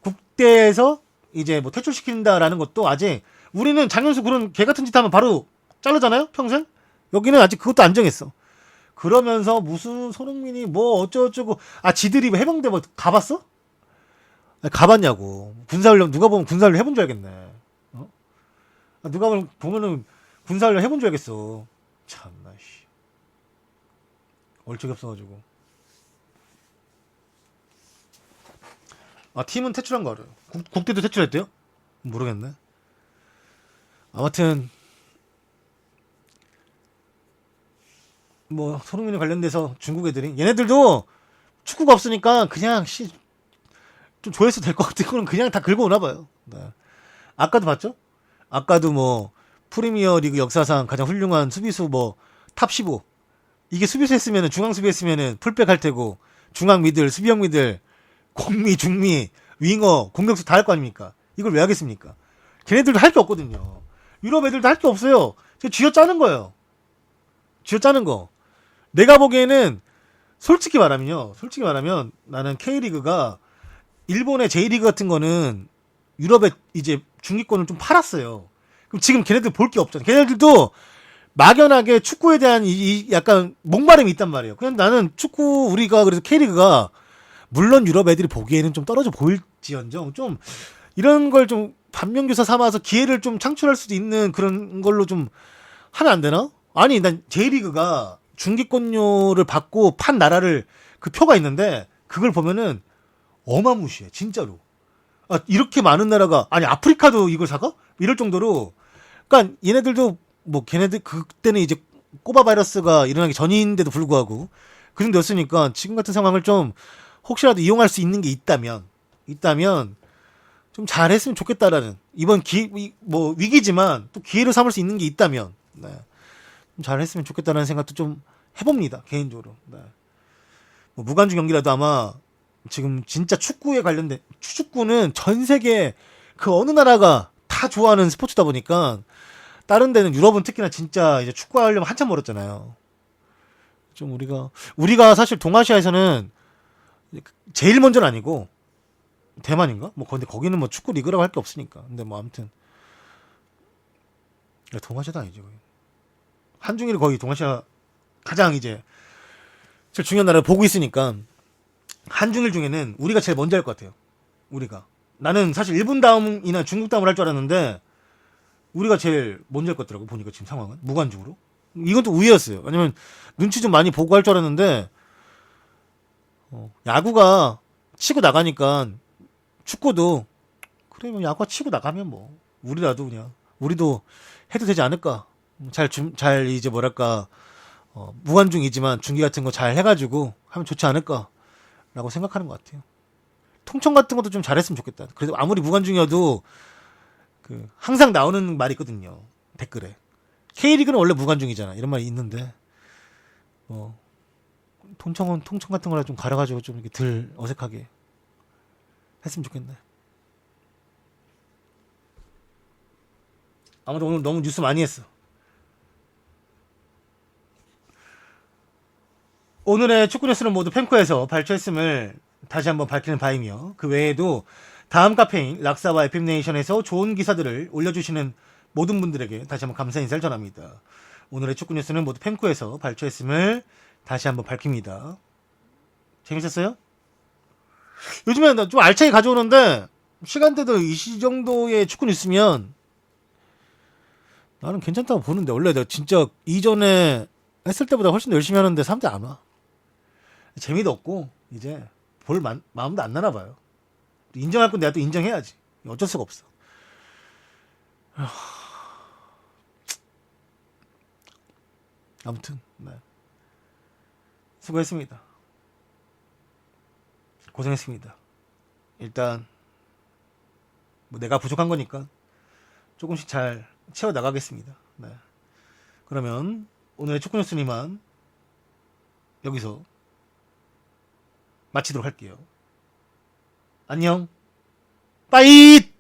국대에서 이제 뭐 퇴출시킨다라는 것도 아직 우리는 장현수 그런 개 같은 짓 하면 바로 자르잖아요. 평생. 여기는 아직 그것도 안 정했어. 그러면서 무슨 손흥민이 뭐 어쩌고저쩌고 지들이 해병대 뭐 가봤어? 가봤냐고. 군사훈련 누가 보면 군사훈련 해본 줄 알겠네. 누가 보면은 군사훈련 해본 줄 알겠어. 참나 씨. 얼척이 없어가지고. 팀은 퇴출한 거 알아요. 국대도 퇴출했대요? 모르겠네. 아무튼 뭐 손흥민에 관련돼서 중국 애들이 얘네들도 축구가 없으니까 그냥 좀 조회수 될 것 같은 거는 그냥 다 긁어오나 봐요. 아까도 봤죠? 아까도 뭐 프리미어 리그 역사상 가장 훌륭한 수비수 뭐 탑 15 이게 수비수 했으면은 중앙 수비 했으면은 풀백 할 테고 중앙 미들 수비형 미들 공미 중미 윙어 공격수 다 할 거 아닙니까? 이걸 왜 하겠습니까? 걔네들도 할 게 없거든요. 유럽 애들도 할 게 없어요. 쥐어 짜는 거예요. 쥐어 짜는 거. 내가 보기에는 솔직히 말하면 나는 K리그가 일본의 J리그 같은 거는 유럽에 이제 중위권을 좀 팔았어요. 그럼 지금 걔네들 볼 게 없잖아. 걔네들도 막연하게 축구에 대한 약간 목마름이 있단 말이에요. 그냥 나는 축구 우리가 그래서 K리그가 물론 유럽 애들이 보기에는 좀 떨어져 보일지언정 좀 이런 걸 좀 반면교사 삼아서 기회를 좀 창출할 수도 있는 그런 걸로 좀 하면 안 되나? 아니 난 J리그가 중기권료를 받고 판 나라를 그 표가 있는데 그걸 보면은 어마무시해 진짜로. 아, 이렇게 많은 나라가, 아니, 아프리카도 이걸 사가? 이럴 정도로, 그니까, 얘네들도, 뭐, 걔네들, 그때는 이제, 꼬바 바이러스가 일어나기 전인데도 불구하고, 그 정도였으니까, 지금 같은 상황을 좀, 혹시라도 이용할 수 있는 게 있다면, 좀 잘했으면 좋겠다라는, 이번 뭐, 위기지만, 또 기회로 삼을 수 있는 게 있다면, 네. 좀 잘했으면 좋겠다라는 생각도 좀 해봅니다, 개인적으로. 네. 뭐, 무관중 경기라도 아마, 지금 진짜 축구에 관련된 축구는 전 세계 그 어느 나라가 다 좋아하는 스포츠다 보니까 다른 데는 유럽은 특히나 진짜 이제 축구하려면 한참 멀었잖아요. 좀 우리가 사실 동아시아에서는 제일 먼저는 아니고 대만인가? 뭐 근데 거기는 뭐 축구 리그라고 할 게 없으니까. 근데 뭐 아무튼 동아시아도 아니죠. 거의. 한중일이 거의 동아시아 가장 이제 제일 중요한 나라를 보고 있으니까 한중일 중에는 우리가 제일 먼저 할 것 같아요. 우리가. 나는 사실 일본 다음이나 중국 다음을 할 줄 알았는데 우리가 제일 먼저 할 것 같더라고 보니까 지금 상황은 무관중으로. 이건 또 우위였어요. 왜냐면 눈치 좀 많이 보고 할 줄 알았는데 야구가 치고 나가니까 축구도 그래 뭐 야구가 치고 나가면 뭐 우리라도 그냥 우리도 해도 되지 않을까. 잘 이제 뭐랄까 무관중이지만 중계 같은 거 잘 해가지고 하면 좋지 않을까. 라고 생각하는 것 같아요. 통청 같은 것도 좀 잘했으면 좋겠다. 그래도 아무리 무관중이어도 항상 나오는 말이 있거든요. 댓글에. K리그는 원래 무관중이잖아. 이런 말이 있는데 통청 같은 거라 좀 가려가지고 좀 이렇게 덜 어색하게 했으면 좋겠네. 아무튼 오늘 너무 뉴스 많이 했어. 오늘의 축구 뉴스는 모두 펜코에서 발췌했음을 다시 한번 밝히는 바이며 그 외에도 다음 카페인 락사와 에픽네이션에서 좋은 기사들을 올려주시는 모든 분들에게 다시 한번 감사 인사를 전합니다. 오늘의 축구 뉴스는 모두 펜코에서 발췌했음을 다시 한번 밝힙니다. 재밌었어요? 요즘에 나 좀 알차게 가져오는데 시간대도 이 정도의 축구 뉴스면 나는 괜찮다고 보는데 원래 내가 진짜 이전에 했을 때보다 훨씬 더 열심히 하는데 사람들이 안 와. 재미도 없고 이제 볼 마음도 안 나나 봐요. 인정할 건 내가 또 인정해야지. 어쩔 수가 없어. 아무튼 네. 수고했습니다. 고생했습니다. 일단 뭐 내가 부족한 거니까 조금씩 잘 채워 나가겠습니다. 네. 그러면 오늘의 축구 뉴스는 이만 여기서 마치도록 할게요. 안녕. 빠잇!